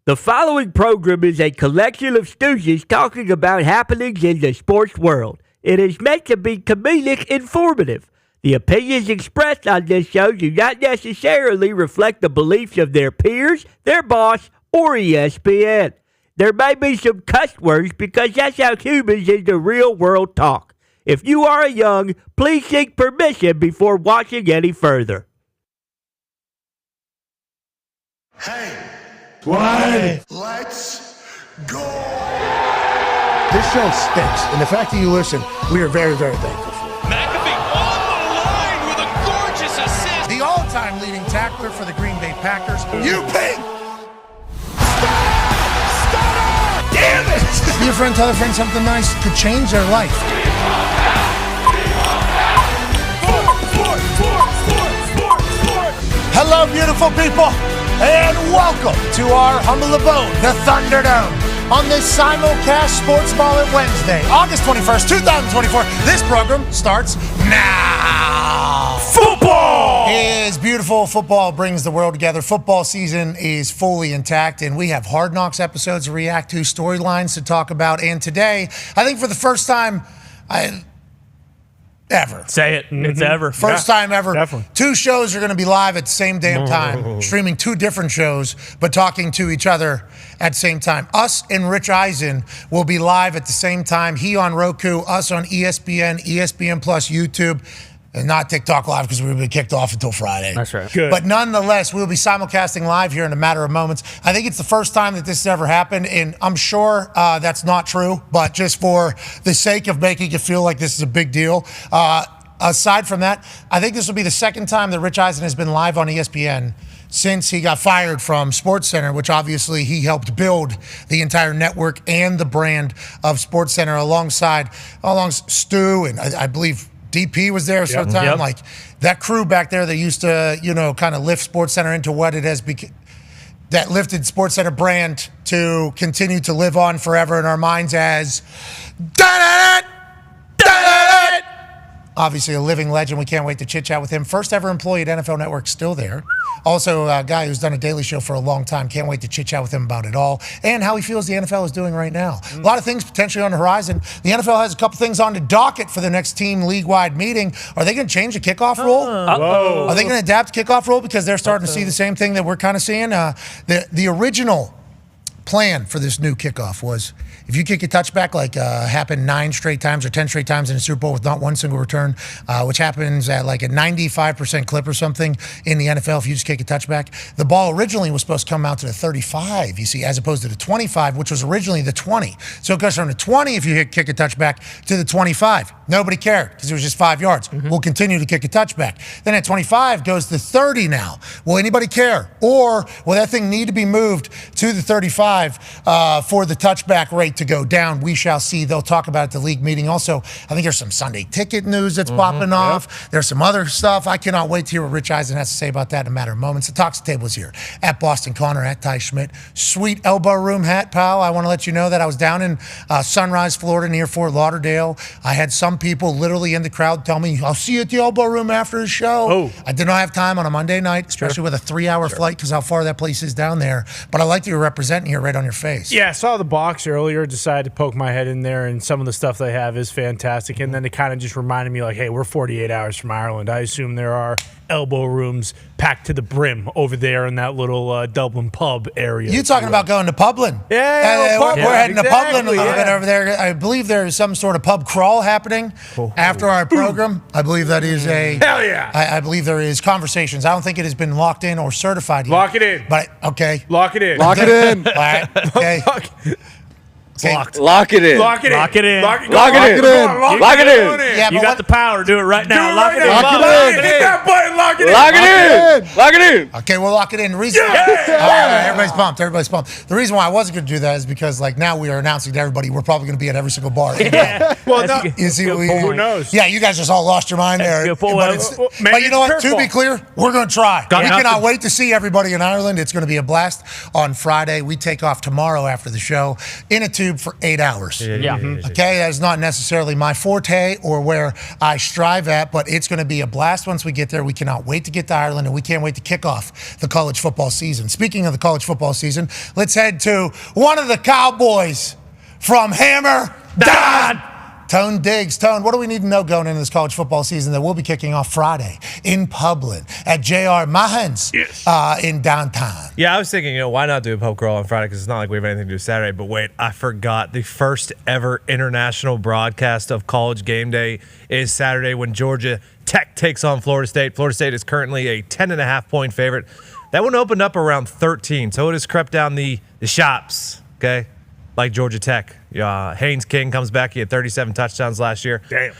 The following program is a collection of stooges talking about happenings in the sports world. It is meant to be comedic informative. The opinions expressed on this show do not necessarily reflect the beliefs of their peers, their boss, or ESPN. There may be some cuss words because that's how humans in the real world talk. If you are young, please seek permission before watching any further. Hey. Why? Let's go! This show stinks, and the fact that you listen, we are very, very thankful for. McAfee on the line with a gorgeous assist. The all-time leading tackler for the Green Bay Packers. You pink! Stunner! Damn it! Be a friend, tell a friend something nice could change their life. Hello, beautiful people, and welcome to our humble abode, the Thunderdome, on this Simu-cast Sports Ball at Wednesday, August 21st, 2024. This program starts now. Football is beautiful. Football brings the world together. Football season is fully intact, and we have Hard Knocks episodes to react to, storylines to talk about, and today, I think for the first time, ever. Say it. It's ever. First time ever. Definitely. Two shows are going to be live at the same damn time, streaming two different shows, but talking to each other at the same time. Us and Rich Eisen will be live at the same time. He on Roku, us on ESPN, ESPN Plus, YouTube, and not TikTok Live because we've been kicked off until Friday. That's right. Good. But nonetheless, we'll be simulcasting live here in a matter of moments. I think it's the first time that this has ever happened, and I'm sure that's not true, but just for the sake of making it feel like this is a big deal, aside from that, I think this will be the second time that Rich Eisen has been live on ESPN since he got fired from SportsCenter, which obviously he helped build the entire network and the brand of SportsCenter alongside Stu, and I believe DP was there sometime. Yep. Like that crew back there that used to, kind of lift SportsCenter into what it has become, that lifted SportsCenter brand to continue to live on forever in our minds as obviously a living legend. We can't wait to chit chat with him. First ever employee at NFL Network, still there. Also a guy who's done a daily show for a long time. Can't wait to chit chat with him about it all and how he feels the NFL is doing right now. A lot of things potentially on the horizon. The NFL has a couple things on the docket for the next team league-wide meeting. Are they going to change the kickoff rule? Are they going to adapt the kickoff rule because they're starting to see the same thing that we're kind of seeing? The original plan for this new kickoff was if you kick a touchback like happened 9 straight times or 10 straight times in the Super Bowl with not one single return, which happens at like a 95% clip or something in the NFL if you just kick a touchback. The ball originally was supposed to come out to the 35, you see, as opposed to the 25, which was originally the 20. So it goes from the 20 if you kick a touchback to the 25. Nobody cared because it was just 5 yards. We'll continue to kick a touchback. Then at 25 goes to 30 now. Will anybody care? Or will that thing need to be moved to the 35 for the touchback rate to go down? We shall see. They'll talk about it at the league meeting. Also, I think there's some Sunday ticket news that's popping off. There's some other stuff. I cannot wait to hear what Rich Eisen has to say about that in a matter of moments. The Talks Table is here. At Boston Connor, at Ty Schmidt. Sweet elbow room hat, pal. I want to let you know that I was down in Sunrise, Florida, near Fort Lauderdale. I had some people literally in the crowd tell me, I'll see you at the elbow room after the show. I did not have time on a Monday night, especially with a 3-hour flight because how far that place is down there. But I like that you're representing here right on your face. Yeah, I saw the box earlier, decided to poke my head in there, and some of the stuff they have is fantastic. And then it kind of just reminded me, like, hey, we're 48 hours from Ireland. I assume there are elbow rooms packed to the brim over there in that little Dublin pub area. You talking about going to Publin? Yeah, we're heading to Publin a little bit over there. I believe there is some sort of pub crawl happening after our program. I believe that is hell yeah. I believe there is conversations. I don't think it has been locked in or certified yet. Lock it in. But okay. Lock it in. Lock it in. All right. Okay. Locked. Lock it in. Lock it in. Lock it in. Lock it in. Lock it in. Yeah, you got the power. Do it right now. Lock it in. Lock it in. Hit that button. Lock it in. Lock it in. Lock it in. Okay, we'll lock it in. The reason everybody's pumped. Everybody's pumped. The reason why I wasn't going to do that is because, like, now we are announcing to everybody we're probably going to be at every single bar. Yeah. Well, no, you see, who knows? Yeah, you guys just all lost your mind there. But you know what? To be clear, we're going to try. We cannot wait to see everybody in Ireland. It's going to be a blast on Friday. We take off tomorrow after the show in a tube. YouTube for 8 hours. Yeah. Okay, that is not necessarily my forte or where I strive at, but it's going to be a blast once we get there. We cannot wait to get to Ireland, and we can't wait to kick off the college football season. Speaking of the college football season, let's head to one of the Cowboys from Hammer, Dahn. Tone Diggs. Tone, what do we need to know going into this college football season that will be kicking off Friday in Public at J.R. Mahan's in downtown? Yeah, I was thinking, why not do a pub crawl on Friday because it's not like we have anything to do Saturday. But wait, I forgot. The first ever international broadcast of College Game Day is Saturday when Georgia Tech takes on Florida State. Florida State is currently a 10.5-point favorite. That one opened up around 13, so it has crept down the shops, okay? Like Georgia Tech. Haynes King comes back. He had 37 touchdowns last year. Damn.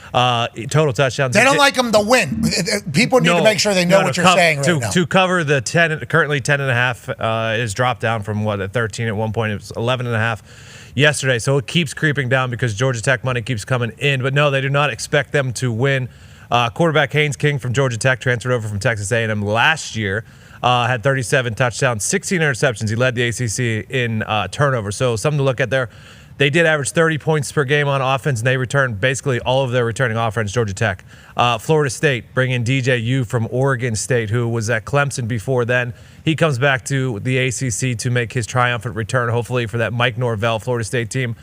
They Total touchdowns. don't like him to win. People need to make sure they know what you're saying right now. To cover the 10, currently 10.5 is dropped down from at 13 at one point. It was 11.5 yesterday. So it keeps creeping down because Georgia Tech money keeps coming in. But no, they do not expect them to win. Quarterback Haynes King from Georgia Tech transferred over from Texas A&M last year. Had 37 touchdowns, 16 interceptions. He led the ACC in turnovers. So something to look at there. They did average 30 points per game on offense, and they returned basically all of their returning offense, Georgia Tech. Florida State bring in DJU from Oregon State, who was at Clemson before then. He comes back to the ACC to make his triumphant return, hopefully, for that Mike Norvell Florida State team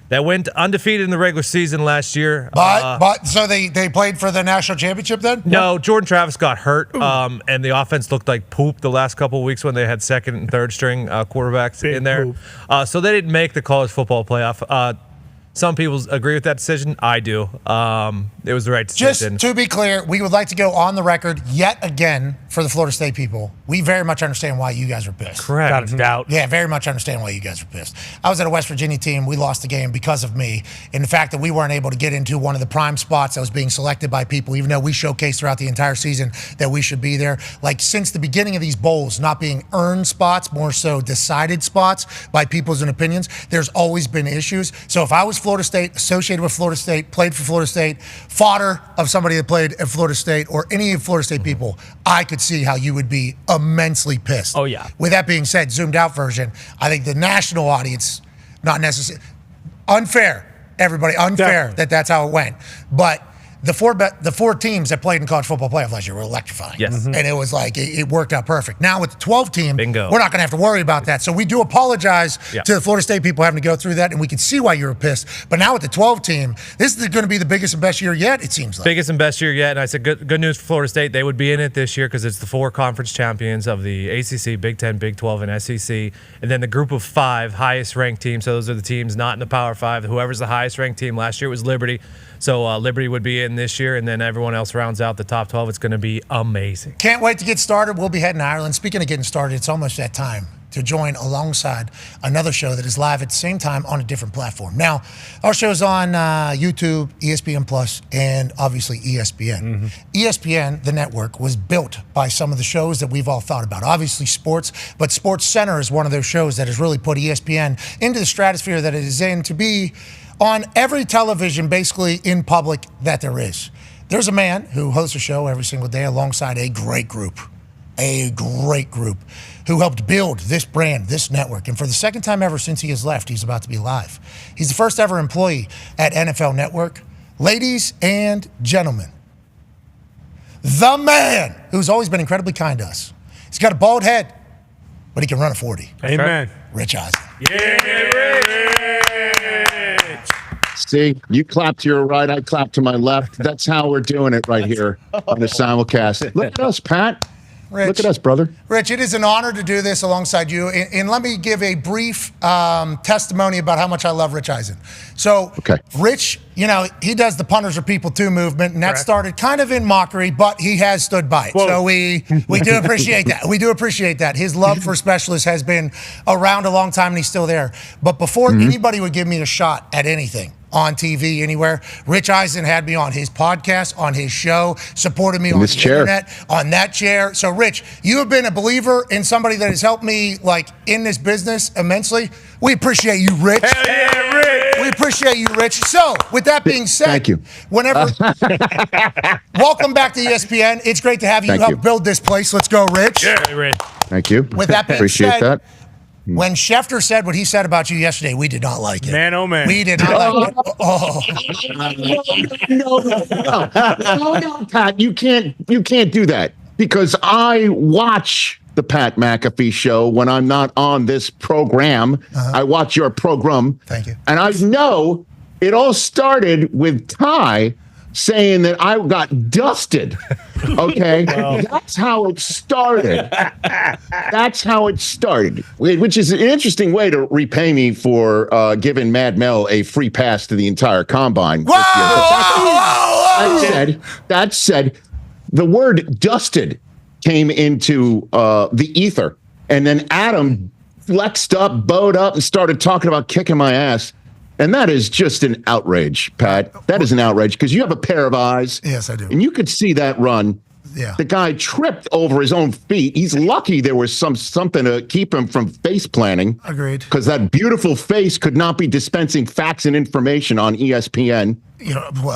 that went undefeated in the regular season last year. But so they played for the national championship then? No, Jordan Travis got hurt, and the offense looked like poop the last couple of weeks when they had second and third string quarterbacks in there. So they didn't make the college football playoff. Some people agree with that decision. I do. It was the right decision. Just to be clear, we would like to go on the record yet again for the Florida State people. We very much understand why you guys are pissed. Correct. Got a doubt. Yeah, very much understand why you guys are pissed. I was at a West Virginia team. We lost the game because of me. And the fact that we weren't able to get into one of the prime spots that was being selected by people, even though we showcased throughout the entire season that we should be there. Like since the beginning of these bowls, not being earned spots, more so decided spots by people's and opinions, there's always been issues. So if I was Florida State, associated with Florida State, played for Florida State, fodder of somebody that played at Florida State or any of Florida State people, I could see how you would be immensely pissed. Oh, yeah. With that being said, zoomed out version, I think the national audience, not necessarily, unfair, everybody, unfair that that's how it went. But the four teams that played in college football playoff last year were electrifying. Yes. And it was like, it worked out perfect. Now with the 12 team, Bingo. we're not going to have to worry about that. So we do apologize to the Florida State people having to go through that, and we can see why you were pissed. But now with the 12 team, this is going to be the biggest and best year yet, it seems like. Biggest and best year yet. And I said good news for Florida State. They would be in it this year because it's the 4 conference champions of the ACC, Big 10, Big 12, and SEC. And then the group of 5 highest ranked teams. So those are the teams not in the Power 5. Whoever's the highest ranked team last year was Liberty. So Liberty would be in this year, and then everyone else rounds out the top 12. It's going to be amazing. Can't wait to get started. We'll be heading to Ireland. Speaking of getting started, it's almost that time to join alongside another show that is live at the same time on a different platform. Now, our show's on YouTube, ESPN Plus, and obviously ESPN. ESPN, the network, was built by some of the shows that we've all thought about. Obviously sports, but Sports Center is one of those shows that has really put ESPN into the stratosphere that it is in to be on every television, basically in public, that there is. There's a man who hosts a show every single day alongside a great group who helped build this brand, this network. And for the second time ever since he has left, he's about to be live. He's the first ever employee at NFL Network. Ladies and gentlemen, the man who's always been incredibly kind to us. He's got a bald head, but he can run a 40. Amen. Rich Eisen. See, you clap to your right, I clap to my left. That's how we're doing it right here on the Simu-cast. Look at us, Pat. Rich, Look at us, brother. Rich, it is an honor to do this alongside you. And let me give a brief testimony about how much I love Rich Eisen. So, Rich, he does the punters are people too movement, and that started kind of in mockery, but he has stood by it. Whoa. So we do appreciate that. We do appreciate that. His love for specialists has been around a long time, and he's still there. But before anybody would give me a shot at anything, on TV, anywhere, Rich Eisen had me on his podcast, on his show, supported me on the internet, on that chair. So, Rich, you have been a believer in somebody that has helped me, in this business immensely. We appreciate you, Rich. Hell yeah, Rich. We appreciate you, Rich. So, with that being said, thank you. Welcome back to ESPN. It's great to have you help build this place. Let's go, Rich. Yeah, Rich. Thank you. With that being appreciate said, that. When Schefter said what he said about you yesterday, we did not like it. Man, oh man. We did not like it. Oh. No, Pat, you can't do that because I watch the Pat McAfee Show when I'm not on this program. I watch your program. Thank you. And I know it all started with Ty saying that I got dusted. Okay? That's how it started. That's how it started, which is an interesting way to repay me for giving Mad Mel a free pass to the entire combine. That said, the word dusted came into the ether, and then Adam flexed up, bowed up, and started talking about kicking my ass. And that is just an outrage, Pat. That is an outrage because you have a pair of eyes. Yes, I do. And you could see that run. Yeah. The guy tripped over his own feet. He's lucky there was something to keep him from face planting. Agreed. Because that beautiful face could not be dispensing facts and information on ESPN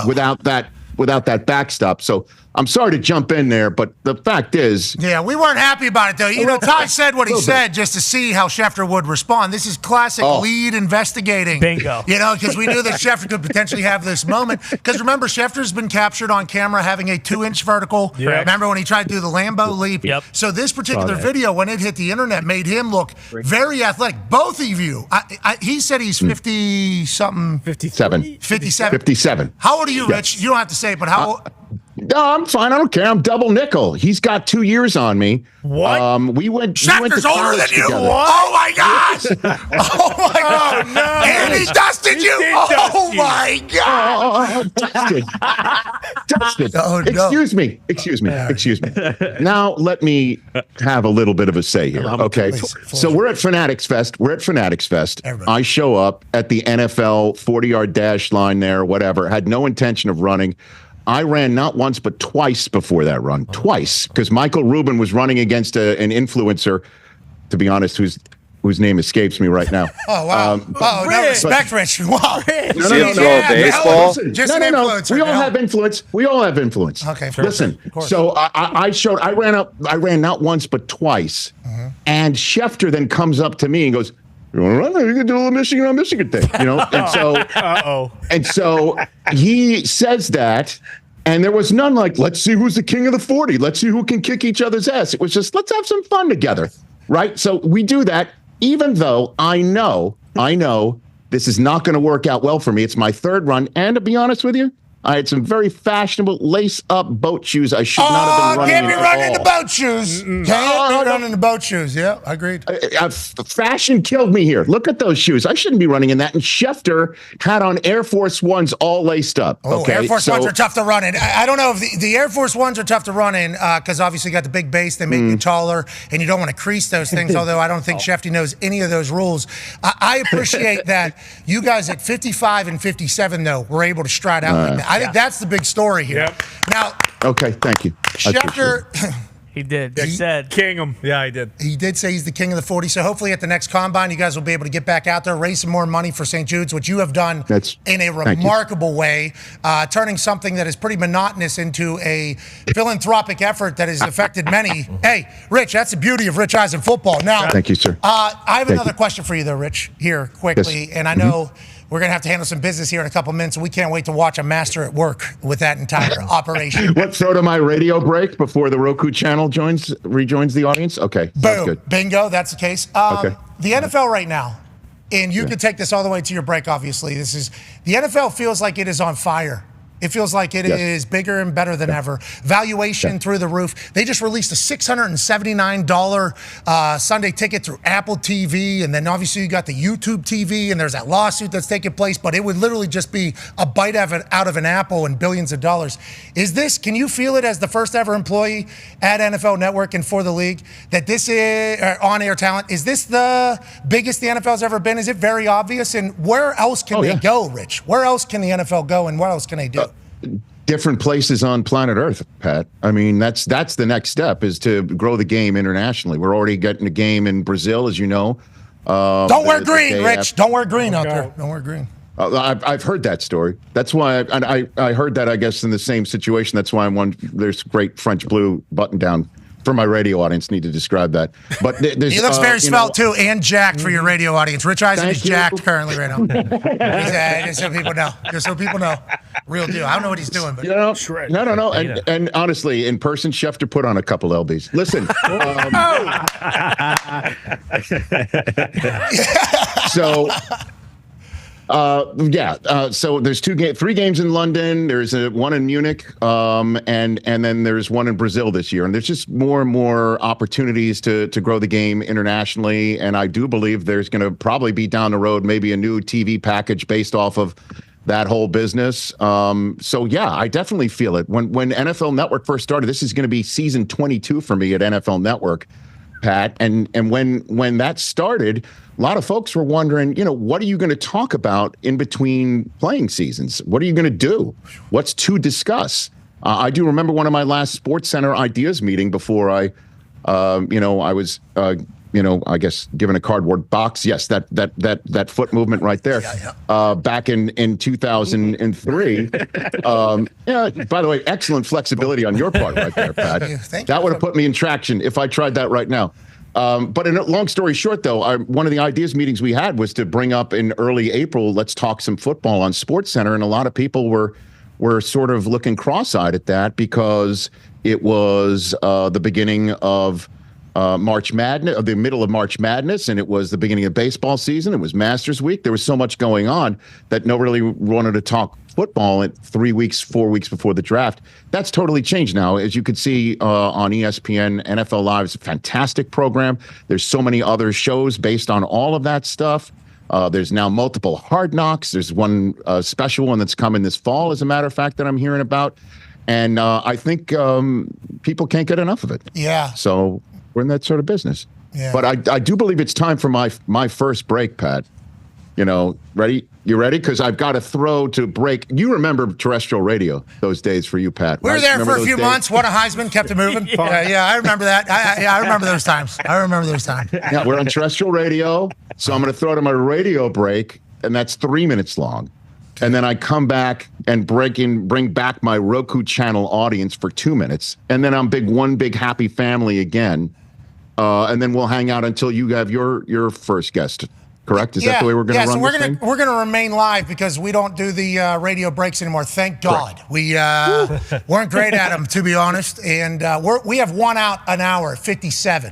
without that backstop. So I'm sorry to jump in there, but the fact is... Yeah, we weren't happy about it, though. You know, Ty said what he said just to see how Schefter would respond. This is classic lead investigating. Bingo. You know, because we knew that Schefter could potentially have this moment. Because remember, Schefter's been captured on camera having a 2-inch vertical. Yep. Remember when he tried to do the Lambo leap? Yep. So this particular video, when it hit the internet, made him look very athletic. Both of you. He said he's 50-something. 57. 57. How old are you, Rich? You don't have to say it, but how old? No, I'm fine. I don't care. I'm double nickel. He's got 2 years on me. What? We went to Schefter's older than you. together. Oh my gosh! Oh my god! Oh, no. And he dusted you. Oh my god! Dusted. Oh, no. Excuse me. Now let me have a little bit of a say here. Okay. So we're at Fanatics Fest. Everybody. I show up at the NFL 40-yard dash line there, whatever. Had no intention of running. I ran not once but twice before that run. Twice. Because Michael Rubin was running against an influencer, to be honest, whose name escapes me right now. Oh, wow. No respect, Rich. Wow. No. Baseball? Just an influencer. We all have influence. Okay. Listen, so I ran not once but twice. And Schefter then comes up to me and goes, "You want to run? You can do a little Michigan on Michigan thing," you know. And so he says that, and there was none like, "Let's see who's the king of the 40. Let's see who can kick each other's ass." It was just, let's have some fun together, right? So we do that, even though I know this is not going to work out well for me. It's my third run, and to be honest with you, I had some very fashionable lace-up boat shoes I should not have been running can't be in running at the all. boat shoes. Can't be running the boat shoes. Yeah, agreed. Fashion killed me here. Look at those shoes. I shouldn't be running in that. And Schefter had on Air Force Ones all laced up. Oh, okay? Air Force Ones are tough to run in. I don't know if the Air Force Ones are tough to run in because obviously you got the big base. They make you taller, and you don't want to crease those things, although I don't think Schefter knows any of those rules. I appreciate that you guys at 55 and 57, though, were able to stride out like that. I think that's the big story here. Yep. Now, Okay, thank you. Schefter, He did. He said. King him. Yeah, he did. he did say he's the king of the 40. So hopefully at the next combine, you guys will be able to get back out there, raise some more money for St. Jude's, which you have done in a remarkable way, turning something that is pretty monotonous into a philanthropic effort that has affected many. Hey, Rich, that's the beauty of Rich Eisen football. Now, Thank you, sir. I have another question for you, though, Rich, here quickly. Yes. And I know we're going to have to handle some business here in a couple minutes, and we can't wait to watch a master at work with that entire operation. What, throw to my radio break before the Roku channel rejoins the audience? Okay, sounds Boom. good. Bingo, that's the case. Okay. The NFL right now, and you can take this all the way to your break, obviously. The NFL feels like it is on fire. It feels like it is bigger and better than ever. Valuation through the roof. They just released a $679 Sunday ticket through Apple TV, and then obviously you got the YouTube TV, and there's that lawsuit that's taking place, but it would literally just be a bite out of an apple and billions of dollars. Can you feel it as the first ever employee at NFL Network and for the league, that this is on-air talent? Is this the biggest the NFL's ever been? Is it very obvious? And where else can they go, Rich? Where else can the NFL go, and what else can they do? Different places on planet Earth, Pat. I mean, that's the next step, is to grow the game internationally. We're already getting a game in Brazil, as you know. Don't wear green, Rich. Don't wear green out there. Don't wear green. I've heard that story. That's why I heard that, I guess, in the same situation. That's why there's great French blue button-down for my radio audience, need to describe that. But there's, he looks very svelte too, and jacked for your radio audience. Rich Eisen is jacked currently right now. Just so people know. Just so people know. Real deal. I don't know what he's doing, but no. And honestly, in person, Schefter put on a couple lbs. Listen. So. So there's three games in London. There's one in Munich, and then there's one in Brazil this year. And there's just more and more opportunities to grow the game internationally. And I do believe there's going to probably be down the road maybe a new TV package based off of that whole business. So yeah, I definitely feel it. When NFL Network first started, this is going to be season 22 for me at NFL Network, Pat. And when that started, a lot of folks were wondering, what are you going to talk about in between playing seasons? What are you going to do? What's to discuss? I do remember one of my last SportsCenter ideas meeting before I was, I guess given a cardboard box. Yes, that foot movement right there. Back in 2003. By the way, excellent flexibility on your part right there, Pat. Thank that you. would have put me in traction if I tried that right now. But in a long story short, though, one of the ideas meetings we had was to bring up in early April, let's talk some football on SportsCenter. And a lot of people were sort of looking cross-eyed at that because it was the beginning of March Madness, or the middle of March Madness, and it was the beginning of baseball season. It was Masters Week. There was so much going on that nobody really wanted to talk football at 4 weeks before the draft. That's totally changed now. As you could see on ESPN, NFL Live is a fantastic program. There's so many other shows based on all of that stuff. There's now multiple Hard Knocks. There's one special one that's coming this fall, as a matter of fact, that I'm hearing about. And I think people can't get enough of it. Yeah. So we're in that sort of business. Yeah. But I do believe it's time for my first break, Pat. Ready? You ready? Because I've got to throw to break. You remember terrestrial radio those days for you, Pat. We were right? there Remember for a few months. What a Heisman, kept it moving. Yeah, I remember that. I remember those times. Yeah, we're on terrestrial radio, so I'm going to throw to my radio break, and that's 3 minutes long. And then I come back and bring back my Roku channel audience for 2 minutes, and then I'm one big happy family again, and then we'll hang out until you have your first guest. Correct? Is that the way we're going to run this thing? We're going to remain live because we don't do the radio breaks anymore. Thank God. Correct. We weren't great at them, to be honest. And we have one out an hour, 57.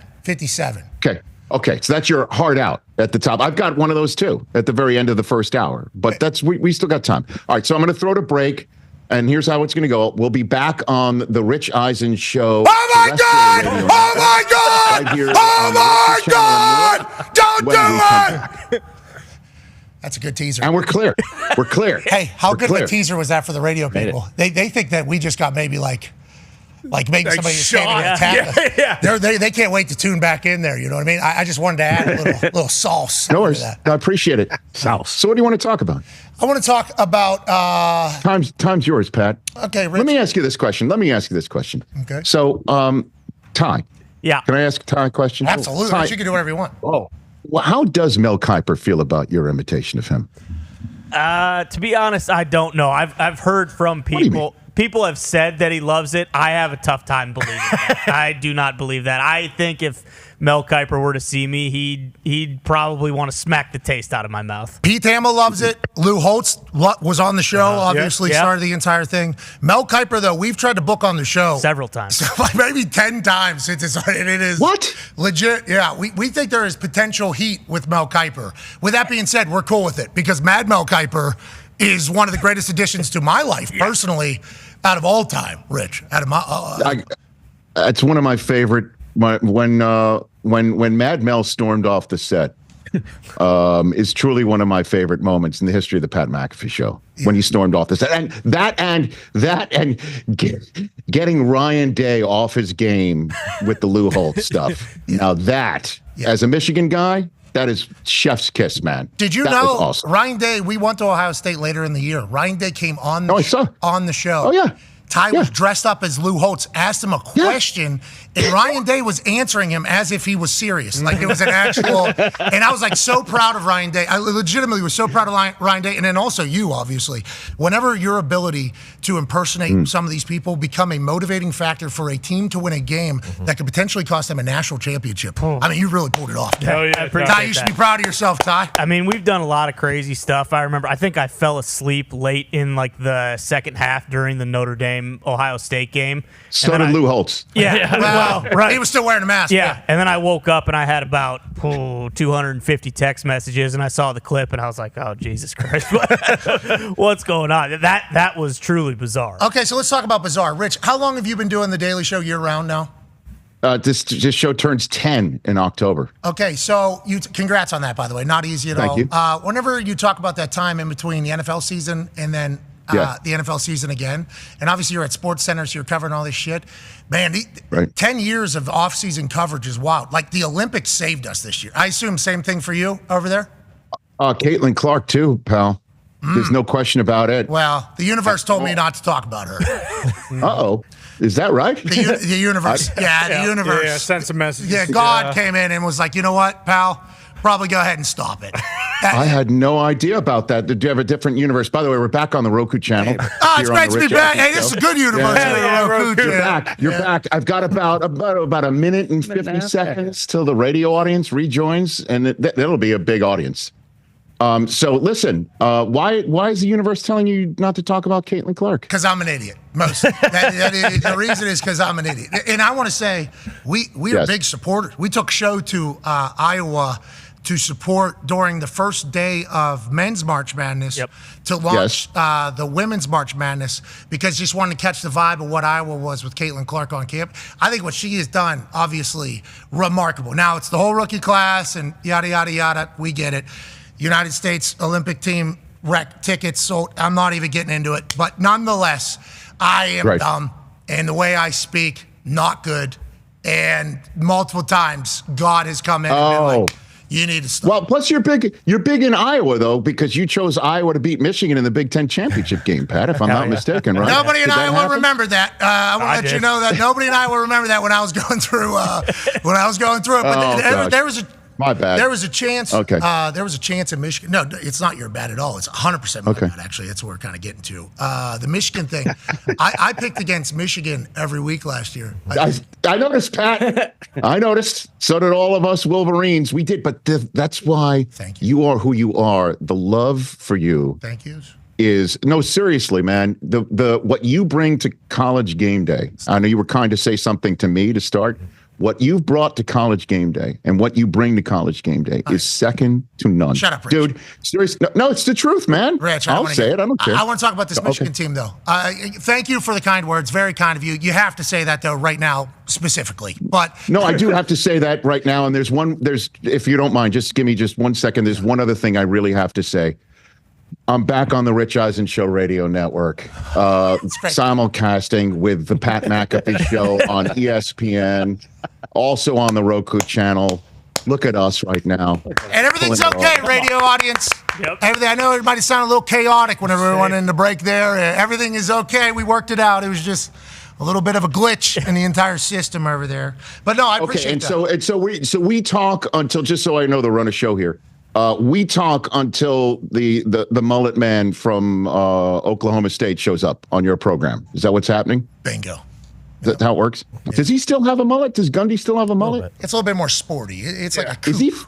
Okay. So that's your hard out at the top. I've got one of those too at the very end of the first hour. But we still got time. All right. So I'm going to throw to break. And here's how it's going to go. We'll be back on the Rich Eisen Show. Oh, my God! Oh, my God! Right here oh, my God! Don't do it! That's a good teaser. And we're clear. Hey, how good of a teaser was that for the radio people? They think that we just got maybe like maybe somebody is standing and attack us. They can't wait to tune back in there. You know what I mean? I just wanted to add a little sauce. No worries. I appreciate it. Sauce. So what do you want to talk about? I want to talk about... Time's yours, Pat. Okay, Rich. Let me ask you this question. Okay. So, Ty. Yeah. Can I ask Ty a question? Absolutely. Ty, you can do whatever you want. Oh. Well, how does Mel Kyper feel about your imitation of him? To be honest, I don't know. I've heard from people. People have said that he loves it. I have a tough time believing that. I do not believe that. I think if Mel Kyper were to see me, he'd probably want to smack the taste out of my mouth. Pete Hamill loves it. Lou Holtz was on the show, obviously started the entire thing. Mel Kyper, though, we've tried to book on the show several times. Maybe 10 times since it started. And it is what? Legit. Yeah, we think there is potential heat with Mel Kyper. With that being said, we're cool with it because Mad Mel Kyper is one of the greatest additions to my life, personally, out of all time, Rich. Out of my, it's one of my favorite. When Mad Mel stormed off the set, is truly one of my favorite moments in the history of the Pat McAfee Show. When he stormed off the set, and getting Ryan Day off his game with the Lou Holtz stuff. Now that, as a Michigan guy, that is chef's kiss, man. Did you know awesome. Ryan Day? We went to Ohio State later in the year. Ryan Day came on the show. Oh yeah. Ty was dressed up as Lou Holtz, asked him a question, And Ryan Day was answering him as if he was serious. Like it was an actual, and I was like so proud of Ryan Day. I legitimately was so proud of Ryan Day. And then also you, obviously. Whenever your ability to impersonate some of these people become a motivating factor for a team to win a game that could potentially cost them a national championship. I mean, you really pulled it off. Oh, yeah. I appreciate Ty, you should be proud of yourself, Ty. I mean, we've done a lot of crazy stuff. I remember, I think I fell asleep late in like the second half during the Notre Dame Ohio State game. So did Lou Holtz. Yeah. Well, right. he was still wearing a mask. Yeah, and then I woke up and I had about 250 text messages, and I saw the clip, and I was like, "Oh, Jesus Christ, what's going on?" That was truly bizarre. Okay, so let's talk about bizarre. Rich, how long have you been doing the Daily Show year round now? This show turns 10 in October. Okay, so congrats on that, by the way. Not easy at all. Thank you. Whenever you talk about that time in between the NFL season and then the NFL season again, and obviously you're at Sports Center, so you're covering all this shit. Man, 10 years of off-season coverage is wild. Like the Olympics saved us this year. I assume same thing for you over there? Caitlin Clark, too, pal. There's no question about it. Well, the universe told me not to talk about her. Uh-oh. Is that right? The universe. The universe. Yeah, sent some messages. Yeah, God came in and was like, you know what, pal? Probably go ahead and stop it. I had no idea about that. Did you have a different universe? By the way, we're back on the Roku channel. It's great to be back. Hey, this is a good universe. You're back. You're back. I've got about a minute and 50 seconds till the radio audience rejoins, and that'll be a big audience. So listen, why is the universe telling you not to talk about Caitlin Clark? Because I'm an idiot. Mostly. The reason is because I'm an idiot. And I want to say, we are big supporters. We took a show to Iowa to support during the first day of men's March Madness to launch the women's March Madness because just wanted to catch the vibe of what Iowa was with Caitlin Clark on camp. I think what she has done, obviously, remarkable. Now, it's the whole rookie class and yada, yada, yada. We get it. United States Olympic team rec tickets sold. I'm not even getting into it. But nonetheless, I am dumb. And the way I speak, not good. And multiple times, God has come in and been like, you need to stop. Well, plus you're big in Iowa, though, because you chose Iowa to beat Michigan in the Big Ten championship game, Pat, if I'm not mistaken, right? Nobody in Iowa remembered that. I want to let you know that nobody in Iowa remembered that when I was going through it. But there was a My bad. There was a chance. Okay. There was a chance in Michigan. No, it's not your bad at all. It's 100% my bad, actually. That's what we're kind of getting to. The Michigan thing. I picked against Michigan every week last year. I noticed, Pat. I noticed. So did all of us Wolverines. We did, but that's why you are who you are. The love for you. Thank you. Is no, seriously, man. The what you bring to College Game Day. I know you were kind to say something to me to start. What you've brought to College Game Day and what you bring to College Game Day is second to none. Shut up, Rich. Dude. Seriously, no, it's the truth, man. Rich, I'll say it. I don't care. I want to talk about this Michigan team, though. Thank you for the kind words. Very kind of you. You have to say that, though, right now, specifically. But no, I do have to say that right now. And there's if you don't mind, just give me just 1 second. There's one other thing I really have to say. I'm back on the Rich Eisen Show radio network, simulcasting with the Pat McAfee Show on ESPN, also on the Roku channel. Look at us right now. And everything's okay, radio audience. Yep. Everything. I know it might have sounded a little chaotic whenever we went in the break there. Everything is okay. We worked it out. It was just a little bit of a glitch in the entire system over there. But no, I appreciate that. So we talk until, just so I know the run of show here. We talk until the mullet man from Oklahoma State shows up on your program. Is that what's happening? Bingo. Is that how it works? Yeah. Does he still have a mullet? Does Gundy still have a mullet? It's a little bit more sporty. It's like a coupe.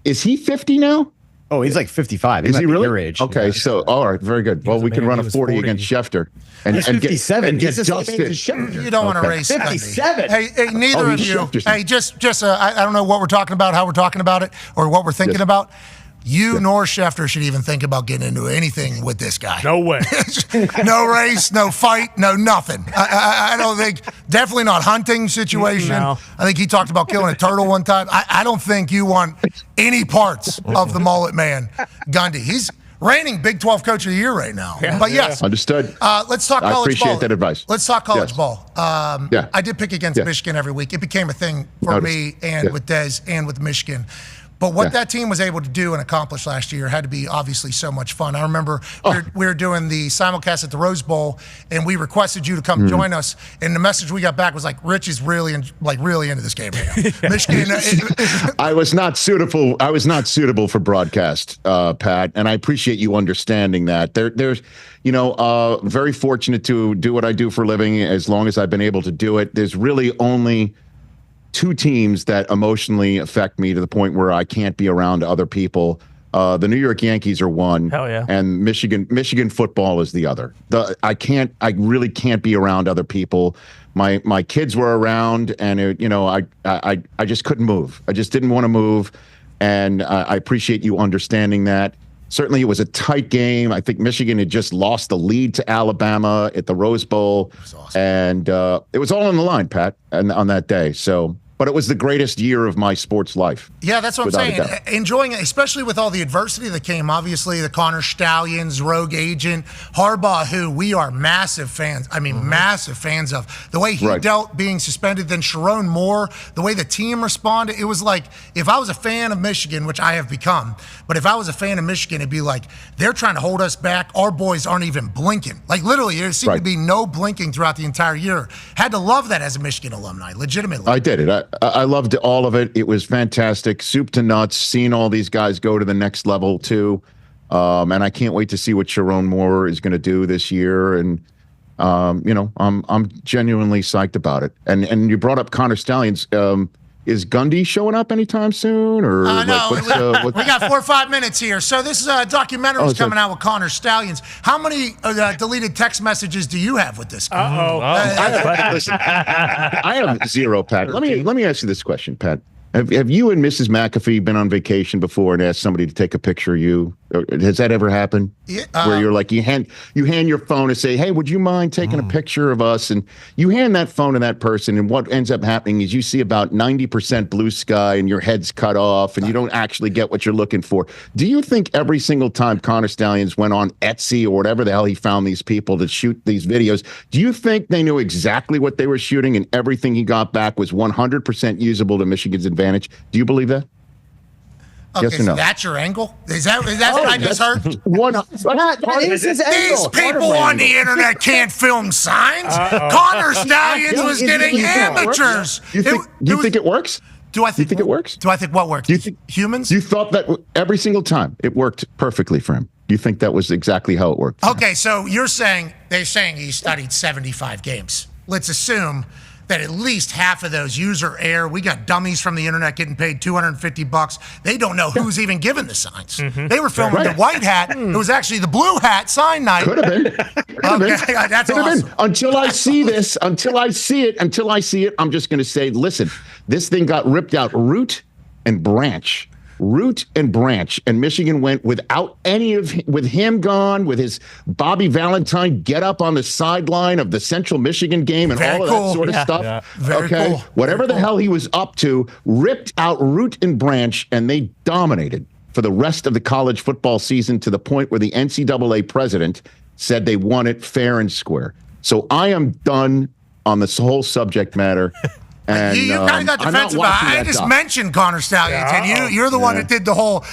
Is he 50 now? Oh, he's like 55. Is he really? Your age. Okay, so all right, very good. Well, we can run a 40 against Schefter. And he's 57. And get dusted. You don't want to race 57. Hey, neither of you. Hey, just I don't know what we're talking about, how we're talking about it, or what we're thinking about. You nor Schefter should even think about getting into anything with this guy. No way. No race, no fight, no nothing. I don't think, definitely not hunting situation. No. I think he talked about killing a turtle one time. I don't think you want any parts of the mullet man, Gundy. He's reigning Big 12 Coach of the Year right now. Yeah. But yes. Understood. Let's talk college ball. I appreciate that advice. Let's talk college ball. I did pick against Michigan every week. It became a thing for me and with Dez and with Michigan. But what that team was able to do and accomplish last year had to be obviously so much fun. I remember we were doing the Simu-cast at the Rose Bowl, and we requested you to come join us. And the message we got back was like, "Rich is really into this game right now." Michigan. I was not suitable. I was not suitable for broadcast, Pat, and I appreciate you understanding that. There's, very fortunate to do what I do for a living as long as I've been able to do it. There's really only two teams that emotionally affect me to the point where I can't be around other people. The New York Yankees are one, Hell yeah. and Michigan football is the other. I really can't be around other people. My kids were around, and I just couldn't move. I just didn't want to move, and I appreciate you understanding that. Certainly, it was a tight game. I think Michigan had just lost the lead to Alabama at the Rose Bowl, awesome. And it was all on the line, Pat, on that day. But it was the greatest year of my sports life. Yeah, that's what I'm saying. Enjoying it, especially with all the adversity that came. Obviously, the Connor Stallions, Rogue Agent, Harbaugh, who we are massive fans. I mean, massive fans of. The way he dealt being suspended, then Sharon Moore, the way the team responded. It was like, if I was a fan of Michigan, which I have become, but if I was a fan of Michigan, it'd be like, they're trying to hold us back. Our boys aren't even blinking. Like, literally, there seemed to be no blinking throughout the entire year. Had to love that as a Michigan alumni, legitimately. I did it. I loved all of it. It was fantastic, soup to nuts, seeing all these guys go to the next level too. And I can't wait to see what Sharon Moore is going to do this year. And, I'm genuinely psyched about it. And you brought up Connor Stallions. Is Gundy showing up anytime soon? Or no, we got 4 or 5 minutes here. So this is a documentary coming out with Connor Stallions. How many deleted text messages do you have with this guy? Listen, I have zero, Pat. Let me ask you this question, Pat. Have you and Mrs. McAfee been on vacation before and asked somebody to take a picture of you? Has that ever happened? Where you're like, you hand your phone and say, "Hey, would you mind taking a picture of us?" And you hand that phone to that person, and what ends up happening is you see about 90% blue sky and your head's cut off and you don't actually get what you're looking for. Do you think every single time Connor Stallions went on Etsy or whatever the hell he found these people to shoot these videos, do you think they knew exactly what they were shooting and everything he got back was 100% usable to Michigan's advantage? Do you believe that? Okay, yes or no? So that's your angle? Is that what I just heard? That is his These people on the internet can't film signs. Connor Stallions was getting amateurs. Do you think it works? Do I think it works? Do I think what works? Do you think humans? You thought that every single time it worked perfectly for him. You think that was exactly how it worked? Okay, so they're saying he studied 75 games. Let's assume that at least half of those user error. We got dummies from the internet getting paid $250. They don't know who's even given the signs. They were filming the white hat. It was actually the blue hat sign night. Could have been. That's awesome. Until I see this, until I see it, I'm just going to say, listen, this thing got ripped out root and branch. And Michigan went without with him gone, with his Bobby Valentine get up on the sideline of the Central Michigan game and all of that sort of stuff. Yeah. Very cool. Whatever the hell he was up to, ripped out root and branch, and they dominated for the rest of the college football season to the point where the NCAA president said they won it fair and square. So I am done on this whole subject matter. And, you kind of got defensive. I just mentioned Connor Stallions, and you're the one that did the whole.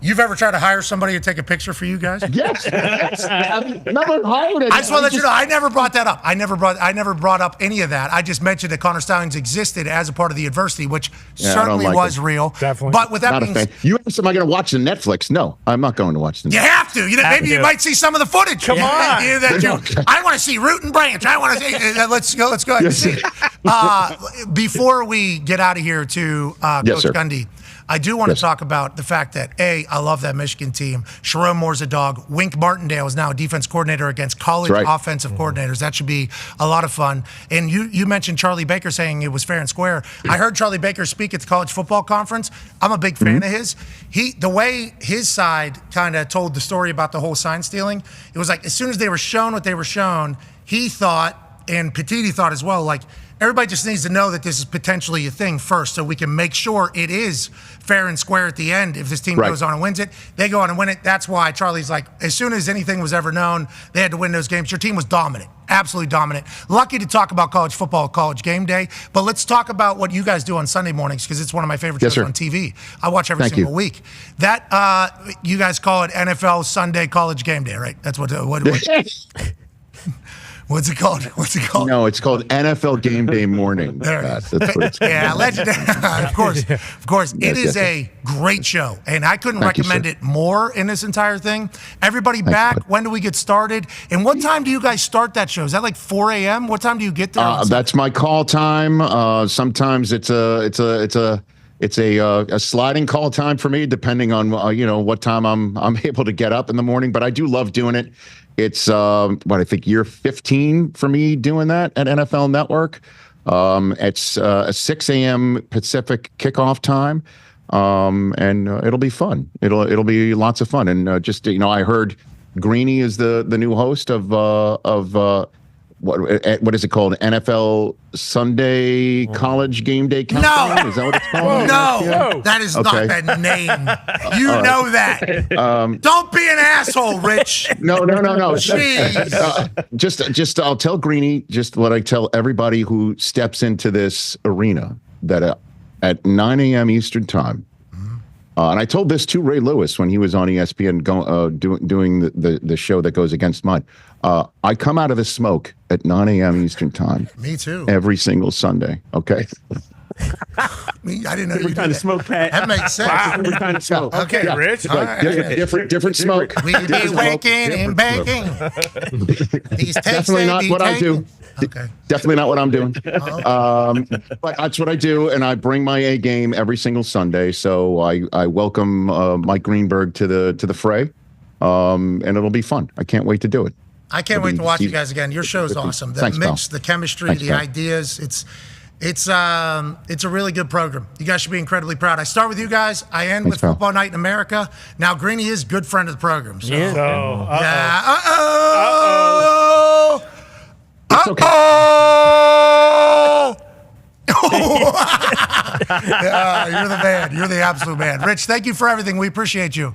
You've ever tried to hire somebody to take a picture for you guys? Yes. I've never hired it. I just want to let you know, I never brought that up. I never brought up any of that. I just mentioned that Connor Stallions existed as a part of the adversity, which certainly was real. Definitely. But with that being said, you asked, am I going to watch the Netflix? No, I'm not going to watch the Netflix. You have to. Maybe you might see some of the footage. Come on. I want to see Root and Branch. I want to see. Let's go ahead and see it. Before we get out of here to Coach Gundy, I do want to talk about the fact that, I love that Michigan team. Sharon Moore's a dog. Wink Martindale is now a defense coordinator against college offensive coordinators. That should be a lot of fun. And you mentioned Charlie Baker saying it was fair and square. I heard Charlie Baker speak at the college football conference. I'm a big fan of his. The way his side kind of told the story about the whole sign stealing, it was like as soon as they were shown what they were shown, he thought, and Petiti thought as well, like, everybody just needs to know that this is potentially a thing first, so we can make sure it is fair and square at the end. If this team goes on and wins it, they go on and win it. That's why Charlie's like, as soon as anything was ever known, they had to win those games. Your team was dominant, absolutely dominant. Lucky to talk about college football, college game day, but let's talk about what you guys do on Sunday mornings, because it's one of my favorite shows on TV. I watch every single week. That you guys call it NFL Sunday College Game Day, right? That's what what's it called? What's it called? No, it's called NFL Game Day Morning. That's what it's called. Yeah, legendary. Of course. It is a great show, and I couldn't recommend it more in this entire thing. Everybody back. When do we get started? And what time do you guys start that show? Is that like 4 a.m.? What time do you get there? That's my call time. Sometimes it's a sliding call time for me, depending on what time I'm able to get up in the morning. But I do love doing it. It's I think year 15 for me doing that at NFL Network. It's a 6 a.m. Pacific kickoff time, and it'll be fun. It'll be lots of fun. And I heard Greeny is the new host of what is it called? NFL Sunday College Game Day Countdown? No. Is that what it's called? No, that is not that name. You know that. Don't be an asshole, Rich. No. Jeez. Just I'll tell Greeny just what I tell everybody who steps into this arena, that at 9 a.m. Eastern time, and I told this to Ray Lewis when he was on ESPN doing the show that goes against mine. I come out of the smoke at 9 a.m. Eastern time. Me too. Every single Sunday. Okay. I didn't know Different kind of smoke, Pat. That makes sense. Different kind of smoke. Okay, Yeah, Rich. Different smoke. We be waking and baking. These Definitely not what I do. Okay. Definitely not what I'm doing. But that's what I do, and I bring my A game every single Sunday. So I welcome Mike Greenberg to the fray, and it'll be fun. I can't wait to do it. I can't wait to watch you guys again. Your show's awesome. The mix, the chemistry, the ideas. It's a really good program. You guys should be incredibly proud. I start with you guys. I end with Football Night in America. Now, Greeny is a good friend of the program. So. Yeah. It's okay. You're the man. You're the absolute man. Rich, thank you for everything. We appreciate you.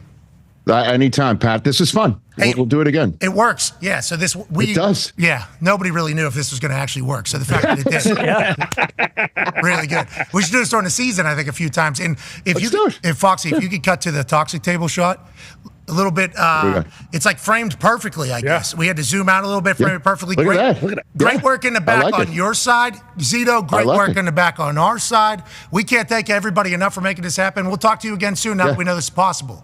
Anytime, Pat. This is fun. We'll do it again. It works. Yeah. So it does. Yeah. Nobody really knew if this was going to actually work. So the fact that it did, really good. We should do this during the season, I think, a few times. And if Foxy, if you could cut to the toxic table shot a little bit, it's like framed perfectly, I guess. We had to zoom out a little bit, frame it perfectly. Look at that. Great work in the back on your side. Zito, great work in the back on our side. We can't thank everybody enough for making this happen. We'll talk to you again soon now that we know this is possible.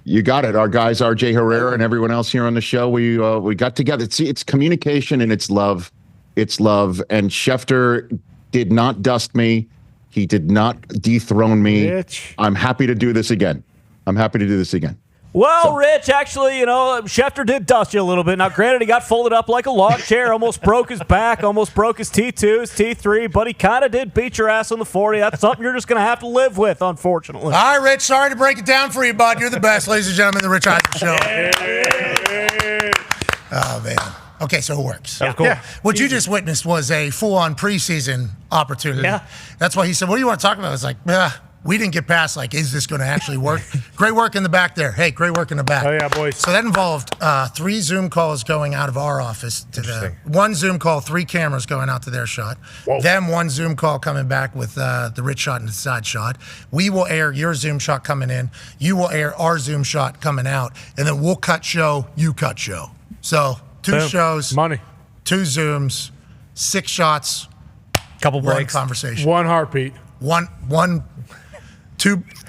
You got it. Our guys, RJ Herrera and everyone else here on the show, we got together. See, it's communication and it's love. It's love. And Schefter did not dust me. He did not dethrone me. Rich. I'm happy to do this again. Well, Rich, actually, Schefter did dust you a little bit. Now, granted, he got folded up like a log chair, almost broke his back, almost broke his T2, his T3, but he kind of did beat your ass on the 40. That's something you're just going to have to live with, unfortunately. All right, Rich, sorry to break it down for you, bud. You're the best, ladies and gentlemen, the Rich Eisen Show. Oh, man. Okay, so it works. Yeah. Cool. What you just witnessed was a full-on preseason opportunity. Yeah. That's why he said, what do you want to talk about? I was like, we didn't get past, is this going to actually work? Great work in the back there. Hey, great work in the back. Oh, yeah, boys. So that involved 3 Zoom calls going out of our office to one Zoom call, 3 cameras going out to their shot. Whoa. Then 1 Zoom call coming back with the Rich shot and the side shot. We will air your Zoom shot coming in. You will air our Zoom shot coming out. And then we'll cut show, you cut show. So 2 shows, money, 2 Zooms, 6 shots, couple breaks, 1 conversation, 1 heartbeat,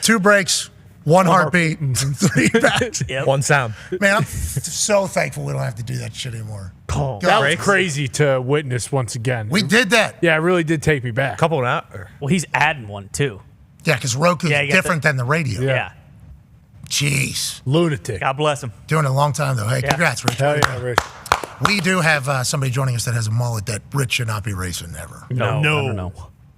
two breaks, 1 heartbeat, 3 backs. 1 sound. Man, I'm so thankful we don't have to do that shit anymore. Oh, that was crazy to witness once again. We did that. Yeah, it really did take me back. Couple out. Well, he's adding one, too. Yeah, because Roku's different than the radio. Yeah. Jeez. Lunatic. God bless him. Doing it a long time, though. Hey, congrats, Rich. Hell yeah, Rich. We do have somebody joining us that has a mullet that Rich should not be racing ever. No.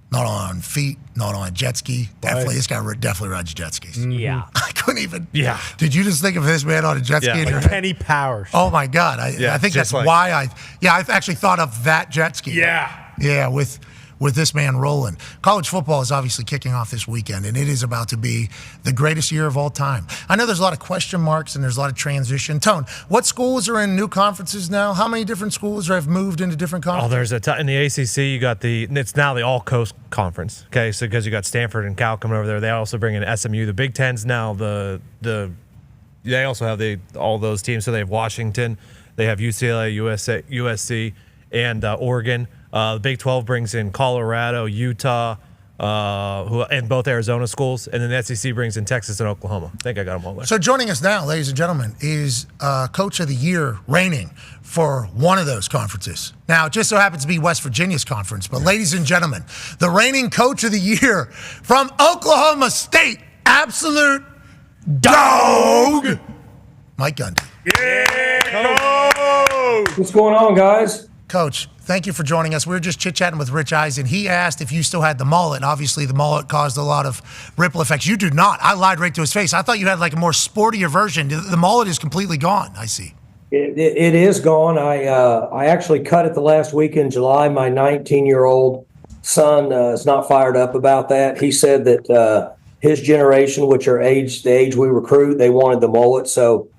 Not on feet, not on a jet ski. Definitely, this guy definitely rides jet skis. Yeah. I couldn't even. Yeah. Did you just think of this man on a jet ski? Like Penny Powers. Oh, my God. I think that's why I've actually thought of that jet ski. Yeah. Yeah, with with this man rolling. College football is obviously kicking off this weekend, and it is about to be the greatest year of all time. I know there's a lot of question marks and there's a lot of transition. Tone, what schools are in new conferences now? How many different schools have moved into different conferences? In the ACC, you got it's now the All Coast Conference. Okay, so because you got Stanford and Cal coming over there, they also bring in SMU. The Big Ten's now they also have all those teams. So they have Washington, they have UCLA, USC, and Oregon. The Big 12 brings in Colorado, Utah, and both Arizona schools, and then the SEC brings in Texas and Oklahoma. I think I got them all there. So joining us now, ladies and gentlemen, is Coach of the Year reigning for one of those conferences. Now, it just so happens to be West Virginia's conference, but ladies and gentlemen, the reigning Coach of the Year from Oklahoma State, absolute dog, Mike Gundy. Yeah! What's going on, guys? Coach, thank you for joining us. We were just chit-chatting with Rich Eisen. He asked if you still had the mullet. Obviously, the mullet caused a lot of ripple effects. You do not. I lied right to his face. I thought you had like a more sportier version. The mullet is completely gone, I see. It is gone. I actually cut it the last week in July. My 19-year-old son is not fired up about that. He said that his generation, which are the age we recruit, they wanted the mullet. So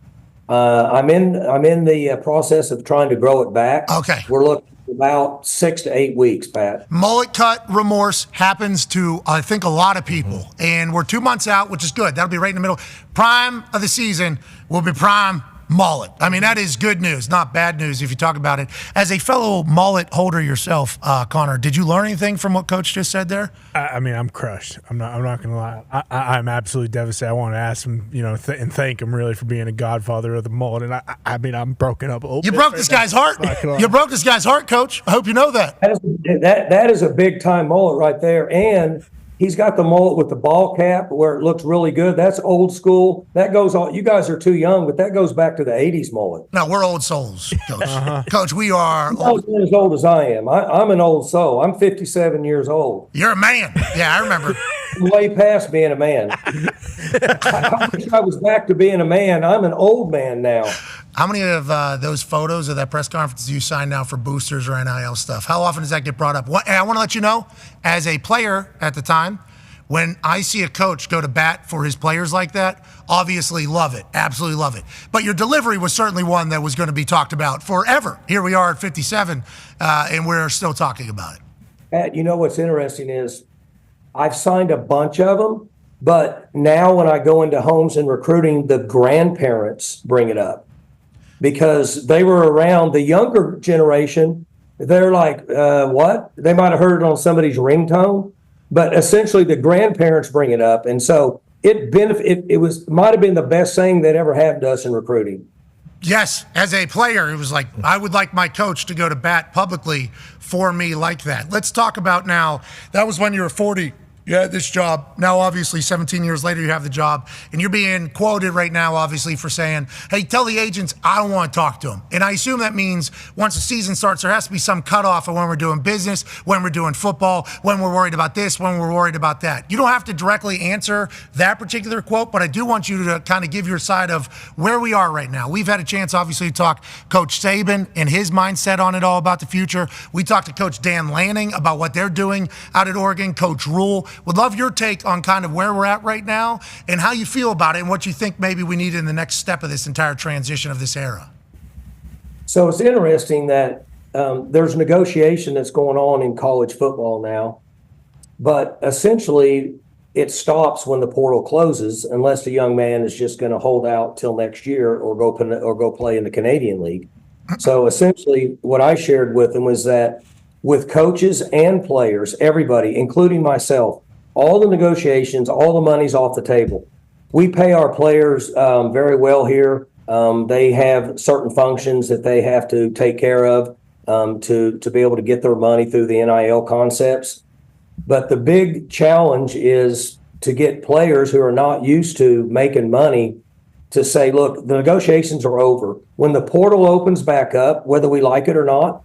I'm in the process of trying to grow it back. Okay. We're looking at about 6 to 8 weeks, Pat. Mullet cut remorse happens to, I think, a lot of people. And we're 2 months out, which is good. That'll be right in the middle. Prime of the season will be prime mullet. I mean, that is good news, not bad news if you talk about it. As a fellow mullet holder yourself, Connor, did you learn anything from what Coach just said there? I mean, I'm crushed. I'm not going to lie. I'm absolutely devastated. I want to ask him, and thank him really for being a godfather of the mullet. And I mean, I'm broken up a little bit. You broke this guy's heart. You broke this guy's heart, Coach. I hope you know that. That is a big time mullet right there. And he's got the mullet with the ball cap where it looks really good. That's old school. That goes on. You guys are too young, but that goes back to the 80s mullet. No, we're old souls, Coach. Coach, we are old. As old as I am. I'm an old soul. I'm 57 years old. You're a man. Yeah, I remember. Way past being a man. I wish I was back to being a man. I'm an old man now. How many of those photos of that press conference do you sign now for boosters or NIL stuff? How often does that get brought up? And I want to let you know, as a player at the time, when I see a coach go to bat for his players like that, obviously love it. Absolutely love it. But your delivery was certainly one that was going to be talked about forever. Here we are at 57, and we're still talking about it. Pat, you know what's interesting is I've signed a bunch of them, but now when I go into homes and recruiting, the grandparents bring it up. Because they were around the younger generation, they're like, what? They might have heard it on somebody's ringtone, but essentially the grandparents bring it up. And so it might have been the best thing that ever happened to us in recruiting. Yes, as a player, it was like, I would like my coach to go to bat publicly for me like that. Let's talk about now, that was when you were 40. You had this job. Now, obviously, 17 years later, you have the job. And you're being quoted right now, obviously, for saying, hey, tell the agents I don't want to talk to them. And I assume that means once the season starts, there has to be some cutoff of when we're doing business, when we're doing football, when we're worried about this, when we're worried about that. You don't have to directly answer that particular quote, but I do want you to kind of give your side of where we are right now. We've had a chance, obviously, to talk Coach Saban and his mindset on it all about the future. We talked to Coach Dan Lanning about what they're doing out at Oregon, Coach Rule. Would love your take on kind of where we're at right now and how you feel about it and what you think maybe we need in the next step of this entire transition of this era. So it's interesting that there's negotiation that's going on in college football now, but essentially it stops when the portal closes unless the young man is just going to hold out till next year or go play in the Canadian League. So essentially what I shared with him was that with coaches and players, everybody, including myself, all the negotiations, all the money's off the table. We pay our players very well here. They have certain functions that they have to take care of to be able to get their money through the NIL concepts. But the big challenge is to get players who are not used to making money to say, look, the negotiations are over. When the portal opens back up, whether we like it or not,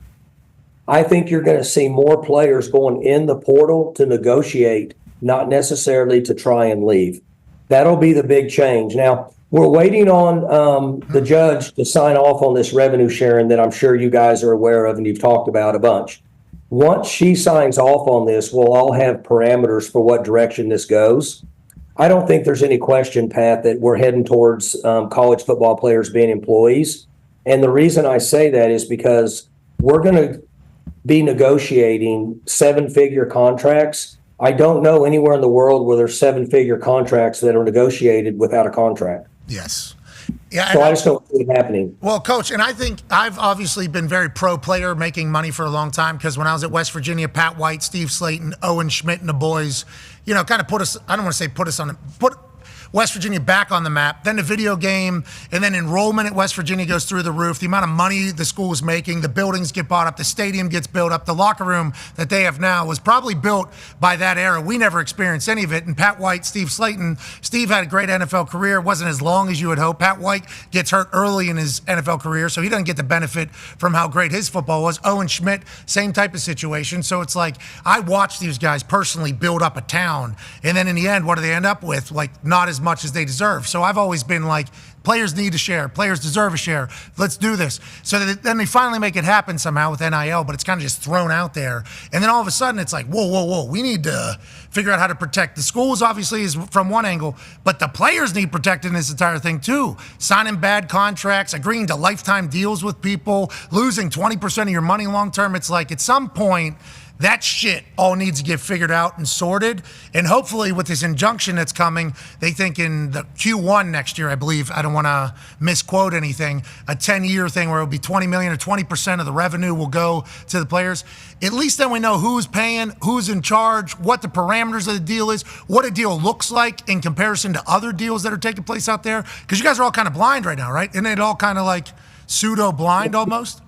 I think you're going to see more players going in the portal to negotiate, not necessarily to try and leave. That'll be the big change. Now, we're waiting on the judge to sign off on this revenue sharing that I'm sure you guys are aware of and you've talked about a bunch. once she signs off on this, we'll all have parameters for what direction this goes. I don't think there's any question, Pat, that we're heading towards college football players being employees. And the reason I say that is because we're going to be negotiating 7-figure contracts. I don't know anywhere in the world where there's 7-figure contracts that are negotiated without a contract. Yes. Yeah, so I just don't see it happening. Well, Coach, and I think I've obviously been very pro-player, making money for a long time, because when I was at West Virginia, Pat White, Steve Slayton, Owen Schmidt, and the boys, kind of put us, I don't want to say put West Virginia back on the map. Then the video game, and then enrollment at West Virginia goes through the roof. The amount of money the school is making, the buildings get bought up, the stadium gets built up. The locker room that they have now was probably built by that era. We never experienced any of it. And Pat White, Steve Slayton, Steve had a great NFL career. It wasn't as long as you would hope. Pat White gets hurt early in his NFL career, so he doesn't get the benefit from how great his football was. Owen Schmidt, same type of situation. So it's like, I watched these guys personally build up a town, and then in the end, what do they end up with? Like, not as much as they deserve. So I've always been like, players need a share. Players deserve a share. Let's do this. So then they finally make it happen somehow with NIL, but it's kind of just thrown out there. And then all of a sudden it's like, whoa. We need to figure out how to protect. The schools obviously is from one angle, but the players need protected in this entire thing too. Signing bad contracts, agreeing to lifetime deals with people, losing 20% of your money long term. It's like at some point, that shit all needs to get figured out and sorted. And hopefully with this injunction that's coming, they think in the Q1 next year, I believe, I don't want to misquote anything, a 10-year thing where it'll be $20 million or 20% of the revenue will go to the players. At least then we know who's paying, who's in charge, what the parameters of the deal is, what a deal looks like in comparison to other deals that are taking place out there. Because you guys are all kind of blind right now, right? Isn't it all kind of like pseudo-blind almost?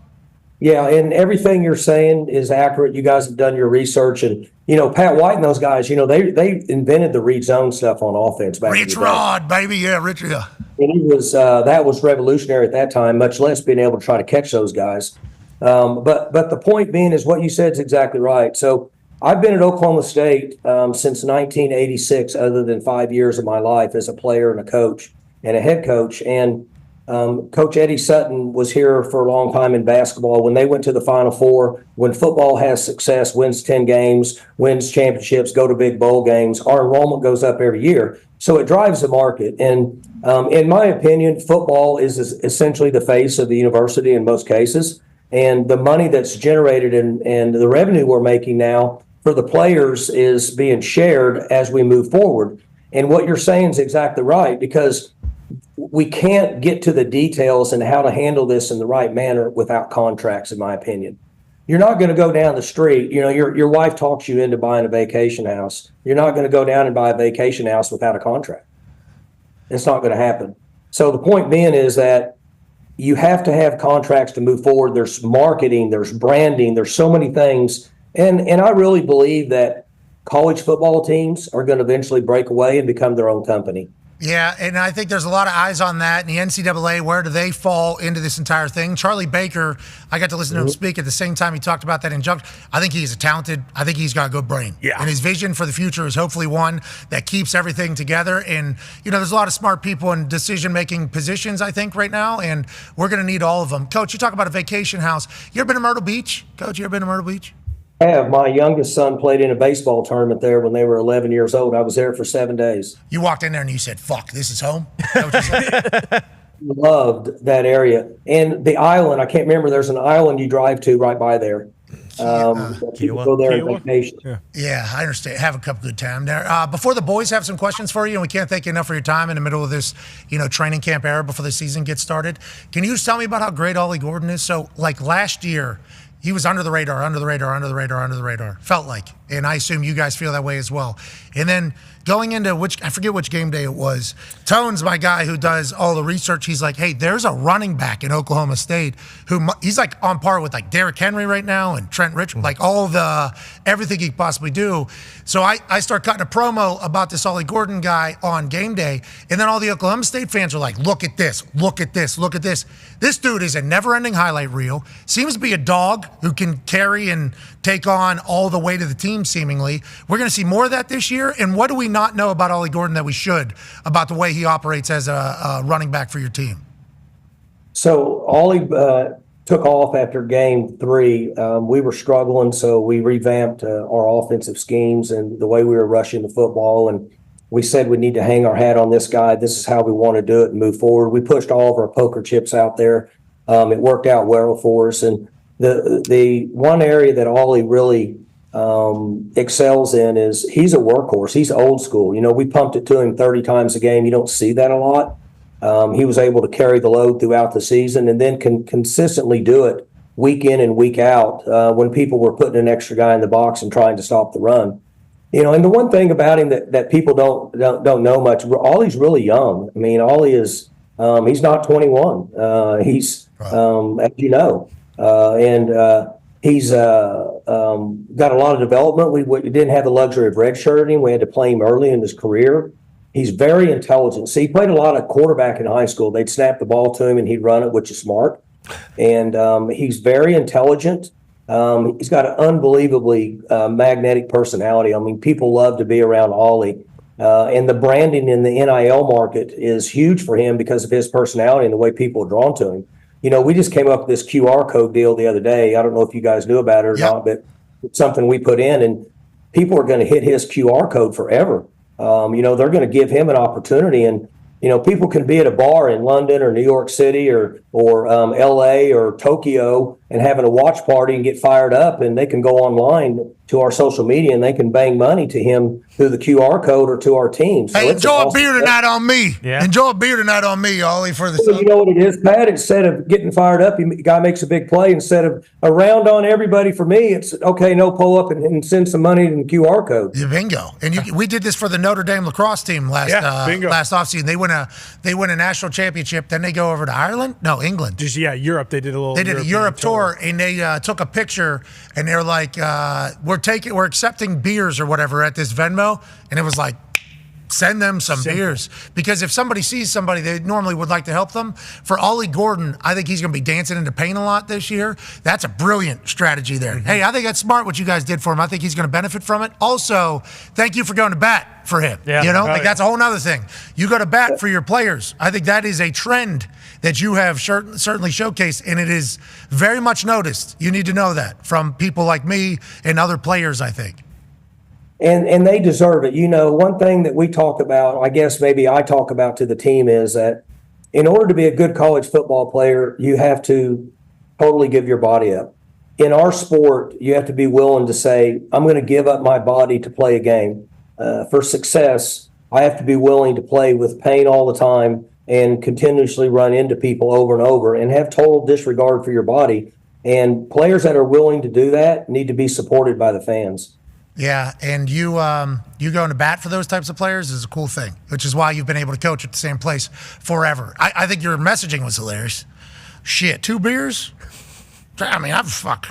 Yeah, and everything you're saying is accurate. You guys have done your research, and Pat White and those guys, they invented the read zone stuff on offense back in the day. Rich Rod, baby, yeah, Rich, yeah. And he was that was revolutionary at that time, much less being able to try to catch those guys. But the point being is what you said is exactly right. So I've been at Oklahoma State since 1986, other than 5 years of my life as a player and a coach and a head coach, and Coach Eddie Sutton was here for a long time in basketball. When they went to the Final Four, when football has success, wins 10 games, wins championships, go to big bowl games, our enrollment goes up every year. So it drives the market. And in my opinion, football is essentially the face of the university in most cases. And the money that's generated and the revenue we're making now for the players is being shared as we move forward. And what you're saying is exactly right, because we can't get to the details and how to handle this in the right manner without contracts, in my opinion. You're not going to go down the street. Your wife talks you into buying a vacation house. You're not going to go down and buy a vacation house without a contract. It's not going to happen. So the point being is that you have to have contracts to move forward. There's marketing, there's branding, there's so many things. And I really believe that college football teams are going to eventually break away and become their own company. Yeah, and I think there's a lot of eyes on that. And the NCAA, where do they fall into this entire thing? Charlie Baker, I got to listen to him speak at the same time he talked about that injunction. I think he's I think he's got a good brain. Yeah. And his vision for the future is hopefully one that keeps everything together. And, there's a lot of smart people in decision-making positions, I think, right now, and we're going to need all of them. Coach, you talk about a vacation house. You ever been to Myrtle Beach? Coach, you ever been to Myrtle Beach? I have. My youngest son played in a baseball tournament there when they were 11 years old. I was there for 7 days. You walked in there and you said, fuck, this is home? Is that what you said? Loved that area. And the island, I can't remember, there's an island you drive to right by there. People go there on vacation. Yeah, I understand. Have a couple good time there. Before the boys have some questions for you, and we can't thank you enough for your time in the middle of this, training camp era before the season gets started. Can you just tell me about how great Ollie Gordon is? So, like last year, he was under the radar. Felt like. And I assume you guys feel that way as well. And then going into I forget which game day it was, Tone's my guy who does all the research. He's like, hey, there's a running back in Oklahoma State he's like on par with like Derrick Henry right now and Trent Richmond, like everything he could possibly do. So I start cutting a promo about this Ollie Gordon guy on game day. And then all the Oklahoma State fans are like, look at this. This dude is a never-ending highlight reel. Seems to be a dog who can carry and take on all the weight of the team, seemingly. We're going to see more of that this year. And what do we not know about Ollie Gordon that we should about the way he operates as a running back for your team? So Ollie took off after game 3. We were struggling, so we revamped our offensive schemes and the way we were rushing the football. And we said we need to hang our hat on this guy. This is how we want to do it and move forward. We pushed all of our poker chips out there. It worked out well for us. And the one area that Ollie really excels in is he's a workhorse. He's old school. We pumped it to him 30 times a game. You don't see that a lot. He was able to carry the load throughout the season and then can consistently do it week in and week out when people were putting an extra guy in the box and trying to stop the run. And the one thing about him that people don't know much, Ollie's really young. I mean, Ollie is he's not 21. He's as you know, and he's got a lot of development. We didn't have the luxury of redshirting him. We had to play him early in his career. He's very intelligent. See, he played a lot of quarterback in high school. They'd snap the ball to him and he'd run it, which is smart. And he's very intelligent. He's got an unbelievably magnetic personality. I mean, people love to be around Ollie. And the branding in the NIL market is huge for him because of his personality and the way people are drawn to him. We just came up with this QR code deal the other day. I don't know if you guys knew about it or not, but it's something we put in, and people are going to hit his QR code forever. They're going to give him an opportunity, and people can be at a bar in London or New York City or LA or Tokyo and having a watch party and get fired up, and they can go online to our social media and they can bang money to him through the QR code or to our team. So hey, enjoy a beer tonight on me. Yeah. Enjoy a beer tonight on me, Ollie, for the You know what it is, Pat? Instead of getting fired up, the guy makes a big play. Instead of a round on everybody for me, it's okay, no, pull up and send some money in the QR code. Yeah, bingo. And we did this for the Notre Dame lacrosse team last offseason. They win a national championship. Then they go over to Ireland? No, England. Europe. They did a Europe tour, and they took a picture, and they're like, we're accepting beers or whatever at this Venmo, and it was like, send them some beers. Because if somebody sees somebody, they normally would like to help them. For Ollie Gordon, I think he's going to be dancing into pain a lot this year. That's a brilliant strategy there. Hey, I think that's smart what you guys did for him. I think he's going to benefit from it. Also, thank you for going to bat for him. Yeah. That's a whole nother thing. You go to bat for your players. I think that is a trend that you have certainly showcased, and it is very much noticed. You need to know that from people like me and other players, I think. And they deserve it. One thing that we talk about, I guess maybe I talk about to the team, is that in order to be a good college football player, you have to totally give your body up. In our sport, you have to be willing to say, I'm going to give up my body to play a game. For success, I have to be willing to play with pain all the time and continuously run into people over and over and have total disregard for your body. And players that are willing to do that need to be supported by the fans. Yeah, and you going to bat for those types of players is a cool thing, which is why you've been able to coach at the same place forever. I think your messaging was hilarious. Shit, 2 beers? I mean, fuck.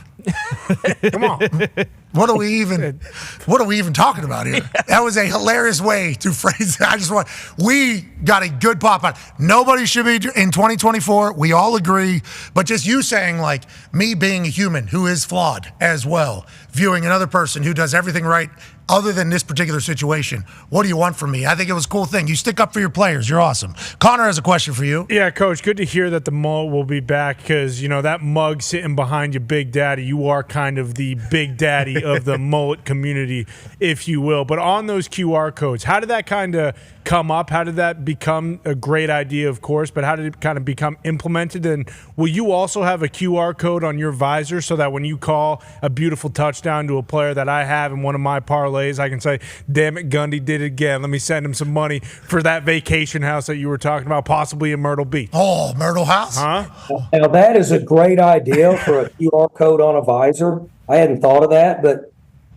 Come on. What are we even talking about here? That was a hilarious way to phrase it. We got a good pop out. Nobody should be in 2024. We all agree. But just you saying, like, me being a human who is flawed as well, viewing another person who does everything right other than this particular situation. What do you want from me? I think it was a cool thing. You stick up for your players. You're awesome. Connor has a question for you. Yeah, Coach, good to hear that the mullet will be back because, that mug sitting behind you, Big Daddy, you are kind of the Big Daddy of the mullet community, if you will. But on those QR codes, how did that kind of come up? How did that become a great idea, of course, but how did it kind of become implemented? And will you also have a QR code on your visor so that when you call a beautiful touchdown to a player that I have in one of my parlays, I can say, damn it, Gundy did it again. Let me send him some money for that vacation house that you were talking about, possibly in Myrtle Beach. Oh, Myrtle House? Huh? Now, that is a great idea for a QR code on a visor. I hadn't thought of that, but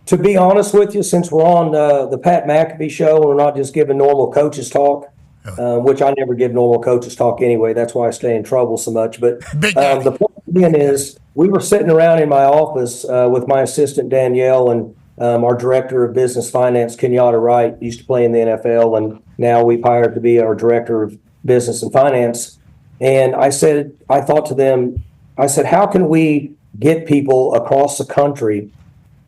to be honest with you, since we're on the Pat McAfee Show and we're not just giving normal coaches talk, which I never give normal coaches talk anyway. That's why I stay in trouble so much. But the point being is we were sitting around in my office with my assistant, Danielle, and our director of business finance, Kenyatta Wright, used to play in the NFL, and now we've hired to be our director of business and finance. And I thought to them, how can we get people across the country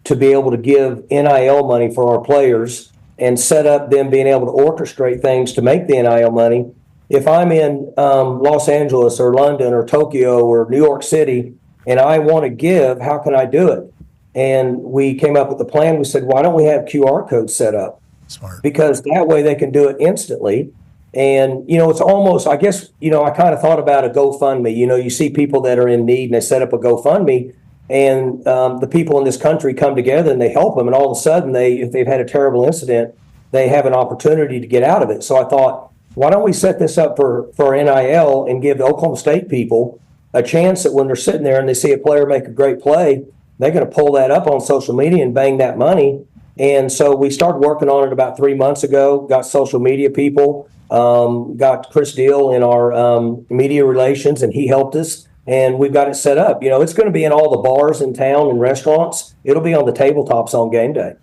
to be able to give NIL money for our players and set up them being able to orchestrate things to make the NIL money? If I'm in Los Angeles or London or Tokyo or New York City and I want to give. How can I do it? And we came up with a plan. We said, why don't we have QR codes set up? Smart. Because that way they can do it instantly. And, it's almost, I guess, I kind of thought about a GoFundMe. You see people that are in need and they set up a GoFundMe, and the people in this country come together and they help them. And all of a sudden, if they've had a terrible incident, they have an opportunity to get out of it. So I thought, why don't we set this up for NIL and give the Oklahoma State people a chance that when they're sitting there and they see a player make a great play, they're going to pull that up on social media and bang that money. And so we started working on it about 3 months ago, got social media people, got Chris Deal in our media relations, and he helped us. And we've got it set up. It's going to be in all the bars in town and restaurants. It'll be on the tabletops on game day.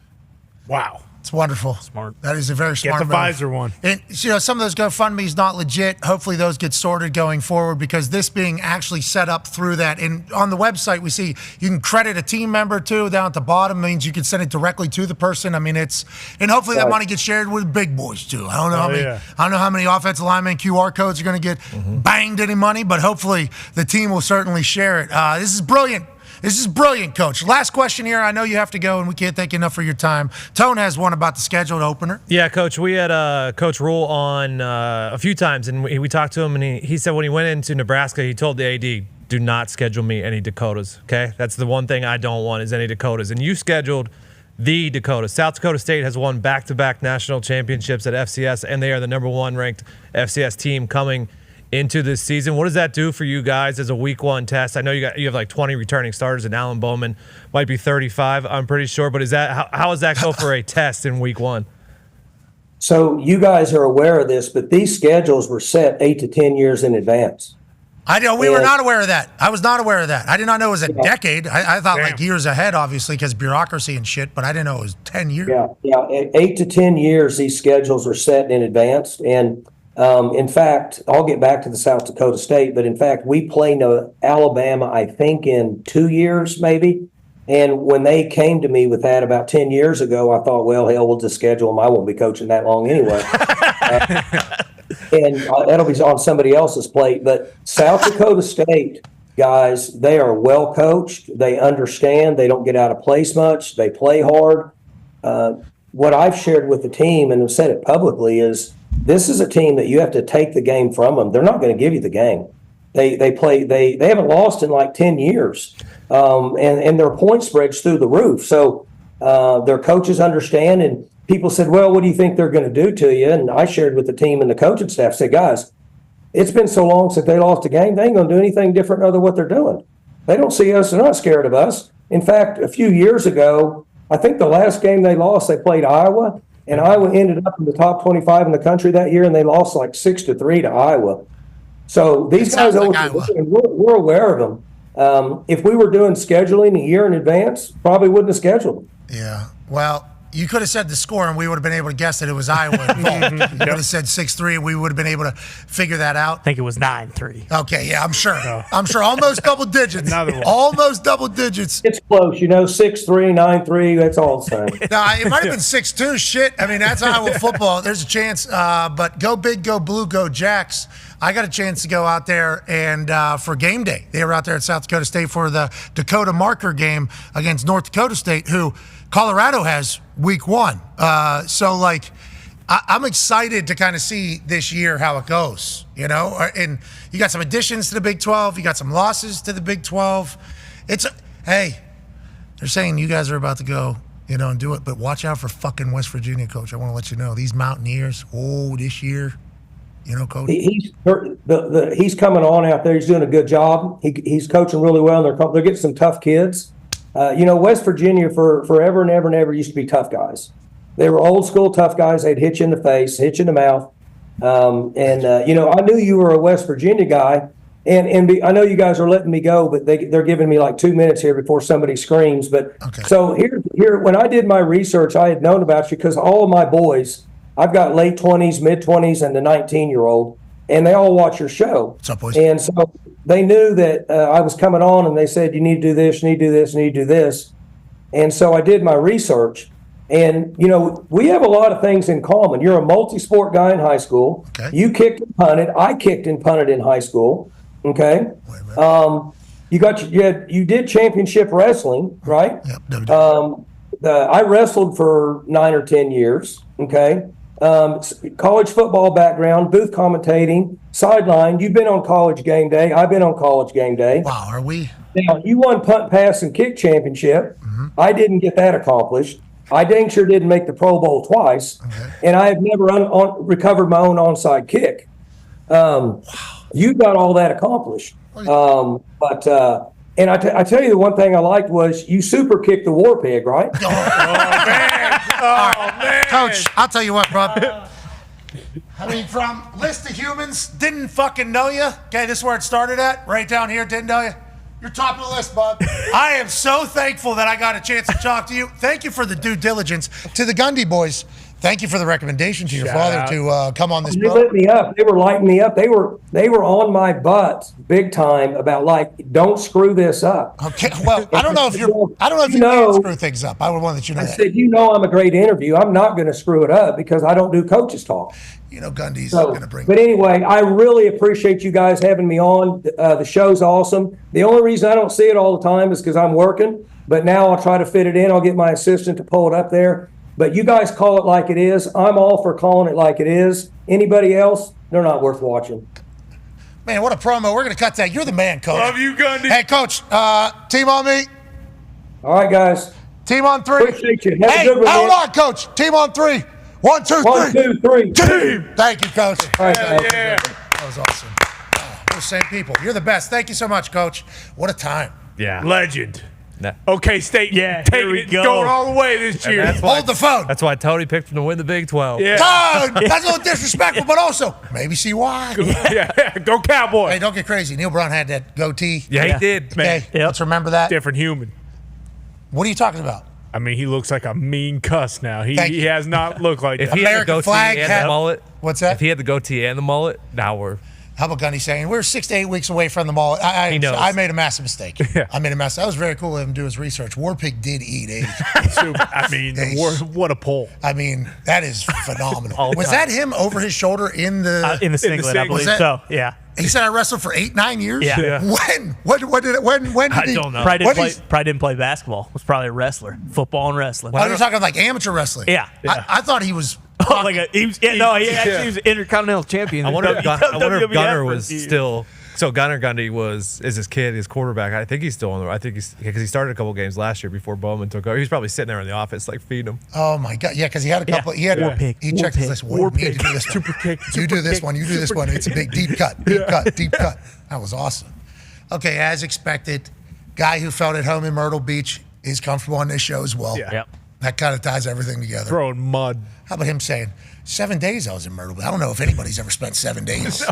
Wow. It's wonderful. Smart. That is a very smart Get the move. visor one. And some of those GoFundMe's not legit. Hopefully those get sorted going forward, because this being actually set up through that. And on the website we see you can credit a team member too. Down at the bottom means you can send it directly to the person. I mean, and hopefully that money gets shared with big boys too. I don't know how many offensive linemen QR codes are going to get banged any money, but hopefully the team will certainly share it. This is brilliant. This is brilliant, Coach. Last question here. I know you have to go, and we can't thank you enough for your time. Tone has one about the scheduled opener. Yeah, Coach. We had Coach Rule on a few times, and we talked to him, and he said when he went into Nebraska, he told the AD, do not schedule me any Dakotas, okay? That's the one thing I don't want is any Dakotas. And you scheduled the Dakotas. South Dakota State has won back-to-back national championships at FCS, and they are the number 1 ranked FCS team coming into this season. What does that do for you guys as a week 1 test? I know you have like 20 returning starters, and Alan Bowman might be 35, I'm pretty sure. But how does that go for a test in week 1? So you guys are aware of this, but these schedules were set 8 to 10 years in advance. We were not aware of that. I was not aware of that. I did not know it was a decade. I thought like years ahead, obviously, because bureaucracy and shit, but I didn't know it was 10 years. Yeah. 8 to 10 years, these schedules are set in advance. And in fact, I'll get back to the South Dakota State, but in fact, we play Alabama, I think, in 2 years, maybe. And when they came to me with that about 10 years ago, I thought, well, hell, we'll just schedule them. I won't be coaching that long anyway. And that'll be on somebody else's plate. But South Dakota State, guys, they are well coached. They understand. They don't get out of place much. They play hard. What I've shared with the team, and have said it publicly, is this is a team that you have to take the game from them. They're not going to give you the game. They haven't lost in like 10 years. And their point spread's through the roof. So their coaches understand, and people said, well, what do you think they're going to do to you? And I shared with the team and the coaching staff, said, guys, it's been so long since they lost a game, they ain't going to do anything different other than what they're doing. They don't see us. They're not scared of us. In fact, a few years ago, I think the last game they lost, they played Iowa, and Iowa ended up in the top 25 in the country that year, and they lost like 6-3 to Iowa. So these guys, we're aware of them. If we were doing scheduling a year in advance, probably wouldn't have scheduled them. Yeah. Well, you could have said the score, and we would have been able to guess that it was Iowa involved. You could have said 6-3, and we would have been able to figure that out. I think it was 9-3. Okay, yeah, I'm sure. I'm sure almost double digits. Another one. Almost double digits. It's close, 6-3, 9-3, that's all the same. No, it might have been 6-2. Shit. I mean, that's Iowa football. There's a chance. But go big, go blue, go Jacks. I got a chance to go out there and for game day. They were out there at South Dakota State for the Dakota Marker game against North Dakota State, who Colorado has week 1. So, I'm excited to kind of see this year how it goes, And you got some additions to the Big 12. You got some losses to the Big 12. Hey, they're saying you guys are about to go, and do it. But watch out for fucking West Virginia, Coach. I want to let you know. These Mountaineers, this year, Coach. He's coming on out there. He's doing a good job. He's coaching really well. And they're getting some tough kids. West Virginia for forever and ever and ever used to be tough guys. They were old school tough guys. They'd hit you in the face, hit you in the mouth. I knew you were a West Virginia guy, and I know you guys are letting me go, but they're giving me like 2 minutes here before somebody screams. But okay. So here, when I did my research, I had known about you because all of my boys, I've got late 20s, mid 20s, and the 19-year-old, and they all watch your show. What's up, boys? And so they knew that I was coming on, and they said, you need to do this, you need to do this, you need to do this. And so I did my research. And, we have a lot of things in common. You're a multi-sport guy in high school. Okay. You kicked and punted. I kicked and punted in high school. Okay. You did championship wrestling, right? Yep. I wrestled for 9 or 10 years. Okay. College football background, booth commentating, sideline. You've been on College Game Day. I've been on College Game Day. Wow, are we? Now, you won punt, pass, and kick championship. Mm-hmm. I didn't get that accomplished. I dang sure didn't make the Pro Bowl twice. Okay. And I have never recovered my own onside kick. You got all that accomplished. And I tell you, the one thing I liked was you super kicked the war pig, right? Oh, man. Man. Coach, I'll tell you what, bro. I mean, from list of humans, didn't fucking know you. Okay, this is where it started at. Right down here, didn't know you. You're top of the list, bud. I am so thankful that I got a chance to talk to you. Thank you for the due diligence. To the Gundy boys, thank you for the recommendation to your father to come on this You program. lit me up. They were lighting me up. They were on my butt big time about don't screw this up. Okay, well, I don't know if you can screw things up. I would want that you know. I said, I'm a great interview. I'm not going to screw it up because I don't do coaches talk. Gundy's going to bring. But anyway, I really appreciate you guys having me on. The show's awesome. The only reason I don't see it all the time is because I'm working. But now I'll try to fit it in. I'll get my assistant to pull it up there. But you guys call it like it is. I'm all for calling it like it is. Anybody else, they're not worth watching. Man, what a promo. We're going to cut that. You're the man, Coach. Love you, Gundy. Hey, Coach, team on me. All right, guys. Team on 3. Appreciate you. Have hey, a good one, hold man. on, Coach. Team on 3. 1, 2, 3. 1, 2, 3. Team. Thank you, Coach. All right, guys. Yeah. That was awesome. We're the same people. You're the best. Thank you so much, Coach. What a time. Yeah. Legend. Nah. Okay, State. Yeah, taking here we it, go. going all the way this year. Hold the phone. That's why Tony picked him to win the Big 12. Yeah. That's a little disrespectful, but also maybe see why. Yeah. Go Cowboys. Hey, don't get crazy. Neil Brown had that goatee. Yeah, he did. Okay, let's remember that. Different human. What are you talking about? I mean, he looks like a mean cuss now. He Thank you. has not looked like If that. he had the American goatee flag and hat- the mullet, What's that? If he had the goatee and the mullet, now we're. How about Gundy saying we're 6 to 8 weeks away from the mall? He knows. I made a massive mistake. Yeah. I made a mess. That was very cool of him to do his research. War Pig did eat a. I mean, what a pull. I mean, that is phenomenal. All Was time. that him over his shoulder in the? In the singlet, I believe Was that- so. Yeah. He said I wrestled for 8-9 years. Yeah. When? When did I he? don't know. Probably What didn't play basketball. Was probably a wrestler. Football and wrestling. Oh, you're talking like amateur wrestling. Yeah. I thought he was. Oh, he actually was an intercontinental champion. I wonder if WWF Gunner for was a few years. still. So Gunner Gundy is his kid, his quarterback. I think he's still on there. I think because he started a couple games last year before Bowman took over. He was probably sitting there in the office like feeding him. Oh my God! Yeah, because he had a couple. He had. War Pig. He War checked his Pig. list. War We need Pig. to do this one. Super kick. You Super do this kick, one. You do this super one. It's a big deep cut. Deep cut. Deep cut. That was awesome. Okay, as expected, guy who felt at home in Myrtle Beach is comfortable on this show as well. Yeah. Yep. That kind of ties everything together. Throwing mud. How about him saying 7 days I was in Myrtle Beach? I don't know if anybody's ever spent 7 days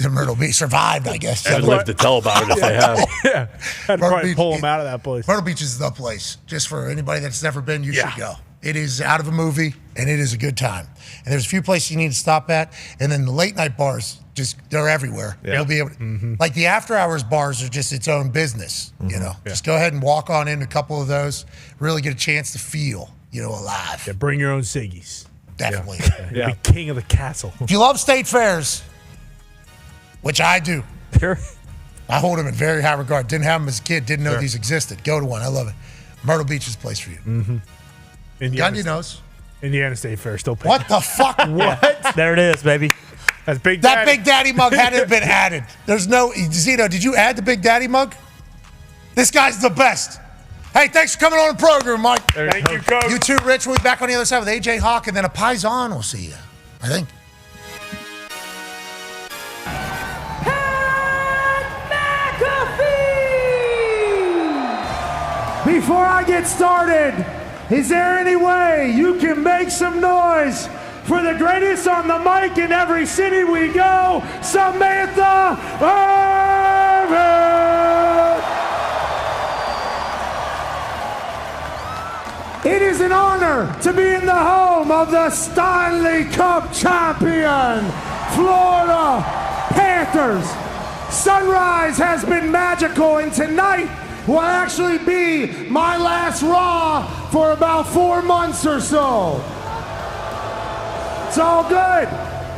in Myrtle Beach. Survived, I guess. I'd love to tell about it if they have. Yeah. I'd Myrtle probably Beach- pull him out of that place. Myrtle Beach is the place. Just for anybody that's never been, you Yeah. should go. It is out of a movie, and it is a good time. And there's a few places you need to stop at, and then the late night bars, they're everywhere. Yeah. You'll be able to, like the after hours bars are just its own business. You know, just go ahead and walk on in a couple of those. Really get a chance to feel, alive. Yeah, bring your own ciggies. Definitely. Yeah. Be king of the castle. If you love state fairs, which I do, Sure. I hold them in very high regard. Didn't have them as a kid. Didn't know these existed. Go to one. I love it. Myrtle Beach is the place for you. Gundy knows. Indiana State Fair still paying. What the fuck? What? There it is, baby. That's Big That Daddy. Big Daddy mug had to have been added. There's no Zito. Did you add the Big Daddy mug? This guy's the best. Hey, thanks for coming on the program, Mike. Thank you, Coach. You too, Rich. We'll be back on the other side with AJ Hawk, and then a Paisan will see you. I think. Before I get started, is there any way you can make some noise for the greatest on the mic in every city we go, Samantha Ebert? It is an honor to be in the home of the Stanley Cup champion, Florida Panthers. Sunrise has been magical, and tonight will actually be my last Raw for about 4 months or so. It's all good.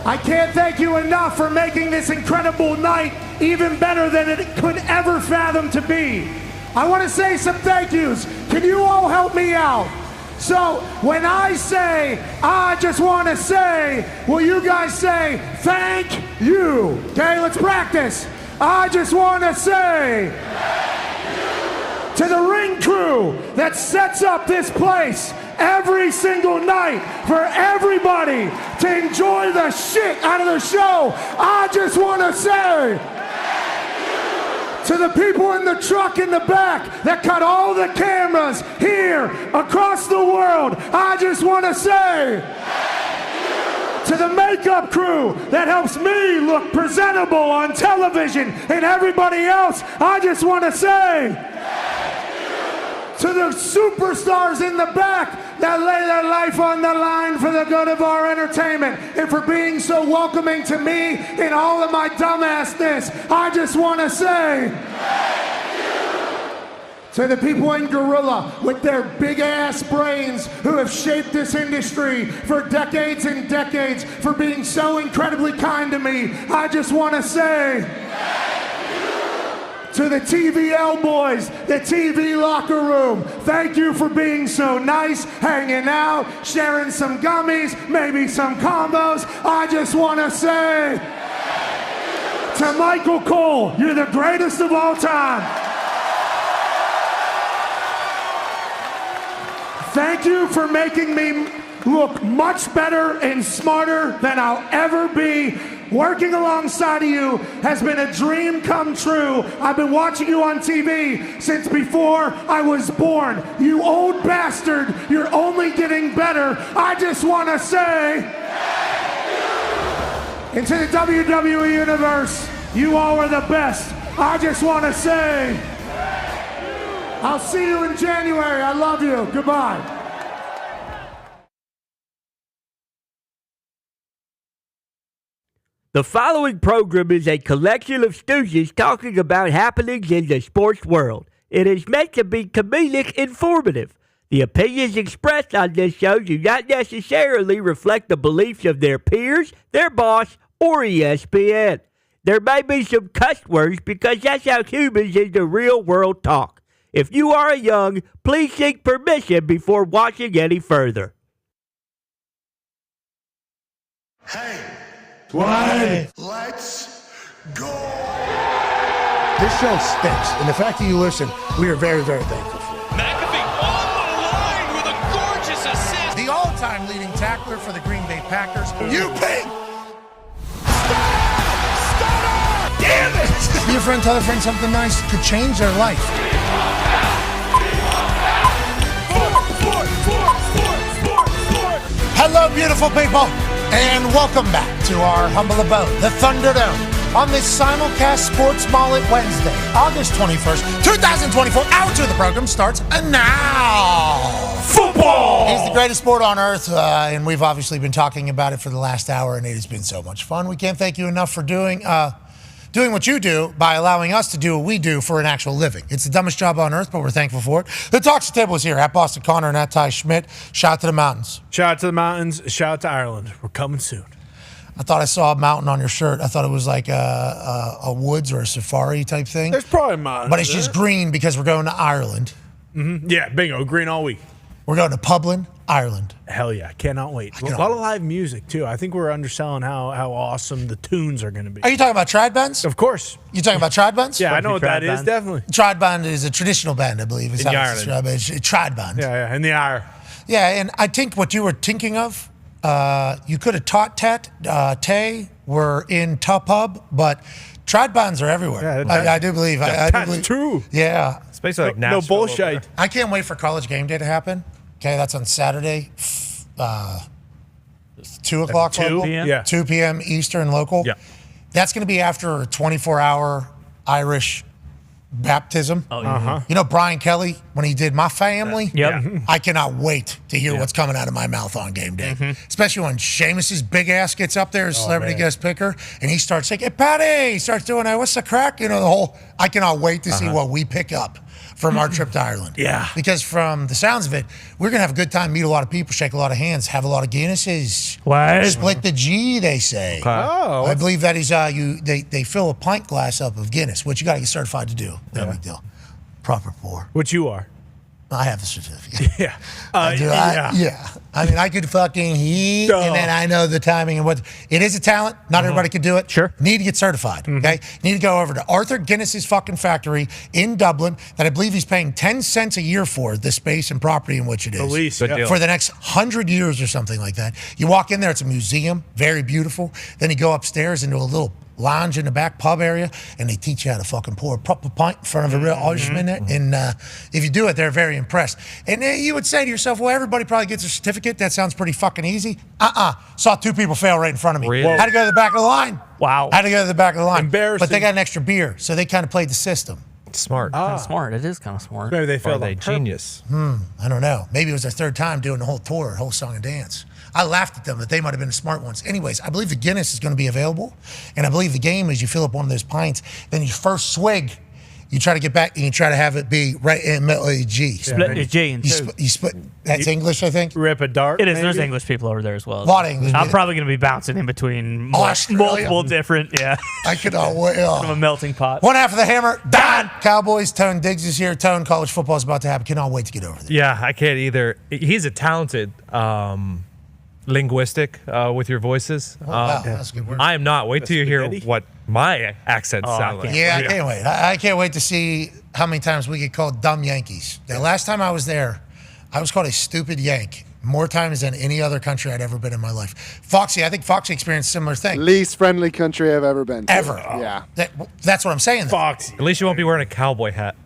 I can't thank you enough for making this incredible night even better than it could ever fathom to be. I want to say some thank yous. Can you all help me out? So when I say, I just want to say, will you guys say, thank you? Okay, let's practice. I just want to say, to the ring crew that sets up this place every single night for everybody to enjoy the shit out of the show, I just want to say, to the people in the truck in the back that cut all the cameras here across the world, I just want to say, to the makeup crew that helps me look presentable on television and everybody else, I just want to say, to the superstars in the back that lay their life on the line for the good of our entertainment and for being so welcoming to me and all of my dumbassness, I just want to say, to the people in Gorilla with their big ass brains who have shaped this industry for decades and decades, for being so incredibly kind to me, I just want to say, to the TVL boys, the TV locker room, thank you for being so nice, hanging out, sharing some gummies, maybe some combos. I just want to say, to Michael Cole, you're the greatest of all time. Thank you for making me look much better and smarter than I'll ever be. Working alongside of you has been a dream come true. I've been watching you on TV since before I was born. You old bastard, you're only getting better. I just want to say, into the WWE Universe, you all are the best. I just want to say, I'll see you in January. I love you. Goodbye. The following program is a collection of stooges talking about happenings in the sports world. It is meant to be comedic informative. The opinions expressed on this show do not necessarily reflect the beliefs of their peers, their boss, or ESPN. There may be some cuss words because that's how humans in the real world talk. If you are young, please seek permission before watching any further. Hey, Why? let's go. This show stinks, and the fact that you listen, we are very, very thankful. McAfee on the line with a gorgeous assist. The all-time leading tackler for the Green Bay Packers. You pink. Damn it! Be a friend, tell a friend something nice could change their life. Hello, beautiful people, and welcome back to our humble abode, the Thunderdome, on this Simu-cast Sports Mullet Wednesday, August 21st, 2024. Hour 2 of the program starts now. Football! It's the greatest sport on earth, and we've obviously been talking about it for the last hour, and it has been so much fun. We can't thank you enough for doing what you do by allowing us to do what we do for an actual living. It's the dumbest job on earth, but we're thankful for it. The Talks the Table is here at Boston Connor and at Ty Schmidt. Shout out to the mountains. Shout out to the mountains. Shout out to Ireland. We're coming soon. I thought I saw a mountain on your shirt. I thought it was like a woods or a safari type thing. There's probably mountains. But it's just green because we're going to Ireland. Mm-hmm. Yeah, bingo. Green all week. We're going to Publin, Ireland. Hell yeah. Cannot wait. A lot of live music, too. I think we're underselling how awesome the tunes are going to be. Are you talking about Trad Bands? Of course. You talking about Trad Bands? Yeah, I know what that is, definitely. Trad Band is a traditional band, I believe. In Ireland. It's Trad Band. Yeah, in the Ire. Yeah, and I think what you were thinking of, you could have taught Tay were in Tupub, but Trad Bands are everywhere. Yeah, I do believe. That's true. Yeah. It's basically like No Nashville. bullshit. I can't wait for College Game Day to happen. Okay, that's on Saturday, 2 o'clock 2 local. p.m.? Yeah. 2 p.m. Eastern local. Yeah. That's going to be after a 24-hour Irish baptism. Oh, yeah. You know Brian Kelly, when he did My Family? Yep. I cannot wait to hear what's coming out of my mouth on game day. Especially when Sheamus's big ass gets up there as celebrity guest picker, and he starts saying, "Hey, Patty!" He starts doing that. What's the crack? You know, the whole, I cannot wait to see what we pick up from our trip to Ireland. Yeah. Because from the sounds of it, we're going to have a good time, meet a lot of people, shake a lot of hands, have a lot of Guinnesses. What? Split the G, they say. Oh, I believe that is, they fill a pint glass up of Guinness, which you got to get certified to do. No big deal. Proper pour. Which you are. I have the certificate. Yeah. I do. I mean, I could fucking heat, and then I know the timing and what. It is a talent. Not everybody can do it. Sure. Need to get certified. Okay. Need to go over to Arthur Guinness's fucking factory in Dublin that I believe he's paying 10 cents a year for the space and property in which it is. The lease. Good deal. For the next 100 years or something like that. You walk in there, it's a museum, very beautiful. Then you go upstairs into a little lounge in the back pub area, and they teach you how to fucking pour a proper pint in front of a real Irishman there. And if you do it, they're very impressed. And you would say to yourself, well, everybody probably gets a certificate. That sounds pretty fucking easy. Saw 2 people fail right in front of me. Really? Had to go to the back of the line. Wow. Had to go to the back of the line. Embarrassing. But they got an extra beer, so they kind of played the system. Smart. Kind of smart. It is kind of smart. Maybe they Are failed they on purpose. genius? I don't know. Maybe it was their 3rd time doing the whole tour, whole song and dance. I laughed at them that they might have been the smart ones. Anyways, I believe the Guinness is going to be available. And I believe the game is you fill up one of those pints, then you first swig, you try to get back and you try to have it be right in the middle of the G. Split the G in You, two. you split. That's English, I think. Rip a dart. It is. There's maybe? English people over there as well. A lot of English. I'm probably going to be bouncing in between Australia. multiple different, I could wait. from a melting pot. One half of the hammer, Dahn. Cowboys, Tone Diggs is here. Tone, college football is about to happen. Cannot wait to get over there. Yeah, I can't either. He's a talented linguistic with your voices. Wow, that's a good word. I am not. Wait till you hear spaghetti? what my accents sound like. Yeah, I can't wait. I can't wait to see how many times we get called dumb Yankees. The last time I was there, I was called a stupid Yank more times than any other country I'd ever been in my life. Foxy, I think Foxy experienced a similar thing. Least friendly country I've ever been to. Ever. Yeah. That's what I'm saying. Foxy. At least you won't be wearing a cowboy hat.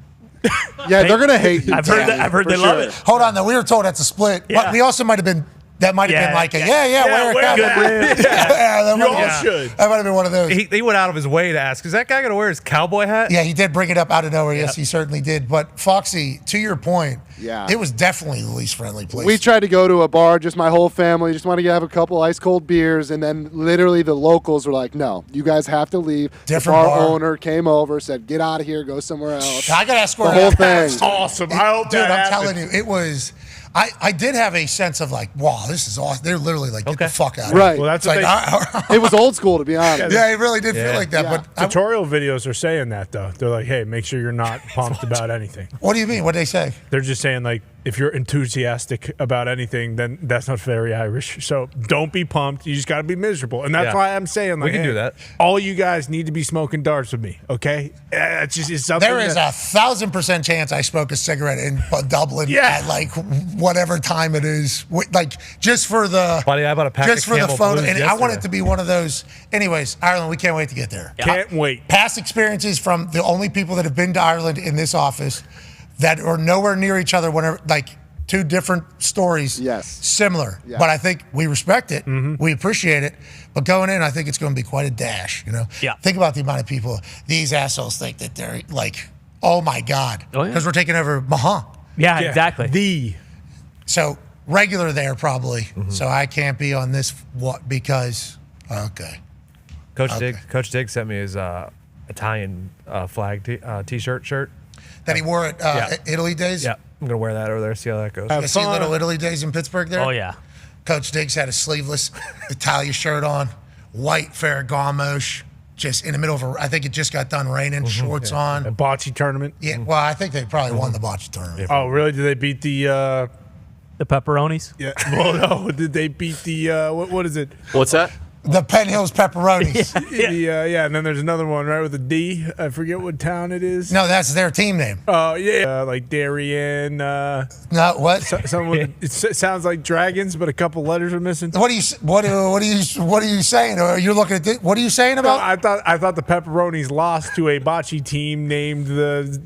Yeah, they're going to hate you. I've heard they love it. Hold on, though. We were told that's a split. Yeah. But we also might have been, that might have been like a, wear a wear cowboy. it. That You might all have been- should. that might have been one of those. He went out of his way to ask, is that guy going to wear his cowboy hat? Yeah, he did bring it up out of nowhere. Yes, he certainly did. But Foxy, to your point, it was definitely the least friendly place. We tried to go to a bar, just my whole family, just want to have a couple ice cold beers, and then literally the locals were like, no, you guys have to leave. Different the bar. owner came over, said, get out of here, go somewhere else. I got to escort the whole that. thing. Awesome. I hope Dude, that I'm happens. telling you, it was. I did have a sense of like, wow, this is awesome. They're literally like, get the fuck out of Right. here. Well, that's It's what like, It was old school, to be honest. yeah, it really did feel like that. Yeah. But Tutorial videos are saying that, though. They're like, hey, make sure you're not pumped about anything. what do you mean? What did they say? They're just saying, like, if you're enthusiastic about anything, then that's not very Irish. So don't be pumped. You just got to be miserable. And that's Yeah. why I'm saying, like, We can do that. All you guys need to be smoking darts with me, okay? It's just it's something There is that- 1,000% chance I smoked a cigarette in Dublin Yeah. at like whatever time it is. Like just for the Buddy, I bought a pack just of for the Camel photo. Blues And I want it yesterday. to be one of those. Anyways, Ireland, we can't wait to get there. Can't wait. Past experiences from the only people that have been to Ireland in this office that are nowhere near each other, whenever like 2 different stories. Yes. Similar. Yeah. But I think we respect it. Mm-hmm. We appreciate it. But going in, I think it's going to be quite a dash, you know? Yeah. Think about the amount of people these assholes think that they're like, oh my God. Oh, yeah. Because we're taking over Mahan. Yeah, Yeah. exactly. So regular there probably. Mm-hmm. So I can't be on this because, okay. Coach Diggs sent me his Italian flag t-shirt shirt. That he wore at Italy days? Yeah, I'm going to wear that over there, see how that goes. You see little Italy days in Pittsburgh there? Oh, yeah. Coach Diggs had a sleeveless Italia shirt on, white Ferragamo, just in the middle of I think it just got done raining, shorts A on. bocce tournament. Yeah, well, I think they probably won the bocce tournament. Oh, really? Did they beat the? The pepperonis? Yeah. Well, no. Did they beat the? What is it? What's that? The Penn Hills Pepperonis. Yeah. And then there's another one right with a D. I forget what town it is. No, that's their team name. Oh yeah, like Darien. No, what? Something with it sounds like dragons, but a couple letters are missing. What are you saying? Are you looking at this? What are you saying No, about? I thought the Pepperonis lost to a bocce team named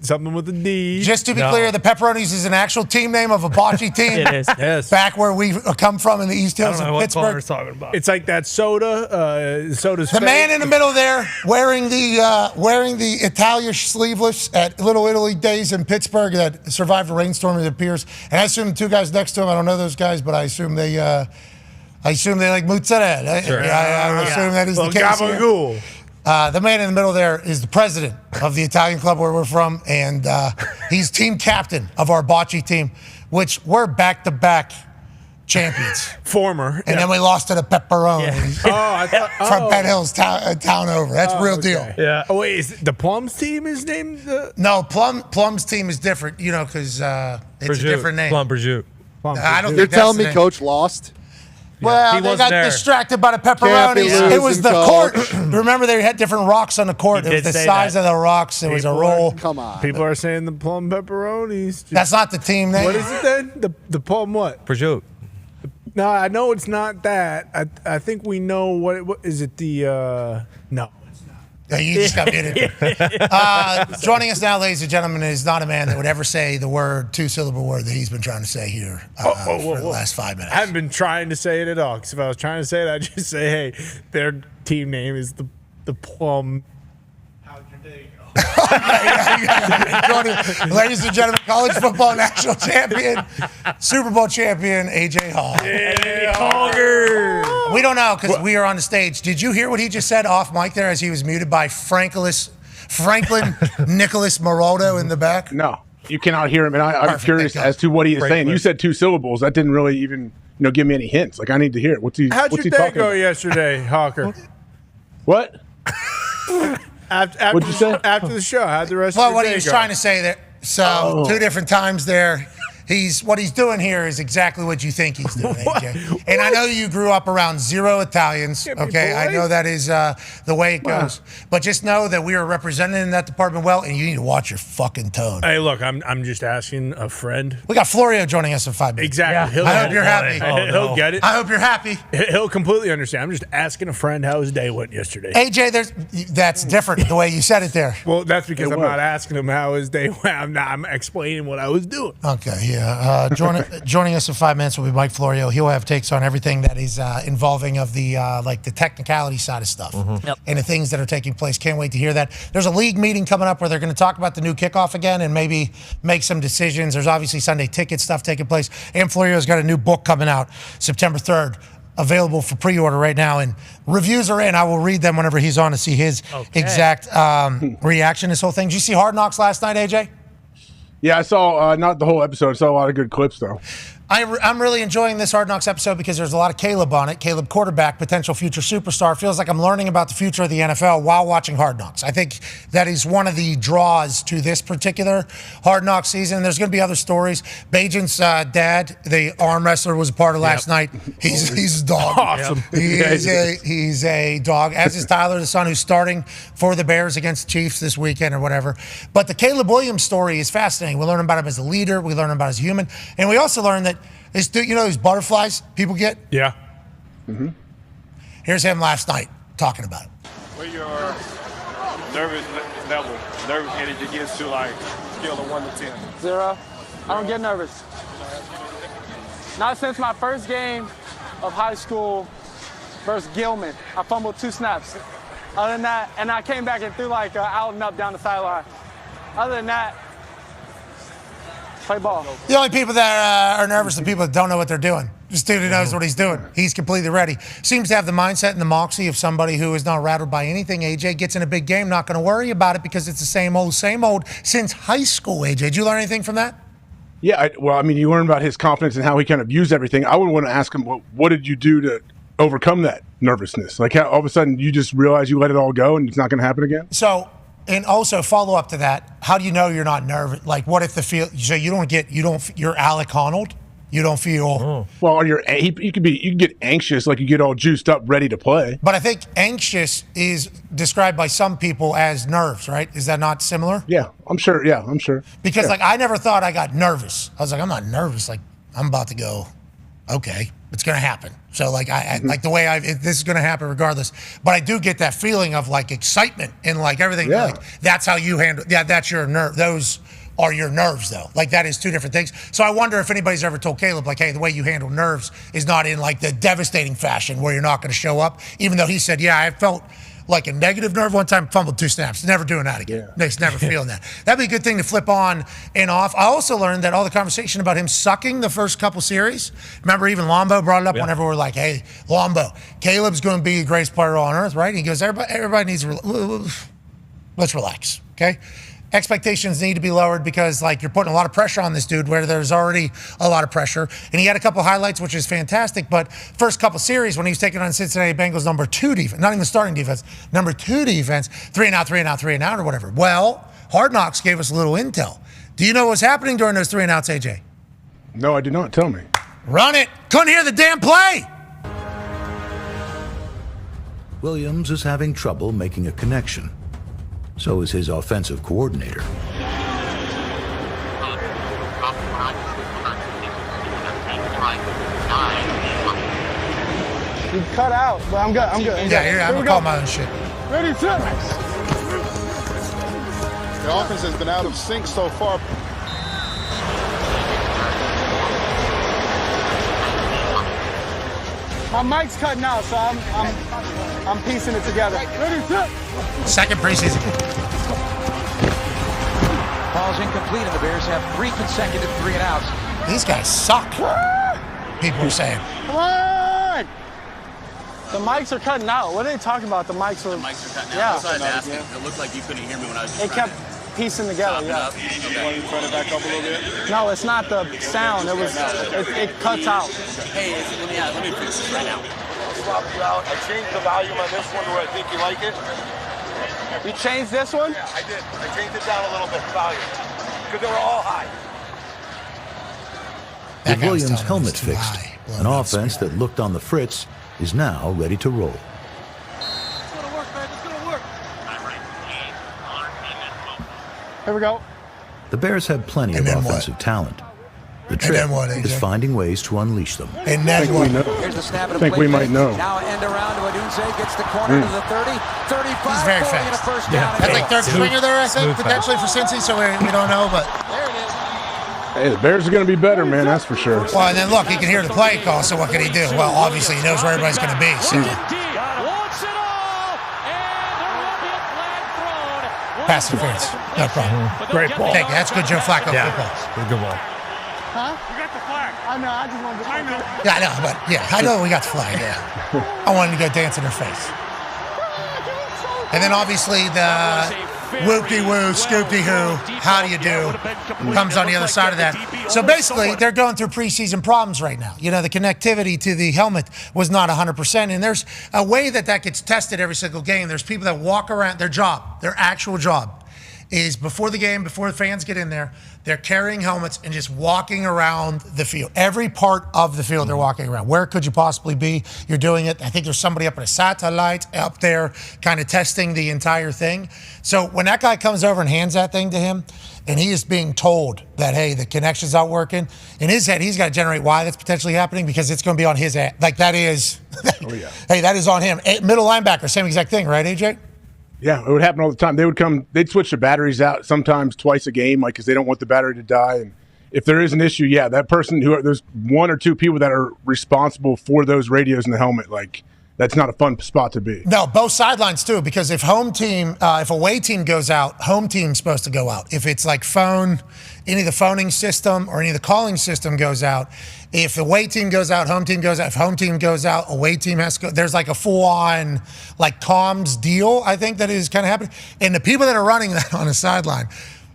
something with a D. Just to be clear, the Pepperonis is an actual team name of a bocce team. It is. Yes. Back where we come from in the East I Hills don't know of what Pittsburgh. Connor's talking about. It's like that soda soda. Soda's the man in the middle there wearing the Italian sleeveless at Little Italy days in Pittsburgh that survived a rainstorm, it appears. And I assume the two guys next to him, I don't know those guys, but I assume they like mozzarella. Sure. I assume that is the case. Gabagool. The man in the middle there is the president of the Italian club where we're from, and he's team captain of our Bocce team, which we're back-to-back champions. Former. And then we lost to the Pepperoni from Penn Hills town over. That's real deal. Yeah. Oh, wait, is the Plum's team is named? No, Plum's team is different, because it's a different name. Plum Prosciutto. I don't You're think that's telling the me name. Coach lost? Well, He they wasn't got there. distracted by the Can't be pepperonis. It was losing, the Coach. court. Remember, they had different rocks on the court. You It was did the say size that. of the rocks. It was a roll. Come on. People are saying the Plum pepperonis. That's not the team name. What is it then? The Plum what? Prosciutto. No, I know it's not that. I think we know what is it the no. Yeah, you just got muted. Joining us now, ladies and gentlemen, is not a man that would ever say the two-syllable word that he's been trying to say here for the last 5 minutes. I haven't been trying to say it at all. Because if I was trying to say it, I'd just say, "Hey, their team name is the Plum." How'd your day go? Ladies and gentlemen, college football national champion, Super Bowl champion, AJ Hall. We don't know because we are on the stage. Did you hear what he just said off mic there as he was muted by Franklin Nicholas Moraldo in the back? No, you cannot hear him, and I'm Perfect, curious thank God. as to what he is saying. You said 2 syllables. That didn't really even give me any hints. Like I need to hear it. What's he How'd what's your he day talking go about? yesterday, Hawker? What? After What'd you say? After the show, how'd the rest of Well, your what day he was go? trying to say there. So 2 different times there. What he's doing here is exactly what you think he's doing, AJ. And I know you grew up around 0 Italians. Okay, I know that is the way it goes. But just know that we are represented in that department well, and you need to watch your fucking tone. Hey, look, I'm just asking a friend. We got Florio joining us in 5 minutes. Exactly. I hope you're happy. He'll get it. I hope you're happy. He'll completely understand. I'm just asking a friend how his day went yesterday. AJ, that's different the way you said it there. Well, that's because I'm not asking him how his day went. I'm explaining what I was doing. Okay, yeah. Joining us in 5 minutes will be Mike Florio. He'll have takes on everything that is involving of the the technicality side of stuff and the things that are taking place. Can't wait to hear that. There's a league meeting coming up where they're going to talk about the new kickoff again and maybe make some decisions. There's obviously Sunday ticket stuff taking place. And Florio's got a new book coming out September 3rd. Available for pre-order right now, and reviews are in. I will read them whenever he's on to see his exact reaction to this whole thing. Did you see Hard Knocks last night, AJ? Yeah, I saw not the whole episode. I saw a lot of good clips though. I'm really enjoying this Hard Knocks episode because there's a lot of Caleb on it. Caleb, quarterback, potential future superstar. Feels like I'm learning about the future of the NFL while watching Hard Knocks. I think that is one of the draws to this particular Hard Knocks season. There's going to be other stories. Bajan's dad, the arm wrestler, was a part of last night. He's a dog. Awesome. He's a dog, as is Tyler, the son, who's starting for the Bears against the Chiefs this weekend or whatever. But the Caleb Williams story is fascinating. We learn about him as a leader. We learn about him as a human. And we also learn that this dude, those butterflies people get? Yeah. Mm-hmm. Here's him last night talking about it. What your nervous level, nervous energy gets to like scale of 1 to 10? 0. I don't get nervous. Not since my first game of high school versus Gilman. I fumbled 2 snaps. Other than that, and I came back and threw like out and up down the sideline. Other than that, play ball. The only people that are nervous are the people that don't know what they're doing. This dude who knows what he's doing. He's completely ready. Seems to have the mindset and the moxie of somebody who is not rattled by anything. AJ gets in a big game, not going to worry about it because it's the same old since high school, AJ. Did you learn anything from that? Yeah, you learn about his confidence and how he kind of views everything. I would want to ask him, what did you do to overcome that nervousness? Like how all of a sudden you just realize you let it all go and it's not going to happen again? So, and also follow up to that, how do you know you're not nervous? Like what if so you're Alec Honnold? You don't feel well. You can get anxious, like you get all juiced up, ready to play. But I think anxious is described by some people as nerves, right? Is that not similar? Yeah, I'm sure. Yeah, I'm sure. Because I never thought I got nervous. I was like, I'm not nervous. Like I'm about to go. Okay, it's gonna happen. So like like the way this is gonna happen regardless. But I do get that feeling of like excitement and like everything. Yeah. Like that's how you handle. Yeah, that's your nerve. Those are your nerves, though. Like, that is two different things. So I wonder if anybody's ever told Caleb, like, hey, the way you handle nerves is not in, like, the devastating fashion where you're not going to show up, even though he said, yeah, I felt like a negative nerve one time, fumbled 2 snaps. Never doing that again. Next, never feeling that. That'd be a good thing to flip on and off. I also learned that all the conversation about him sucking the first couple series, remember even Lombo brought it up whenever we're like, hey, Lombo, Caleb's going to be the greatest player on earth, right? And he goes, everybody needs to, let's relax, okay? Expectations need to be lowered because, like, you're putting a lot of pressure on this dude where there's already a lot of pressure. And he had a couple highlights, which is fantastic. But first couple series when he was taking on Cincinnati Bengals number 2 defense, not even starting defense, number 2 defense, 3 and out or whatever. Well, Hard Knocks gave us a little intel. Do you know what was happening during those 3 and outs, AJ? No, I did not. Tell me. Run it. Couldn't hear the damn play. Williams is having trouble making a connection. So is his offensive coordinator. You cut out, but I'm good. I'm good. Yeah, I'm going to call my own shit. Ready, set. The offense has been out of sync so far. My mic's cutting out, so I'm piecing it together. Ready, set. Second preseason. Ball's incomplete, and the Bears have 3 consecutive 3 and outs. These guys suck. People are saying. Come on! The mics are cutting out. What are they talking about? The mics are cutting out. Yeah. That's what I was asking. It looked like you couldn't hear me when I was just It kept piecing together. Yeah. Want to turn it back up a little bit? No, it's not the sound. It cuts out. Hey, let me fix this right now. Swap you out. I changed the volume on this one to where I think you like it. You changed this one? Yeah, I did. I changed it down a little bit, volume, because they were all high. With Williams' helmet fixed, an offense that looked on the fritz is now ready to roll. It's gonna work, man. It's gonna work. Here we go. The Bears have plenty of offensive talent. The trick is finding ways to unleash them. And then we know. Here's the snap I think we might know. Now end around to Adunze, gets the corner to the 30, 35, He's very 40 and a fast. first down. That's like third stringer there, I think, potentially for Cincy, so we don't know, but. Hey, the Bears are going to be better, man. That's for sure. Well, and then look, he can hear the play call, so what can he do? Well, obviously he knows where everybody's going to be. So. Pass interference, no problem. Great ball. Take it. That's good Joe Flacco football. Good ball. Huh? You got the flag. I know. I just want to. I know. Yeah, I know, but I know we got the flag. Yeah, I wanted to go dance in her face. And then obviously the whoop-de-woo, scoop-de-hoo, how do you do, comes on the other side of that. So basically, they're going through preseason problems right now. You know, the connectivity to the helmet was not 100%, and there's a way that gets tested every single game. There's people that walk around, their actual job is before the game, before the fans get in there, they're carrying helmets and just walking around the field. Every part of the field they're walking around. Where could you possibly be? You're doing it. I think there's somebody up in a satellite up there kind of testing the entire thing. So when that guy comes over and hands that thing to him, and he is being told that, hey, the connection's not working, in his head, he's got to generate why that's potentially happening because it's going to be on his head. Like that is, hey, that is on him. Middle linebacker, same exact thing, right, AJ? Yeah, it would happen all the time. They'd switch the batteries out sometimes twice a game, like because they don't want the battery to die. And if there is an issue, that person there's 1 or 2 people that are responsible for those radios in the helmet. Like that's not a fun spot to be. No, both sidelines too, because if if away team goes out, home team's supposed to go out. If it's like any of the phoning system or any of the calling system goes out, if the away team goes out, home team goes out. If home team goes out, away team has to go. There's like a full-on like comms deal, I think, that is kind of happening. And the people that are running that on the sideline,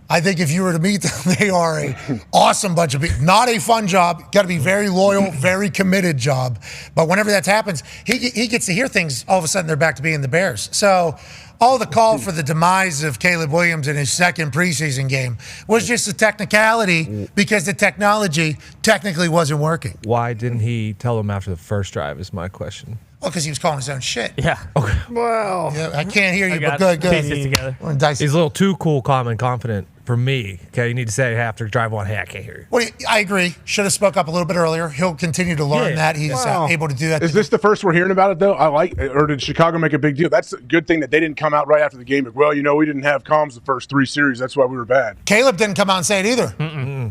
I think if you were to meet them, they are an awesome bunch of people. Not a fun job. Got to be very loyal, very committed job. But whenever that happens, he gets to hear things. All of a sudden, they're back to being the Bears. So all the call for the demise of Caleb Williams in his second preseason game was just a technicality because the technology technically wasn't working. Why didn't he tell them after the first drive is my question. Well, because he was calling his own shit. Yeah. Okay. Well, Yeah, I can't hear you, but got good. piece it together. He's a little too cool, calm, and confident for me. Okay, you need to say after drive one. Hey, I can't hear you. Well, I agree. Should have spoke up a little bit earlier. He'll continue to learn that. He's able to do that. Is this the first we're hearing about it, though? Or did Chicago make a big deal? That's a good thing that they didn't come out right after the game. Like, well, we didn't have comms the first 3 series. That's why we were bad. Caleb didn't come out and say it either.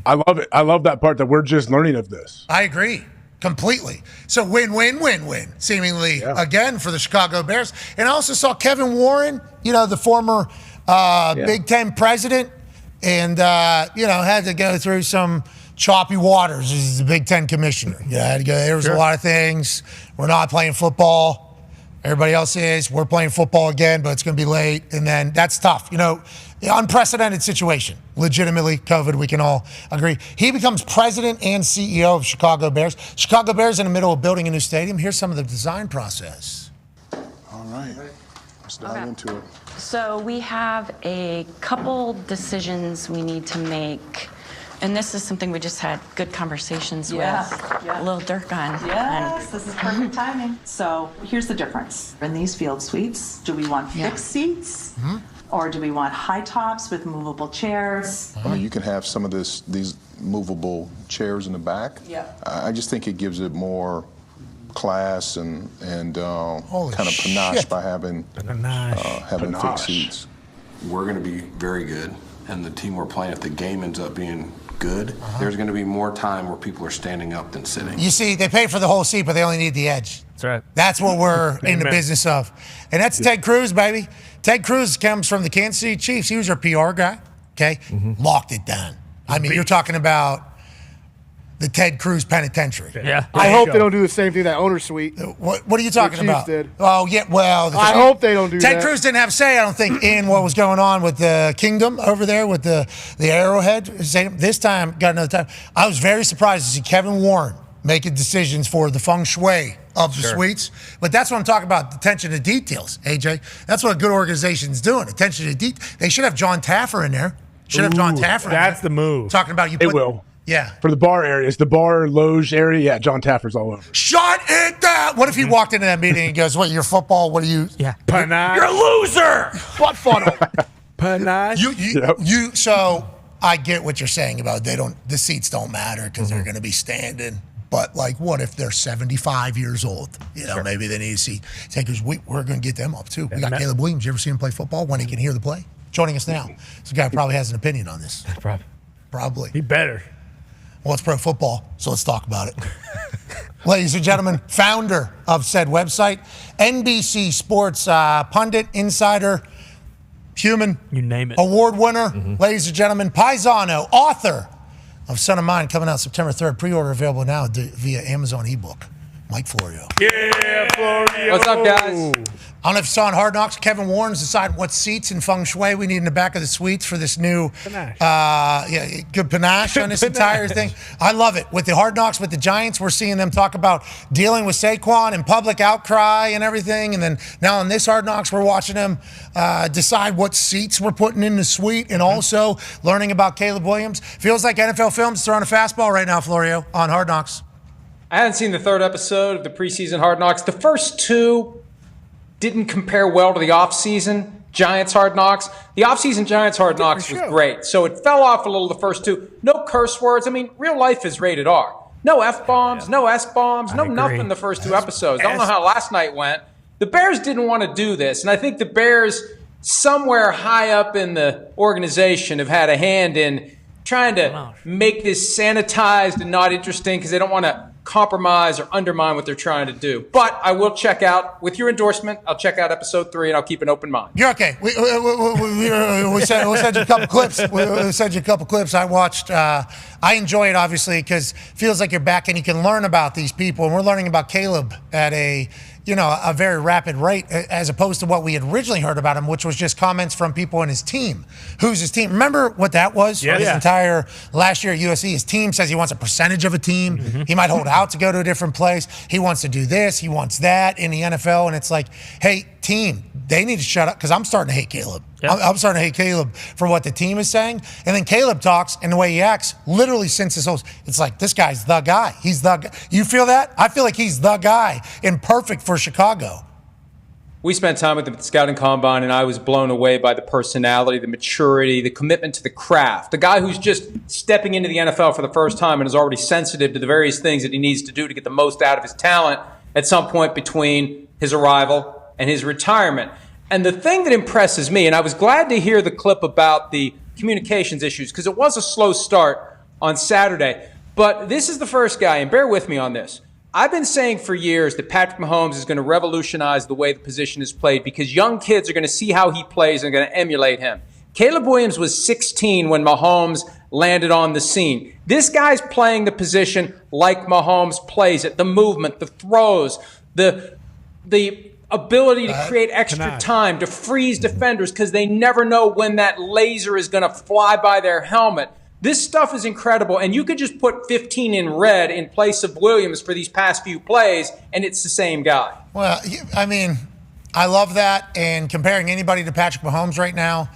I love it. I love that part that we're just learning of this. I agree. Completely. So win, seemingly, again, for the Chicago Bears. And I also saw Kevin Warren, the former Big Ten president, and, had to go through some choppy waters as the Big Ten commissioner. Had to go. There was a lot of things. We're not playing football. Everybody else is. We're playing football again, but it's going to be late. And then that's tough. Unprecedented situation. Legitimately, COVID, we can all agree. He becomes president and CEO of Chicago Bears. Chicago Bears in the middle of building a new stadium. Here's some of the design process. All right. Let's dive into it. So we have a couple decisions we need to make. And this is something we just had good conversations with Lil Durk on. Yes, this is perfect timing. So here's the difference. In these field suites, do we want fixed seats? Or do we want high tops with movable chairs? You can have some of these movable chairs in the back. Yeah. I just think it gives it more class and kind of panache by having fixed seats. We're going to be very good, and the team we're playing, if the game ends up being good, there's going to be more time where people are standing up than sitting. You see, they pay for the whole seat, but they only need the edge. That's right. That's what we're in the business of. And that's Ted Cruz, baby. Ted Cruz comes from the Kansas City Chiefs. He was our PR guy, okay? Locked it down. I mean, you're talking about the Ted Cruz Penitentiary. Yeah. I hope they don't do the same thing that owner suite. What are you talking the Chiefs about? Did. Oh, yeah, well. I hope they don't do that. Ted Cruz didn't have a say, I don't think, in what was going on with the Kingdom over there with the Arrowhead. This time, got another time. I was very surprised to see Kevin Warren making decisions for the feng shui of the suites. But that's what I'm talking about, attention to details, AJ. That's what a good organization's doing, attention to detail. They should have John Taffer in there. That's the move. Talking about you. It will. Yeah. For the bar areas, the bar, loge area, John Taffer's all over. Shut it down. What if he walked into that meeting and goes, what, you're football? What are you? Yeah. Panache. You're a loser. Butt funnel. Panache. So I get what you're saying about the seats don't matter because they're going to be standing. But, what if they're 75 years old? Maybe they need a seat. Takers, we're going to get them up, too. We got Caleb Williams. You ever see him play football when he can hear the play? Joining us now. This guy probably has an opinion on this. Probably. He better. Well, it's pro football, so let's talk about it. Ladies and gentlemen, founder of said website, NBC Sports pundit, insider, human. You name it. Award winner. Ladies and gentlemen, Paisano, author of Son of Mine, coming out September 3rd. Pre-order available now via Amazon ebook. Mike Florio. Yeah, Florio. What's up, guys? I don't know if you saw in Hard Knocks, Kevin Warren's decided what seats and feng shui we need in the back of the suites for this new good panache on this entire thing. I love it. With the Hard Knocks with the Giants, we're seeing them talk about dealing with Saquon and public outcry and everything. And then now on this Hard Knocks, we're watching them decide what seats we're putting in the suite and also learning about Caleb Williams. Feels like NFL Films throwing a fastball right now, Florio, on Hard Knocks. I hadn't seen the third episode of the preseason Hard Knocks. The first two didn't compare well to the offseason Giants Hard Knocks. The offseason Giants Hard Knocks was great. So it fell off a little the first two. No curse words. I mean, real life is rated R. No F-bombs, no S-bombs, no nothing the first two episodes. I don't know how last night went. The Bears didn't want to do this. And I think the Bears, somewhere high up in the organization, have had a hand in trying to make this sanitized and not interesting because they don't want to compromise or undermine what they're trying to do. But I will check out, with your endorsement, I'll check out episode 3 and I'll keep an open mind. You're okay. We sent you a couple clips. We sent you a couple clips. I watched. I enjoy it, obviously, because it feels like you're back and you can learn about these people. And we're learning about Caleb at a very rapid rate as opposed to what we had originally heard about him, which was just comments from people in his team. Who's his team? Remember what that was? Yeah, his entire last year at USC, his team says he wants a percentage of a team. He might hold out to go to a different place. He wants to do this. He wants that in the NFL. And it's like, hey, team, they need to shut up because I'm starting to hate Caleb. I'm starting to hate Caleb for what the team is saying. And then Caleb talks and the way he acts, literally since his whole, it's like, this guy's the guy. He's the guy. You feel that? I feel like he's the guy and perfect for Chicago. We spent time with him at the scouting combine, and I was blown away by the personality, the maturity, the commitment to the craft. The guy who's just stepping into the NFL for the first time and is already sensitive to the various things that he needs to do to get the most out of his talent at some point between his arrival and his retirement. And the thing that impresses me, and I was glad to hear the clip about the communications issues, because it was a slow start on Saturday. But this is the first guy, and bear with me on this. I've been saying for years that Patrick Mahomes is going to revolutionize the way the position is played because young kids are going to see how he plays and are going to emulate him. Caleb Williams was 16 when Mahomes landed on the scene. This guy's playing the position like Mahomes plays it, the movement, the throws, the ability to create extra time, to freeze defenders because they never know when that laser is going to fly by their helmet. This stuff is incredible, and you could just put 15 in red in place of Williams for these past few plays, and it's the same guy. Well, I mean, I love that, and comparing anybody to Patrick Mahomes right now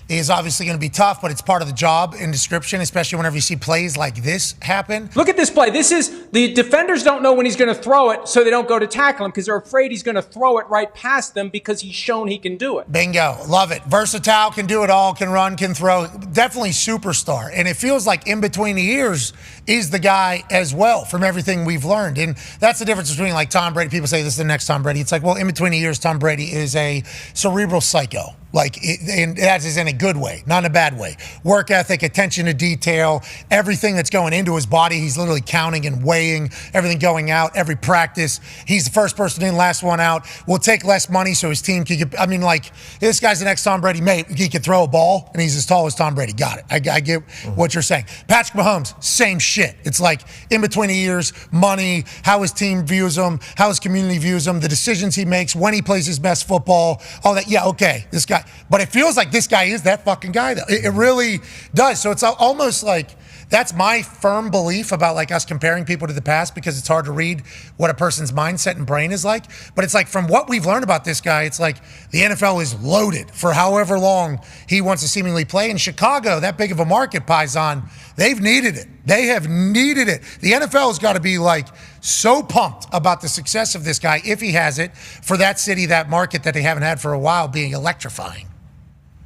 is obviously going to be tough, but it's part of the job and description, especially whenever you see plays like this happen. Look at this play. The defenders don't know when he's going to throw it, so they don't go to tackle him because they're afraid he's going to throw it right past them because he's shown he can do it. Bingo. Love it. Versatile, can do it all, can run, can throw. Definitely superstar. And it feels like in between the ears is the guy as well from everything we've learned. And that's the difference between like Tom Brady. People say this is the next Tom Brady. It's like, well, in between the ears, Tom Brady is a cerebral psycho. And that is in a good way, not in a bad way. Work ethic, attention to detail, everything that's going into his body, he's literally counting and weighing everything going out, every practice. He's the first person in, last one out. Will take less money so his team can get, I mean, like, this guy's the next Tom Brady. Mate, he can throw a ball, and he's as tall as Tom Brady. Got it. I get what you're saying. Patrick Mahomes, same shit. It's like in between the ears, money, how his team views him, how his community views him, the decisions he makes, when he plays his best football, all that. Yeah, okay, this guy. But it feels like this guy is that fucking guy, though. It really does. So it's almost like that's my firm belief about like us comparing people to the past because it's hard to read what a person's mindset and brain is like. But it's like from what we've learned about this guy, it's like the NFL is loaded for however long he wants to seemingly play. In Chicago, that big of a market, Paisan, they've needed it. They have needed it. The NFL has got to be like so pumped about the success of this guy, if he has it, for that city, that market that they haven't had for a while, being electrifying.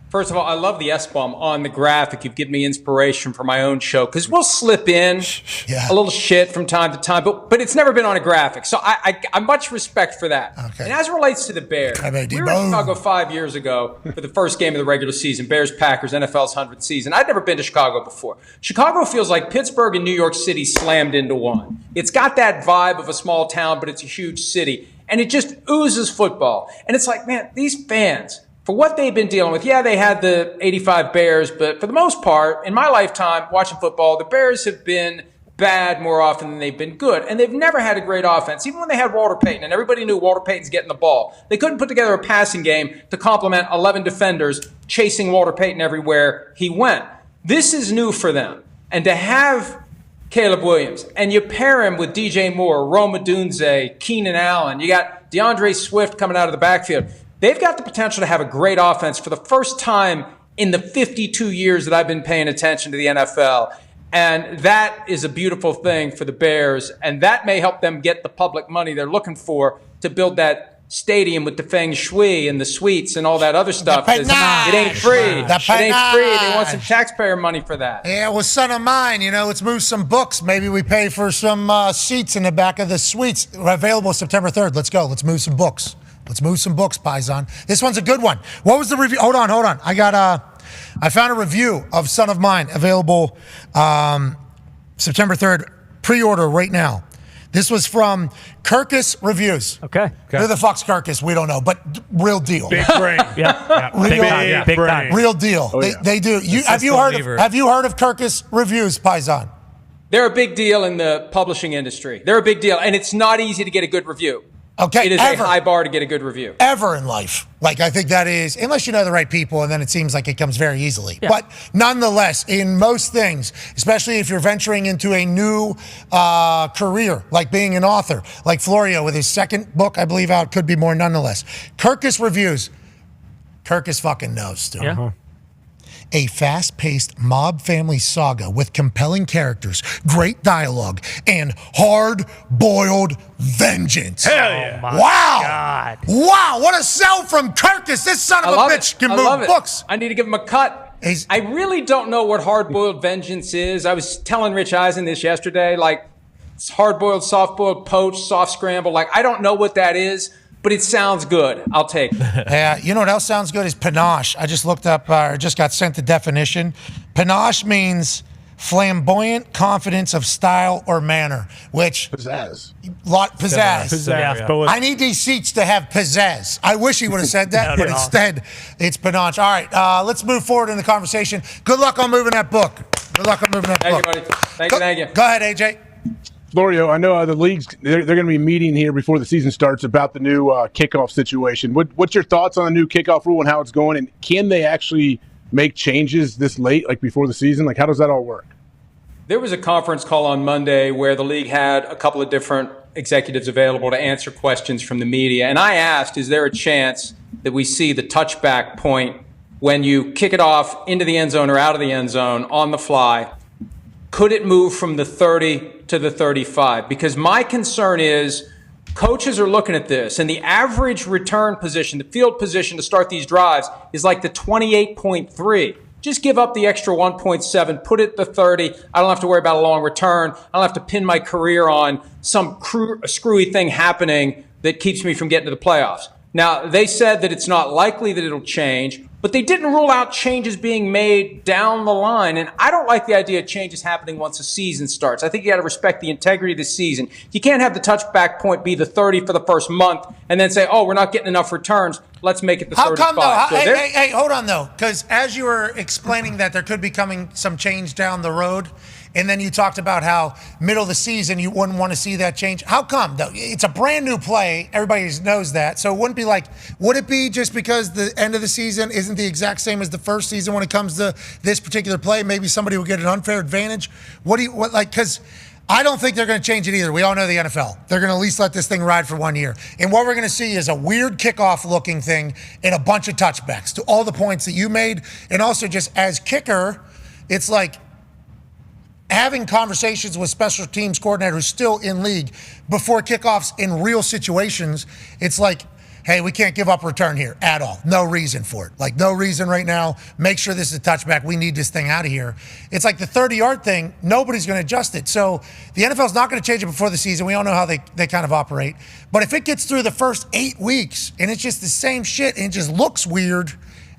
First of all, I love the S-bomb on the graphic. You've given me inspiration for my own show because we'll slip in a little shit from time to time, but it's never been on a graphic. So I much respect for that. Okay. And as it relates to the Bears, we were in Chicago 5 years ago for the first game of the regular season, Bears-Packers, NFL's 100th season. I'd never been to Chicago before. Chicago feels like Pittsburgh and New York City slammed into one. It's got that vibe of a small town, but it's a huge city. And it just oozes football. And it's like, man, these fans, for what they've been dealing with, yeah, they had the 85 Bears, but for the most part, in my lifetime watching football, the Bears have been bad more often than they've been good. And they've never had a great offense. Even when they had Walter Payton, and everybody knew Walter Payton's getting the ball, they couldn't put together a passing game to complement 11 defenders chasing Walter Payton everywhere he went. This is new for them. And to have Caleb Williams, and you pair him with DJ Moore, Rome Odunze, Keenan Allen, you got DeAndre Swift coming out of the backfield. They've got the potential to have a great offense for the first time in the 52 years that I've been paying attention to the NFL. And that is a beautiful thing for the Bears. And that may help them get the public money they're looking for to build that stadium with the feng shui and the suites and all that other stuff. It ain't free. It ain't free. They want some taxpayer money for that. Yeah, well, son of mine, let's move some books. Maybe we pay for some seats in the back of the suites. Available September 3rd. Let's go. Let's move some books. Let's move some books, Paisan. This one's a good one. What was the review? Hold on. I found a review of Son of Mine available September 3rd. Pre-order right now. This was from Kirkus Reviews. Okay. Who the fuck's Kirkus? We don't know, but real deal. Big brain. Big time. Real deal. Oh, yeah. They do. Have you heard of Kirkus Reviews, Paisan? They're a big deal in the publishing industry. They're a big deal, and it's not easy to get a good review. Okay, it is a high bar to get a good review. Ever in life. Like, I think that is, unless you know the right people, and then it seems like it comes very easily. Yeah. But nonetheless, in most things, especially if you're venturing into a new career, like being an author, like Florio with his second book, I believe out, could be more nonetheless. Kirkus reviews. Kirkus fucking knows, Stu. Yeah. A fast-paced mob family saga with compelling characters, great dialogue, and hard-boiled vengeance. Hell yeah. Oh my Wow. God. Wow, what a sell from Kirkus. This son of a bitch can move books. I need to give him a cut. I really don't know what hard-boiled vengeance is. I was telling Rich Eisen this yesterday, like, it's hard-boiled, soft-boiled, poached, soft scramble. Like, I don't know what that is, but it sounds good. I'll take it. Yeah, you know what else sounds good is panache. I just looked up, just got sent the definition. Panache means flamboyant confidence of style or manner, which pizzazz. Pizzazz. Yeah. But I need these seats to have pizzazz. I wish he would have said that, but instead it's panache. All right, let's move forward in the conversation. Good luck on moving that book. Good luck on moving that book. Thank you, buddy. Thank you. Go ahead, AJ. Florio, I know the leagues, they're going to be meeting here before the season starts about the new kickoff situation. What's your thoughts on the new kickoff rule and how it's going? And can they actually make changes this late, like before the season? Like, how does that all work? There was a conference call on Monday where the league had a couple of different executives available to answer questions from the media. And I asked, is there a chance that we see the touchback point when you kick it off into the end zone or out of the end zone on the fly? Could it move from the 30 to the 35? Because my concern is coaches are looking at this, and the average return position, the field position to start these drives, is like the 28.3. Just give up the extra 1.7, put it at the 30. I don't have to worry about a long return. I don't have to pin my career on some screwy thing happening that keeps me from getting to the playoffs. Now, they said that it's not likely that it'll change, but they didn't rule out changes being made down the line. And I don't like the idea of changes happening once the season starts. I think you got to respect the integrity of the season. You can't have the touchback point be the 30 for the first month and then say, oh, we're not getting enough returns. Let's make it the 35. How come, though? So Hey, hold on, though. Because as you were explaining that there could be coming some change down the road, and then you talked about how middle of the season you wouldn't want to see that change. How come, though? It's a brand new play. Everybody knows that. So it wouldn't be like, would it be just because the end of the season isn't the exact same as the first season when it comes to this particular play? Maybe somebody would get an unfair advantage. Because I don't think they're going to change it either. We all know the NFL. They're going to at least let this thing ride for 1 year. And what we're going to see is a weird kickoff-looking thing and a bunch of touchbacks to all the points that you made. And also just as kicker, it's like having conversations with special teams coordinators still in league before kickoffs in real situations. It's like, hey, we can't give up return here at all. No reason for it. Like, no reason right now. Make sure this is a touchback. We need this thing out of here. It's like the 30-yard thing. Nobody's going to adjust it. So the NFL's not going to change it before the season. We all know how they kind of operate. But if it gets through the first 8 weeks and it's just the same shit and it just looks weird,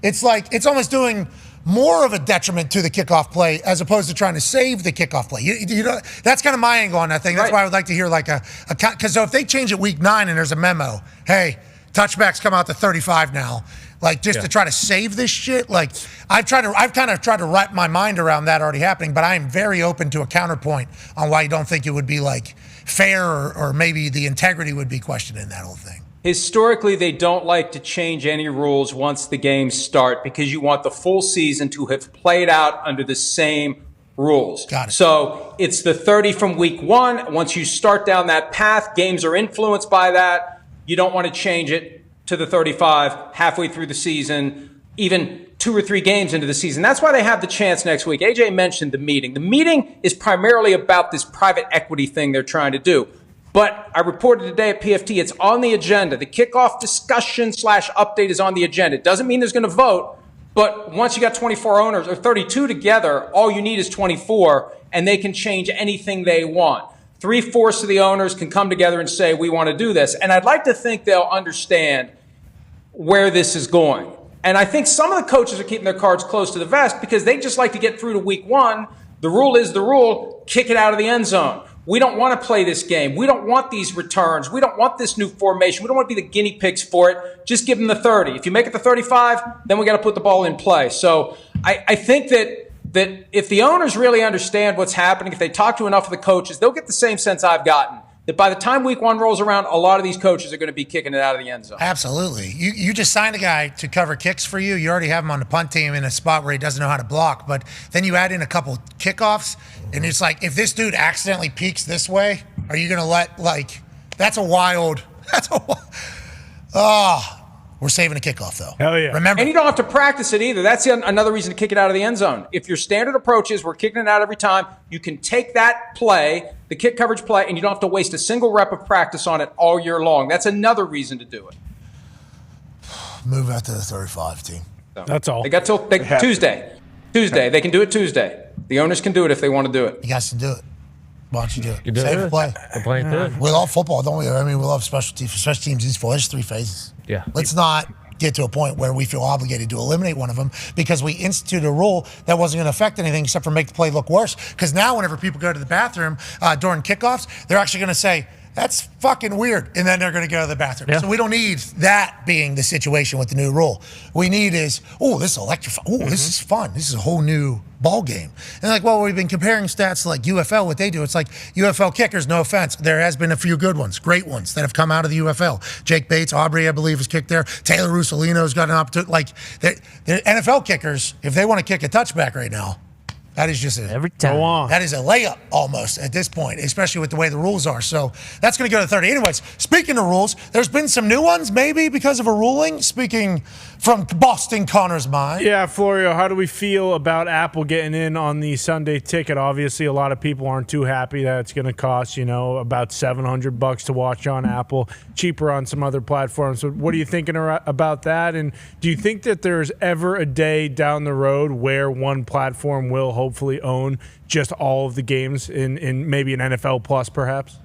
it's like it's almost doing more of a detriment to the kickoff play as opposed to trying to save the kickoff play. You know, that's kind of my angle on that thing. That's why I would like to hear like because so if they change it week 9 and there's a memo, hey, touchbacks come out to 35 now, like just to try to save this shit. Like I've kind of tried to wrap my mind around that already happening, but I am very open to a counterpoint on why you don't think it would be like fair or maybe the integrity would be questioned in that whole thing. Historically, they don't like to change any rules once the games start because you want the full season to have played out under the same rules. Got it. So it's the 30 from week 1. Once you start down that path, games are influenced by that. You don't want to change it to the 35 halfway through the season, even 2 or 3 games into the season. That's why they have the chance next week. AJ mentioned the meeting. The meeting is primarily about this private equity thing they're trying to do. But I reported today at PFT, it's on the agenda. The kickoff discussion / update is on the agenda. It doesn't mean there's going to vote, but once you got 24 owners or 32 together, all you need is 24, and they can change anything they want. 3/4 of the owners can come together and say, we want to do this. And I'd like to think they'll understand where this is going. And I think some of the coaches are keeping their cards close to the vest because they just like to get through to week 1. The rule is the rule, kick it out of the end zone. We don't want to play this game. We don't want these returns. We don't want this new formation. We don't want to be the guinea pigs for it. Just give them the 30. If you make it the 35, then we got to put the ball in play. So I think that if the owners really understand what's happening, if they talk to enough of the coaches, they'll get the same sense I've gotten. that by the time week 1 rolls around, a lot of these coaches are going to be kicking it out of the end zone. Absolutely. You just signed a guy to cover kicks for you. You already have him on the punt team in a spot where he doesn't know how to block. But then you add in a couple kickoffs, and it's like, if this dude accidentally peeks this way, are you going to let, like, we're saving a kickoff, though. Hell yeah. Remember. And you don't have to practice it either. That's another reason to kick it out of the end zone. If your standard approach is we're kicking it out every time, you can take that play, the kick coverage play, and you don't have to waste a single rep of practice on it all year long. That's another reason to do it. Move out to the 35 team. So, that's all. They got till Tuesday. They can do it Tuesday. The owners can do it if they want to do it. You guys can do it. Why don't you do it? You do Save it. the play. We're playing good. We love football, don't we? I mean, we love special teams. For special teams, there's 3 phases. Yeah. Let's not get to a point where we feel obligated to eliminate one of them because we instituted a rule that wasn't going to affect anything except for make the play look worse. Because now whenever people go to the bathroom during kickoffs, they're actually going to say, that's fucking weird. And then they're going to go to the bathroom. Yeah. So we don't need that being the situation with the new rule. We need is, this is electrifying. This is fun. This is a whole new ball game. And like, well, we've been comparing stats to like UFL, what they do. It's like UFL kickers, no offense. There has been a few good ones, great ones that have come out of the UFL. Jake Bates, Aubrey, I believe, has kicked there. Taylor Russolino's got an opportunity. Like, the NFL kickers, if they want to kick a touchback right now, that is just every time. That is a layup almost at this point, especially with the way the rules are. So that's going to go to 30. Anyways, speaking of rules, there's been some new ones maybe because of a ruling. Speaking from Boston Connor's mind. Yeah, Florio, how do we feel about Apple getting in on the Sunday ticket? Obviously, a lot of people aren't too happy that it's going to cost, about $700 to watch on Apple, cheaper on some other platforms. So what are you thinking about that? And do you think that there's ever a day down the road where one platform will hopefully own just all of the games in maybe an NFL Plus perhaps?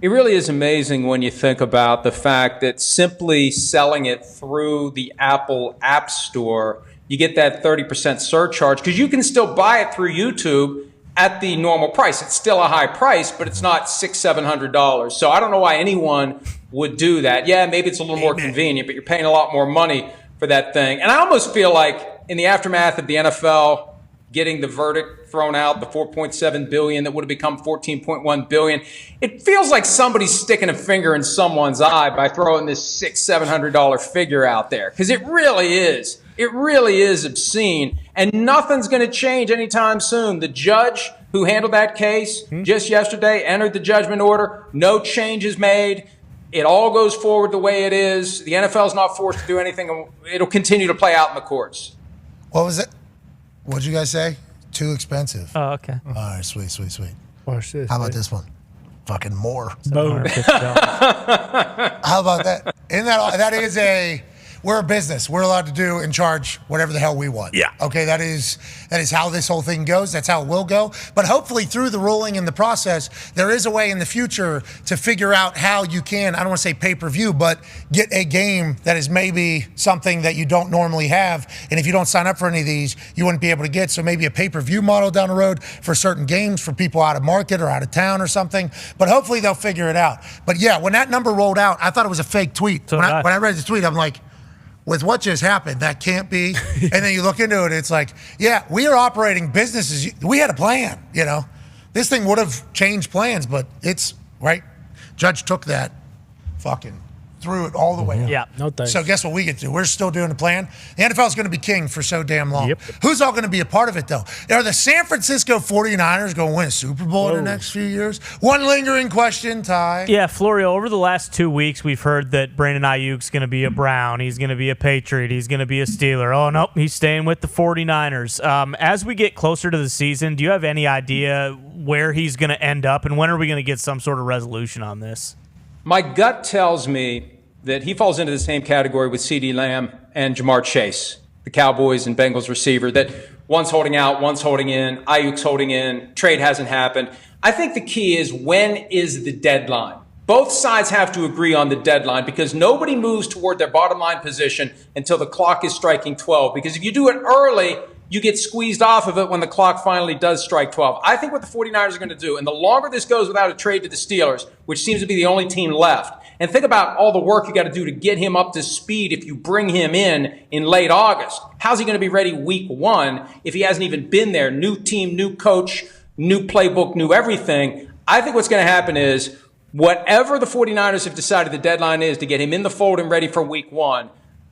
It really is amazing when you think about the fact that simply selling it through the Apple App Store, you get that 30% surcharge because you can still buy it through YouTube at the normal price. It's still a high price, but it's not $600-700. So I don't know why anyone would do that. Yeah, maybe it's a little more convenient, but you're paying a lot more money for that thing. And I almost feel like in the aftermath of the NFL getting the verdict thrown out, the $4.7 billion that would have become $14.1 billion. It feels like somebody's sticking a finger in someone's eye by throwing this $600-700 figure out there. Because it really is. It really is obscene. And nothing's going to change anytime soon. The judge who handled that case just yesterday entered the judgment order. No changes made. It all goes forward the way it is. The NFL's not forced to do anything. It'll continue to play out in the courts. What was it? What'd you guys say? Too expensive. Oh, okay. All right, sweet. Watch this. How about this one? Fucking more. Boom. How about that? That is we're a business. We're allowed to do and charge whatever the hell we want. Yeah. Okay, that is how this whole thing goes. That's how it will go. But hopefully through the ruling and the process, there is a way in the future to figure out how you can, I don't want to say pay-per-view, but get a game that is maybe something that you don't normally have. And if you don't sign up for any of these, you wouldn't be able to get. So maybe a pay-per-view model down the road for certain games for people out of market or out of town or something. But hopefully they'll figure it out. But yeah, when that number rolled out, I thought it was a fake tweet. So when I read the tweet, I'm like, with what just happened, that can't be. And then you look into it, it's like, yeah, we are operating businesses. We had a plan, This thing would have changed plans, but it's, right? Judge took that fucking threw it all the way out. Yeah. No thanks. So guess what we get to do? We're still doing the plan. The NFL is going to be king for so damn long. Yep. Who's all going to be a part of it, though? Are the San Francisco 49ers going to win a Super Bowl in the next few years? One lingering question, Ty. Yeah, Florio, over the last 2 weeks, we've heard that Brandon Aiyuk's going to be a Brown. He's going to be a Patriot. He's going to be a Steeler. Oh, nope, he's staying with the 49ers. As we get closer to the season, do you have any idea where he's going to end up, and when are we going to get some sort of resolution on this? My gut tells me that he falls into the same category with CeeDee Lamb and Jamar Chase, the Cowboys and Bengals receiver, that one's holding out, one's holding in, Aiyuk's holding in, trade hasn't happened. I think the key is, when is the deadline? Both sides have to agree on the deadline, because nobody moves toward their bottom line position until the clock is striking 12. Because if you do it early, you get squeezed off of it when the clock finally does strike 12. I think what the 49ers are going to do, and the longer this goes without a trade to the Steelers, which seems to be the only team left, and think about all the work you got to do to get him up to speed if you bring him in late August. How's he going to be ready week 1 if he hasn't even been there? New team, new coach, new playbook, new everything. I think what's going to happen is Whatever the 49ers have decided the deadline is to get him in the fold and ready for week 1,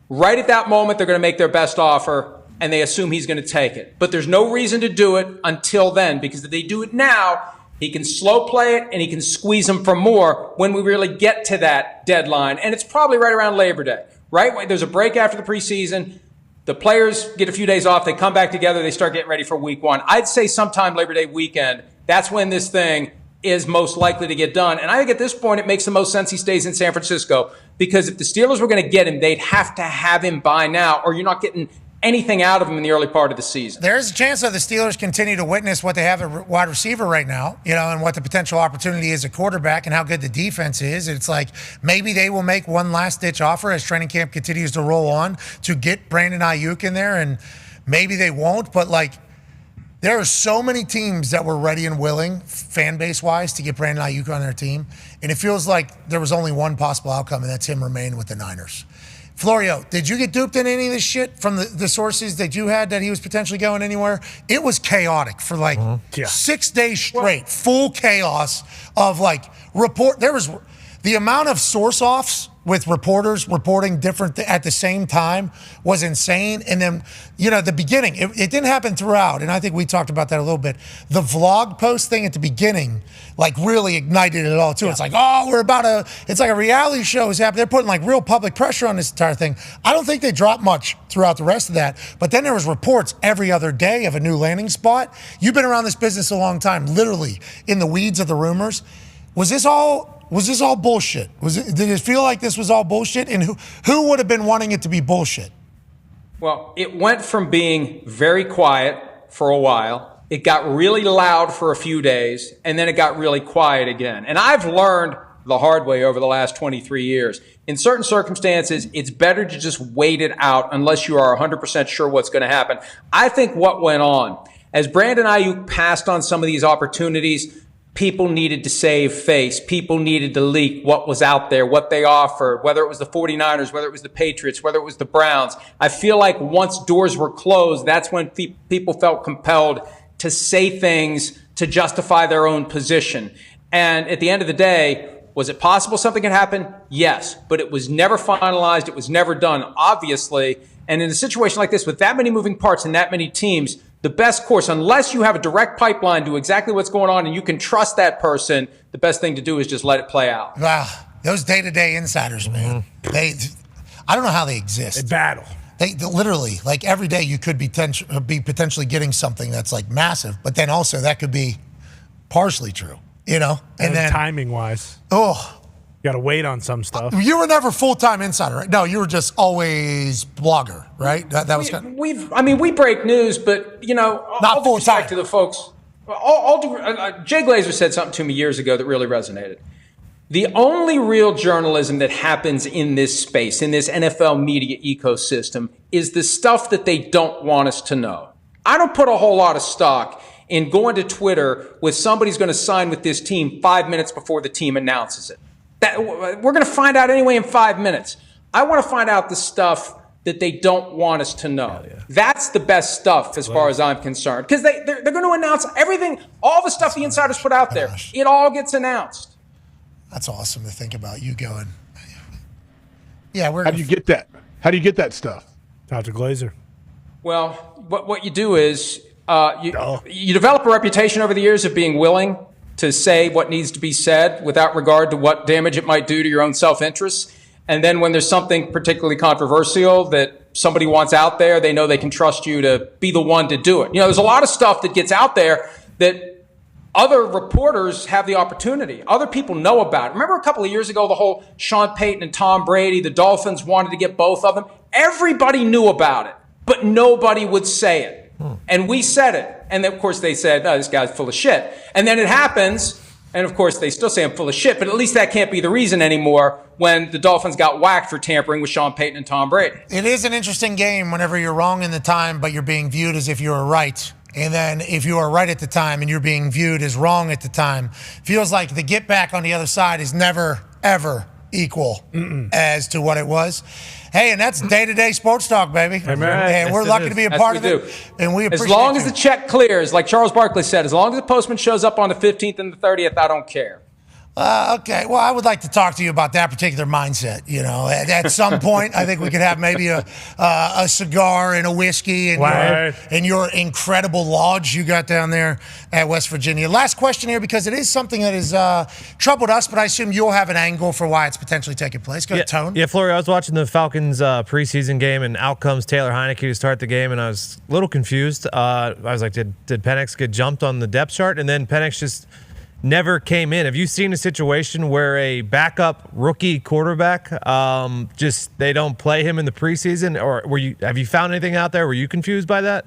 right at that moment, they're going to make their best offer, and they assume he's going to take it. But there's no reason to do it until then, because if they do it now, he can slow play it, and he can squeeze them for more when we really get to that deadline. And it's probably right around Labor Day, right? There's a break after the preseason. The players get a few days off. They come back together. They start getting ready for week 1. I'd say sometime Labor Day weekend, that's when this thing is most likely to get done. And I think at this point, it makes the most sense he stays in San Francisco, because if the Steelers were going to get him, they'd have to have him by now, or you're not getting anything out of him in the early part of the season. There is a chance that the Steelers continue to witness what they have at wide receiver right now, and what the potential opportunity is at quarterback and how good the defense is. It's like maybe they will make one last-ditch offer as training camp continues to roll on to get Brandon Aiyuk in there, and maybe they won't, but there are so many teams that were ready and willing, fan base-wise, to get Brandon Aiyuk on their team, and it feels like there was only one possible outcome, and that's him remaining with the Niners. Florio, did you get duped in any of this shit from the sources that you had that he was potentially going anywhere? It was chaotic for 6 days straight, full chaos of report. There was the amount of source offs with reporters reporting different at the same time was insane. And then, the beginning, it didn't happen throughout. And I think we talked about that a little bit. The vlog post thing at the beginning, really ignited it all too. Yeah. It's like, it's like a reality show is happening. They're putting real public pressure on this entire thing. I don't think they dropped much throughout the rest of that. But then there was reports every other day of a new landing spot. You've been around this business a long time, literally in the weeds of the rumors. Was this all bullshit? Did it feel like this was all bullshit? And who would have been wanting it to be bullshit? Well, it went from being very quiet for a while. It got really loud for a few days, and then it got really quiet again. And I've learned the hard way over the last 23 years. In certain circumstances, it's better to just wait it out unless you are 100% sure what's going to happen. I think what went on, as Brandon Aiyuk passed on some of these opportunities, people needed to save face. People needed to leak what was out there, what they offered, whether it was the 49ers, whether it was the Patriots, whether it was the Browns. I feel like once doors were closed, that's when people felt compelled to say things to justify their own position. And at the end of the day, was it possible something could happen? Yes, but it was never finalized. It was never done, obviously. And in a situation like this, with that many moving parts and that many teams, the best course, unless you have a direct pipeline to exactly what's going on and you can trust that person, the best thing to do is just let it play out. Wow, those day-to-day insiders, man. I don't know how they exist. They battle. They literally, every day you could be potentially getting something that's massive, but then also that could be partially true, And then timing-wise. You got to wait on some stuff. You were never full-time insider, right? No, you were just always blogger, right? That was we break news, but not full-time. To the folks, Jay Glazer said something to me years ago that really resonated. The only real journalism that happens in this space, in this NFL media ecosystem, is the stuff that they don't want us to know. I don't put a whole lot of stock in going to Twitter with somebody's going to sign with this team 5 minutes before the team announces it. We're going to find out anyway in 5 minutes. I want to find out the stuff that they don't want us to know. Yeah. That's the best stuff as far as I'm concerned. Because they're going to announce everything, all the stuff the insiders put out there. It all gets announced. That's awesome to think about. You going, yeah, How do you get that? How do you get that stuff? Dr. Glazer. Well, what you do is you develop a reputation over the years of being willing to say what needs to be said without regard to what damage it might do to your own self-interest. And then when there's something particularly controversial that somebody wants out there, they know they can trust you to be the one to do it. There's a lot of stuff that gets out there that other reporters have the opportunity. Other people know about it. Remember a couple of years ago, the whole Sean Payton and Tom Brady, the Dolphins wanted to get both of them. Everybody knew about it, but nobody would say it. And we said it. And then, of course, they said, this guy's full of shit. And then it happens. And, of course, they still say I'm full of shit. But at least that can't be the reason anymore when the Dolphins got whacked for tampering with Sean Payton and Tom Brady. It is an interesting game whenever you're wrong in the time, but you're being viewed as if you were right. And then if you are right at the time and you're being viewed as wrong at the time, feels like the get back on the other side is never, ever equal as to what it was. Hey, and that's day-to-day sports talk, baby. Amen. And we're lucky to be a part of it. And we appreciate as long as the check clears, like Charles Barkley said, as long as the postman shows up on the 15th and the 30th, I don't care. Okay, well, I would like to talk to you about that particular mindset. You know, at some point, I think we could have maybe a cigar and a whiskey and your incredible lodge you got down there at West Virginia. Last question here, because it is something that has troubled us, but I assume you'll have an angle for why it's potentially taking place. Go ahead, Tone. Yeah, Florio, I was watching the Falcons preseason game, and out comes Taylor Heineke to start the game, and I was a little confused. I was like, did Penix get jumped on the depth chart? And then Penix just never came in. Have you seen a situation where a backup rookie quarterback just they don't play him in the preseason, or have you found anything out there? Were you confused by that?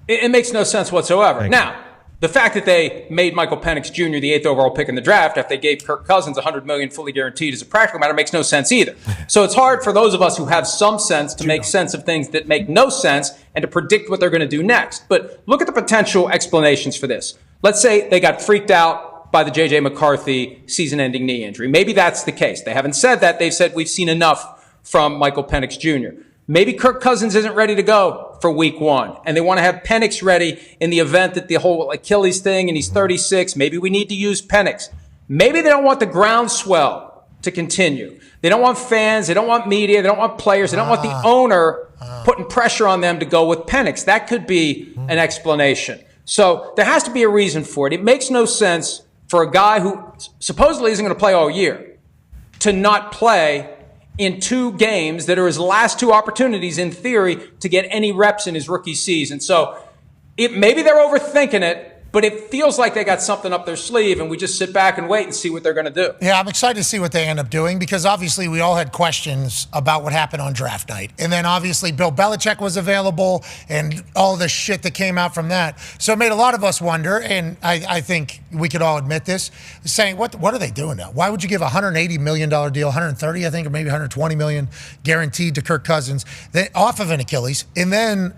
It makes no sense whatsoever. Now, the fact that they made Michael Penix Jr. the 8th overall pick in the draft after they gave Kirk Cousins $100 million fully guaranteed as a practical matter makes no sense either. So it's hard for those of us who have some sense to make sense of things that make no sense and to predict what they're going to do next. But look at the potential explanations for this. Let's say they got freaked out by the J.J. McCarthy season-ending knee injury. Maybe that's the case. They haven't said that. They've said we've seen enough from Michael Penix Jr. Maybe Kirk Cousins isn't ready to go for week 1, and they want to have Penix ready in the event that the whole Achilles thing, and he's 36. Maybe we need to use Penix. Maybe they don't want the groundswell to continue. They don't want fans. They don't want media. They don't want players. They don't want the owner putting pressure on them to go with Penix. That could be an explanation. So there has to be a reason for it. It makes no sense for a guy who supposedly isn't going to play all year to not play in 2 games that are his last 2 opportunities, in theory, to get any reps in his rookie season. So maybe they're overthinking it, but it feels like they got something up their sleeve, and we just sit back and wait and see what they're going to do. Yeah, I'm excited to see what they end up doing, because obviously we all had questions about what happened on draft night. And then obviously Bill Belichick was available and all the shit that came out from that. So it made a lot of us wonder, and I think we could all admit this, saying, what are they doing now? Why would you give a $180 million deal, 130, I think, or maybe 120 million guaranteed to Kirk Cousins off of an Achilles, and then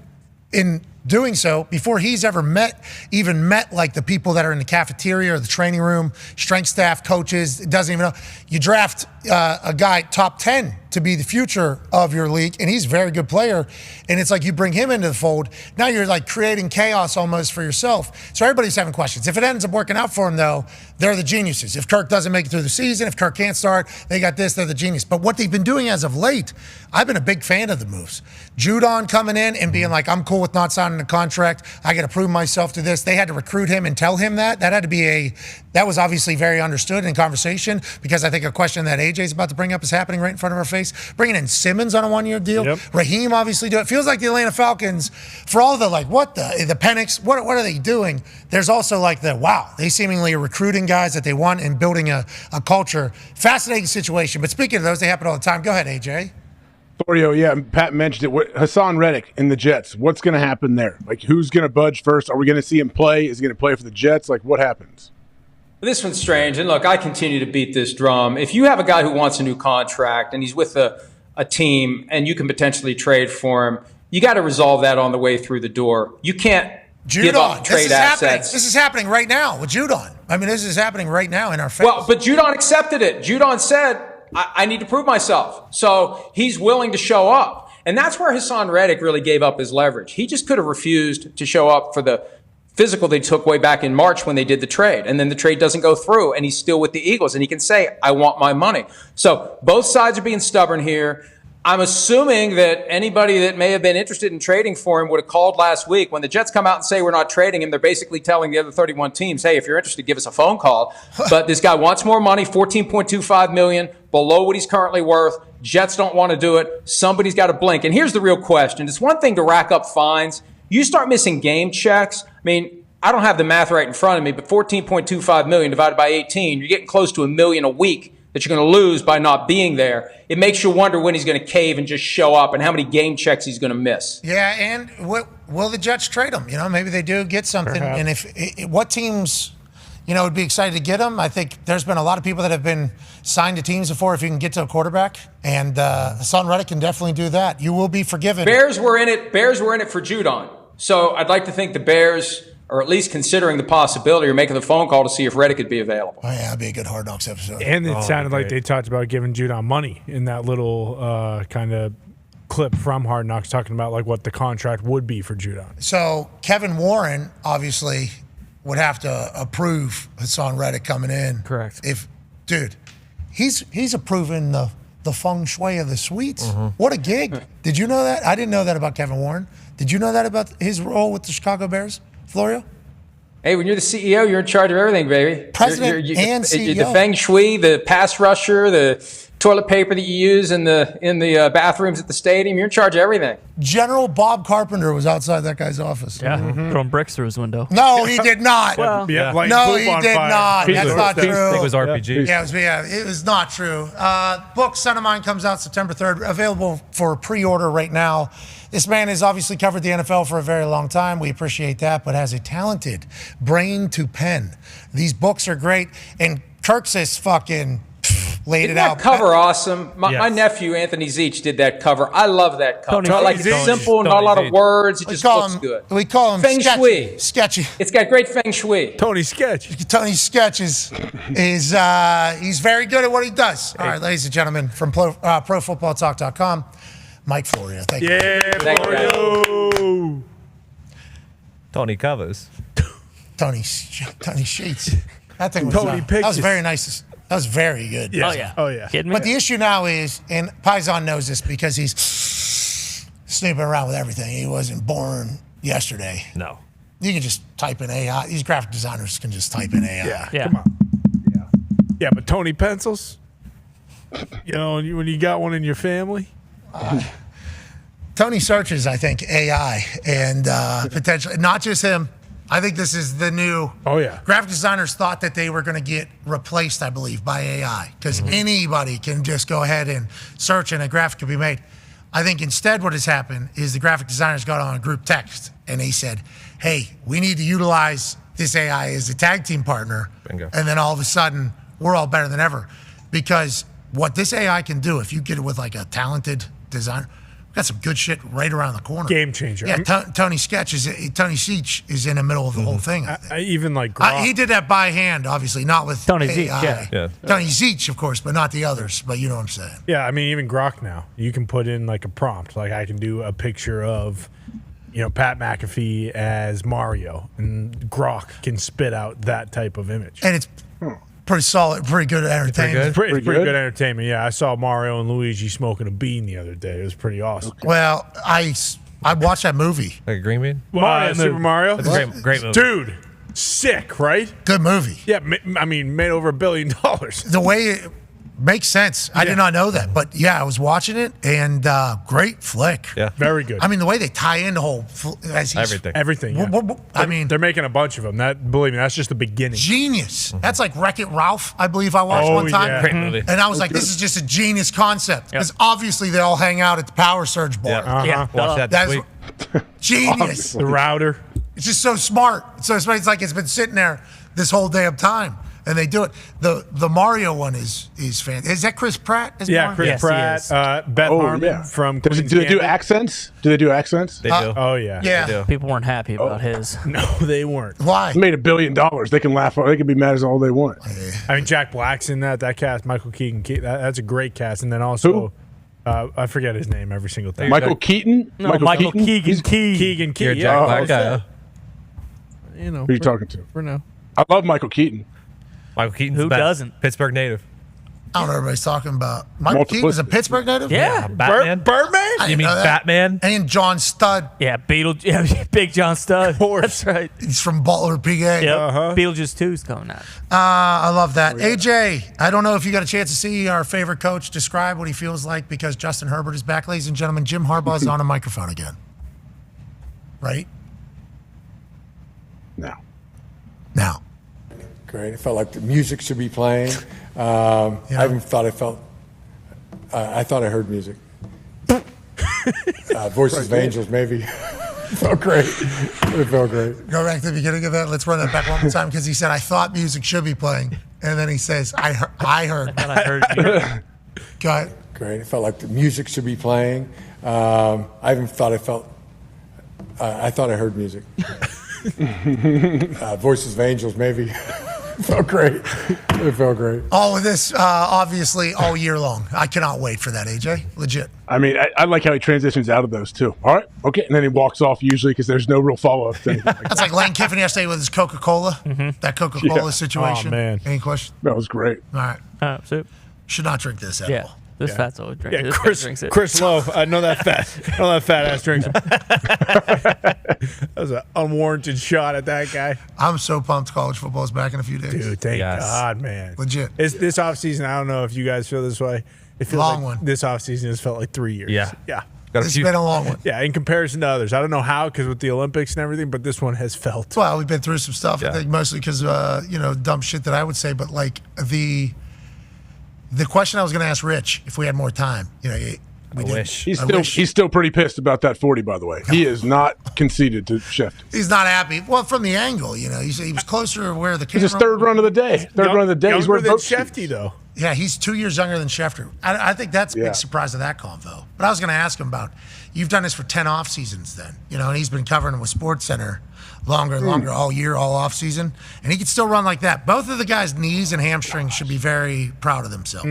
in doing so, before he's ever met like the people that are in the cafeteria or the training room, strength staff, coaches, doesn't even know. You draft a guy top 10 to be the future of your league, and he's a very good player, and it's like you bring him into the fold. Now you're like creating chaos almost for yourself. So everybody's having questions. If it ends up working out for him, though, they're the geniuses. If Kirk doesn't make it through the season, if Kirk can't start, they got this, they're the genius. But what they've been doing as of late, I've been a big fan of the moves. Judon coming in and being like, I'm cool with not signing a contract. I got to prove myself to this. They had to recruit him and tell him that. That had to be that was obviously very understood in conversation, because I think a question that AJ's about to bring up is happening right in front of our face. Bringing in Simmons on a 1-year deal. Yep. Raheem obviously do it. Feels like the Atlanta Falcons, for all the the Penix, what are they doing? There's also like they seemingly are recruiting guys that they want and building a culture. Fascinating situation. But speaking of those, they happen all the time. Go ahead, AJ. Florio, yeah, Pat mentioned it. Hassan Reddick in the Jets. What's going to happen there? Like, who's going to budge first? Are we going to see him play? Is he going to play for the Jets? Like, what happens? This one's strange. And look, I continue to beat this drum. If you have a guy who wants a new contract and he's with a team and you can potentially trade for him, you got to resolve that on the way through the door. You can't give up trade assets. This is happening right now with Judon. I mean, this is happening right now in our face. Well, but Judon accepted it. Judon said, I need to prove myself. So he's willing to show up. And that's where Hassan Reddick really gave up his leverage. He just could have refused to show up for the physical they took way back in March when they did the trade. And then the trade doesn't go through and he's still with the Eagles. And he can say, I want my money. So both sides are being stubborn here. I'm assuming that anybody that may have been interested in trading for him would have called last week. When the Jets come out and say we're not trading him, they're basically telling the other 31 teams, hey, if you're interested, give us a phone call. But this guy wants more money, $14.25 million, below what he's currently worth. Jets don't want to do it. Somebody's got to blink. And here's the real question. It's one thing to rack up fines. You start missing game checks. I mean, I don't have the math right in front of me, but $14.25 million divided by 18, you're getting close to $1 million a week that you're going to lose by not being there. It makes you wonder when he's going to cave and just show up and how many game checks he's going to miss. Yeah, and will the Jets trade him? You know, maybe they do get something. Perhaps. And what teams, would be excited to get him? I think there's been a lot of people that have been signed to teams before if you can get to a quarterback. And Hassan Reddick can definitely do that. You will be forgiven. Bears were in it for Judon. So I'd like to think the Bears are at least considering the possibility or making the phone call to see if Reddick could be available. Oh, yeah, that'd be a good Hard Knocks episode. And it sounded like they talked about giving Judon money in that little kind of clip from Hard Knocks, talking about like what the contract would be for Judon. So Kevin Warren obviously would have to approve Hassan Reddick coming in. Correct. If Dude, he's approving the feng shui of the suites. What a gig. Did you know that? I didn't know that about Kevin Warren. Did you know that about his role with the Chicago Bears, Florio? Hey, when you're the CEO, you're in charge of everything, baby. President and You're CEO. the feng shui, the pass rusher, the toilet paper that you use in the bathrooms at the stadium. You're in charge of everything. General Bob Carpenter was outside that guy's office. Yeah, throwing bricks through his window. No, he did not. Well, no, he did not. That's not true. I think it was RPG. Yeah, it was not true. Book Son of Mine comes out September 3rd, available for pre-order right now. This man has obviously covered the NFL for a very long time. We appreciate that, but has a talented brain to pen. These books are great, and Kirks's fucking laid Isn't it out. that cover awesome? My nephew, Anthony Zeech, did that cover. I love that cover. It's simple, not a lot of words. It just looks good. We call him Feng Shui. Sketchy. It's got great Feng Shui. Tony Sketch. Tony Sketch is he's very good at what he does. All right, ladies and gentlemen, from ProFootballTalk.com, Mike Florio. Thank you. Yeah, Florio. Tony covers. Tony Sheets. That thing was Tony that was Pictures. very nice. That was very good. Yeah. Oh, yeah. Kidding me? But the issue now is, and Paisan knows this because he's snooping around with everything. He wasn't born yesterday. No. You can just type in AI. These graphic designers can just type in AI. Yeah. Come on. Yeah, but Tony pencils. You know, when you got one in your family. Tony searches, I think, AI and potentially not just him. I think this is the new. Oh yeah. Graphic designers thought that they were going to get replaced, I believe, by AI because anybody can just go ahead and search and a graphic can be made. I think instead what has happened is the graphic designers got on a group text and they said, hey, we need to utilize this AI as a tag team partner. Bingo. And then all of a sudden, we're all better than ever. Because what this AI can do, if you get it with like a talented designer, got some good shit right around the corner. Game changer. Yeah, Tony Seach is in the middle of the whole thing. I even like Gronk. He did that by hand, obviously, not with Tony AI. Zeech, yeah. Tony Zeech, of course, but not the others. But you know what I'm saying. Yeah, I mean, even Grok now, you can put in like a prompt. Like I can do a picture of, Pat McAfee as Mario, and Grok can spit out that type of image. And it's pretty solid, pretty good entertainment. Pretty good entertainment. Yeah, I saw Mario and Luigi smoking a bean the other day. It was pretty awesome. Well, I watched that movie. Like a green bean? Super Mario? That's a great movie. Dude, sick, right? Good movie. Yeah, I mean, made over $1 billion. The way it makes sense. I did not know that. But yeah, I was watching it, and great flick. Yeah. Very good. I mean, the way they tie in the whole Everything. Yeah. I mean, they're making a bunch of them. Believe me, that's just the beginning. Genius. That's like Wreck-It Ralph, I believe I watched one time. Yeah. Great movie. And I was like, this is just a genius concept. Because obviously they all hang out at the Power Surge bar. Yeah. Watch that That's this week. genius. The router. It's just so smart. So it's like it's been sitting there this whole damn time. And they do it. The Mario one is fantastic. Is that Chris Pratt? Yeah, Chris Pratt. Beth Harmon from Do Queen's they do Gambit. accents? Do they do accents? They do. Oh, yeah. Yeah. They do. People weren't happy about his. No, they weren't. Why? They made $1 billion. They can laugh. They can be mad as all they want. I mean, Jack Black's in that cast. Michael Keegan. That's a great cast. And then also, I forget his name every single time. Michael Keaton? No, Michael Keegan. Keegan. You're a Jack Black guy, huh? Who are you talking to? For now. I love Michael Keaton. Michael Keaton's Who the best. doesn't? Pittsburgh native. I don't know what everybody's talking about. Michael Keaton is a Pittsburgh native? Yeah. Batman? Birdman? I You didn't mean know that. Batman? And John Studd. Yeah, Big John Stud. That's right. He's from Butler, PA. Yep. Beetlejuice 2 is coming out. I love that. AJ, I don't know if you got a chance to see our favorite coach describe what he feels like because Justin Herbert is back. Ladies and gentlemen, Jim Harbaugh is on a microphone again. Right? No. Now. Great. It felt like the music should be playing. I even thought I thought I heard music. Voices of Angels, maybe. Felt great. It felt great. Go back to the beginning of that. Let's run that back one more time because he said, I thought music should be playing. And then he says, I heard. I heard you. Go ahead. Great. It felt like the music should be playing. I even thought I thought I heard music. Voices of Angels, maybe. It felt great. It felt great. All of this, obviously, all year long. I cannot wait for that, AJ. Legit. I mean, I like how he transitions out of those too. All right, okay, and then he walks off usually because there's no real follow up thing. That's like Lane Kiffin yesterday with his Coca-Cola. That Coca-Cola Yeah. situation. Oh, man. Any question? That was great. All right. Soup. Should not drink this at all. This fat's always drinks. Yeah, This guy drinks it. Chris Lowe. I know that fat ass drinks. That was an unwarranted shot at that guy. I'm so pumped college football is back in a few days. Dude, thank God, man. Legit. This offseason, I don't know if you guys feel this way. It feels Long like one. this offseason has felt like 3 years. Yeah. Yeah. It's been a long one. Yeah, in comparison to others. I don't know how, because with the Olympics and everything, but this one has felt. Well, we've been through some stuff, I think, mostly because, dumb shit that I would say, but like the question I was going to ask Rich, if we had more time, He's still pretty pissed about that 40, by the way. He is not conceded to Shefty. He's not happy. Well, from the angle, he said he was closer to where the It's camera. his third run of the day. He's wearing both shoes. though. Yeah, he's 2 years younger than Schefter. I think that's a big surprise of that convo. But I was going to ask him about, you've done this for 10 off seasons then, and he's been covering it with SportsCenter longer and longer, all year, all off season, and he can still run like that. Both of the guys' knees and hamstrings should be very proud of themselves.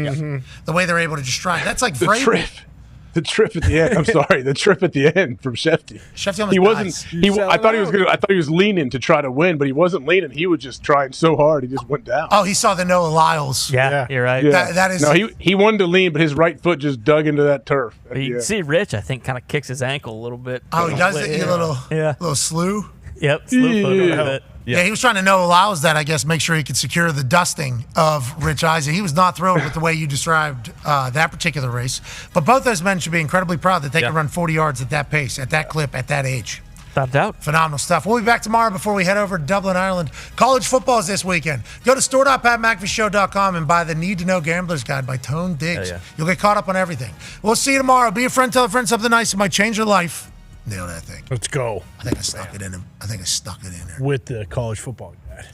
The way they're able to just stride. That's like The trip at the end. I'm sorry. The trip at the end from Shefty. Shefty almost He wasn't. dies. I thought he was leaning to try to win, but he wasn't leaning. He was just trying so hard. He just went down. Oh, he saw the Noah Lyles. Yeah, you're right. Yeah. That is. No, he wanted to lean, but his right foot just dug into that turf. You can see Rich, I think, kind of kicks his ankle a little bit. Oh, he does it. Yeah. Little slew. Yep. Slew foot a little bit. Yeah, he was trying to Noah Lyles that, I guess, make sure he could secure the dusting of Rich Eisen. He was not thrilled with the way you described that particular race. But both those men should be incredibly proud that they can run 40 yards at that pace, at that clip, at that age. Without doubt. Phenomenal stuff. We'll be back tomorrow before we head over to Dublin, Ireland. College football is this weekend. Go to store.patmcafeeshow.com and buy the Need to Know Gambler's Guide by Tone Diggs. You'll get caught up on everything. We'll see you tomorrow. Be a friend, tell a friend something nice. It might change your life. Nail that thing. Let's go. I think I stuck it in him. I think I stuck it in there. With the college football guy.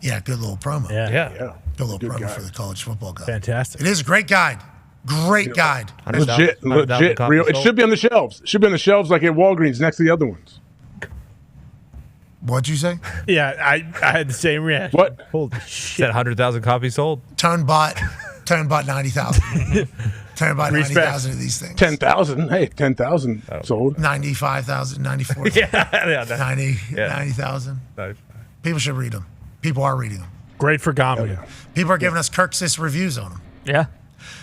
Yeah, good little promo. Yeah. Good little promo for the college football guy. Fantastic. It is a great guide. Great guide. Legit. Real. It should be on the shelves. It should be on the shelves like at Walgreens next to the other ones. What'd you say? Yeah, I had the same reaction. What? Holy shit. Said 100,000 copies sold. Tone bought 90,000. Tone bought 90,000 of these things. 10,000. Hey, 10,000 sold. 95,000, 94,000. 90,000. People should read them. People are reading them. Great for Gomley. People are giving us Kirksis reviews on them. Yeah.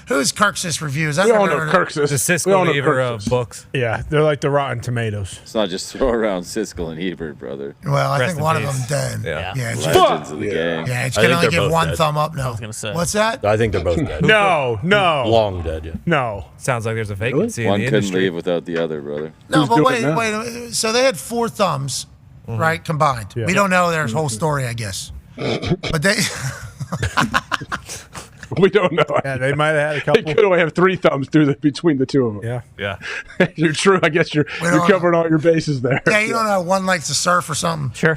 Who's Kirksis reviews? We all know Kirksis. The Cisco and Ebert books. Yeah, they're like the Rotten Tomatoes. It's not just throw around Cisco and Ebert, brother. Well, I Rest think in one of peace. them dead. Yeah. it's Legends of the game. Yeah, it's I going to think only they're give both one dead. thumb up. No. I was gonna say. What's that? I think they're both dead. No. Long dead, yeah. No. Sounds like there's a vacancy One in the couldn't industry. leave without the other, brother. No, Who's but doing wait, it now? wait. So they had 4 thumbs, right, combined. Yeah. We don't know their whole story, I guess. But they... We don't know. Yeah, they might have had a They couple. could only have 3 thumbs between the two of them. Yeah. You're true. I guess you're covering all your bases there. Yeah, you don't know. One likes to surf or something. Sure.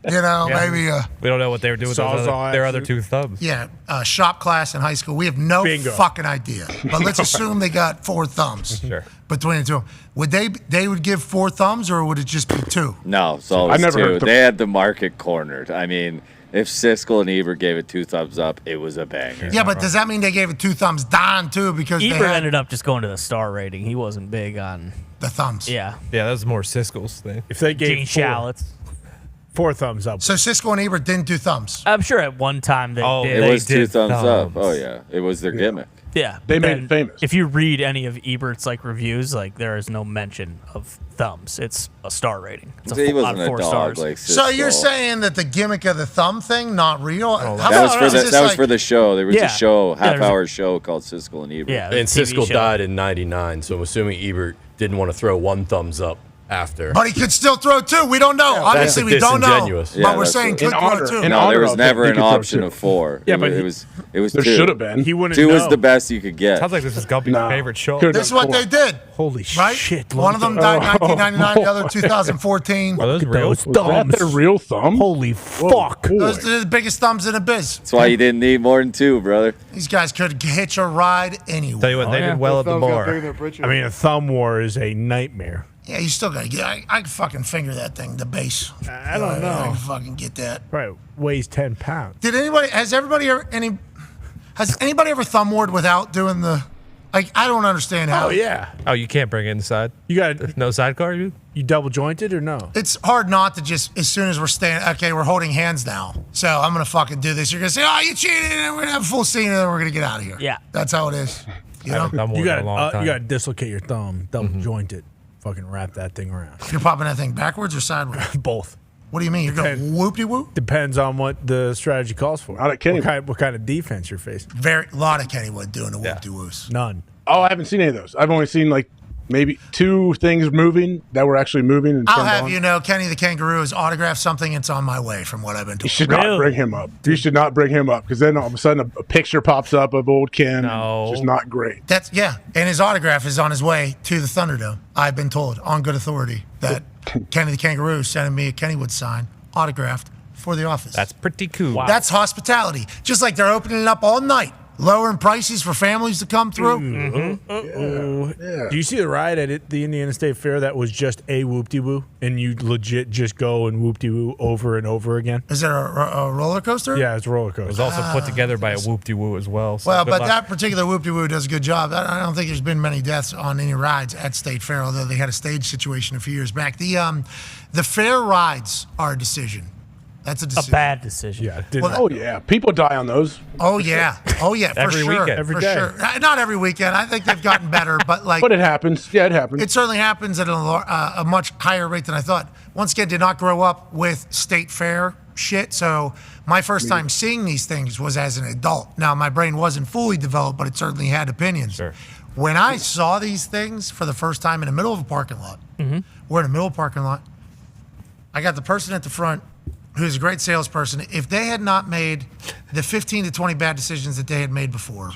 Maybe... We don't know what they were doing with those Sawzall their other action. 2 thumbs. Yeah, shop class in high school. We have no Bingo. fucking idea. But let's assume they got 4 thumbs Sure. between the two. Would they would give 4 thumbs, or would it just be 2? No, it's always never heard 2. the- They had the market cornered. I mean, if Siskel and Ebert gave it 2 thumbs up, it was a banger. Yeah, but does that mean they gave it 2 thumbs Dahn too? Because they Ebert had ended up just going to the star rating. He wasn't big on. the thumbs. Yeah. Yeah, that was more Siskel's thing. If they Gene gave Shallots. 4 thumbs up. So Cisco and Ebert didn't do thumbs. I'm sure at one time they did. It was 2 did thumbs up. thumbs. Oh, yeah. It was their gimmick. Yeah. They but made then it famous. If you read any of Ebert's reviews, there is no mention of thumbs. It's a star rating. It's a He full wasn't out of a 4 dog stars. like So you're Siskel. saying that the gimmick of the thumb thing not real? How That was about for is the this that was like- for the show. There was Yeah. a show, Yeah, there's a- half-hour show called Siskel and Ebert. Yeah. And TV Siskel show. died in '99, so I'm assuming Ebert didn't want to throw 1 thumbs up after. But he could still throw 2. We don't know. Obviously, we don't know. disingenuous. But Yeah, we're that's saying what- could In throw honor- 2. in No, honor there was of never it, he an could throw option 2. of 4. Yeah, it, but it he- was There 2. should have been. He wouldn't 2 was know. the best you could get. Sounds like this is Gumpy's No. favorite show. Could've This is done what 4. they did. Holy Right? shit. One of them died in 1999, the other 2014. Are those real? Was that their real thumb? Holy fuck. Boy. Those are the biggest thumbs in the biz. That's why you didn't need more than 2, brother. These guys could hitch a ride anywhere. Tell you what, they did well at the bar. I mean, a thumb war is a nightmare. Yeah, you still gotta get. I can fucking finger that thing, the base. I don't know. I can fucking get that. Right, weighs 10 pounds. Has anybody ever thumb warred without doing the? Like, I don't understand how. Oh yeah. Oh, you can't bring it inside. You got no sidecar. You double jointed or no? It's hard not to just, as soon as we're standing, okay, we're holding hands now, so I'm gonna fucking do this. You're gonna say, oh, you cheated, and we're gonna have a full scene, and then we're gonna get out of here. Yeah, that's how it is. You know, You gotta dislocate your thumb, double joint it, fucking wrap that thing around. You're popping that thing backwards or sideways? Both. What do you mean? You're going whoop-de-whoop? Depends on what the strategy calls for. Not at Kennywood. What kind of defense you're facing. A lot of Kennywood doing the whoop-de-whoops. None. Oh, I haven't seen any of those. I've only seen like maybe 2 things moving that were actually moving. And I'll turned have on. you know, Kenny the Kangaroo has autographed something. It's on my way, from what I've been told. You should not bring him up. You should not bring him up because then all of a sudden a picture pops up of old Ken. No. It's just not great. That's and his autograph is on his way to the Thunderdome. I've been told on good authority that Kenny the Kangaroo is sending me a Kennywood sign autographed for the office. That's pretty cool. Wow. That's hospitality. Just like they're opening it up all night, lowering prices for families to come through. Do you see the ride at the Indiana State Fair that was just a whoop-de-woo, and you legit just go and whoop-de-woo over and over again? Is it a roller coaster? Yeah, it's a roller coaster. It was also put together by a whoop-de-woo as well. So Well, good but luck. that particular whoop-de-woo does a good job. I don't think there's been many deaths on any rides at State Fair, although they had a stage situation a few years back. The fair rides are a decision. That's a decision. A bad decision. Yeah. Oh yeah, people die on those. Oh yeah, for Every sure. weekend. Every for day. sure. Not every weekend. I think they've gotten better, but like. But it happens. Yeah, it happens. It certainly happens at a much higher rate than I thought. Once again, did not grow up with State Fair shit, so my first time seeing these things was as an adult. Now, my brain wasn't fully developed, but it certainly had opinions. Sure. When I saw these things for the first time in the middle of a parking lot, we're in the middle of a parking lot, I got the person at the front who's a great salesperson. If they had not made the 15 to 20 bad decisions that they had made before,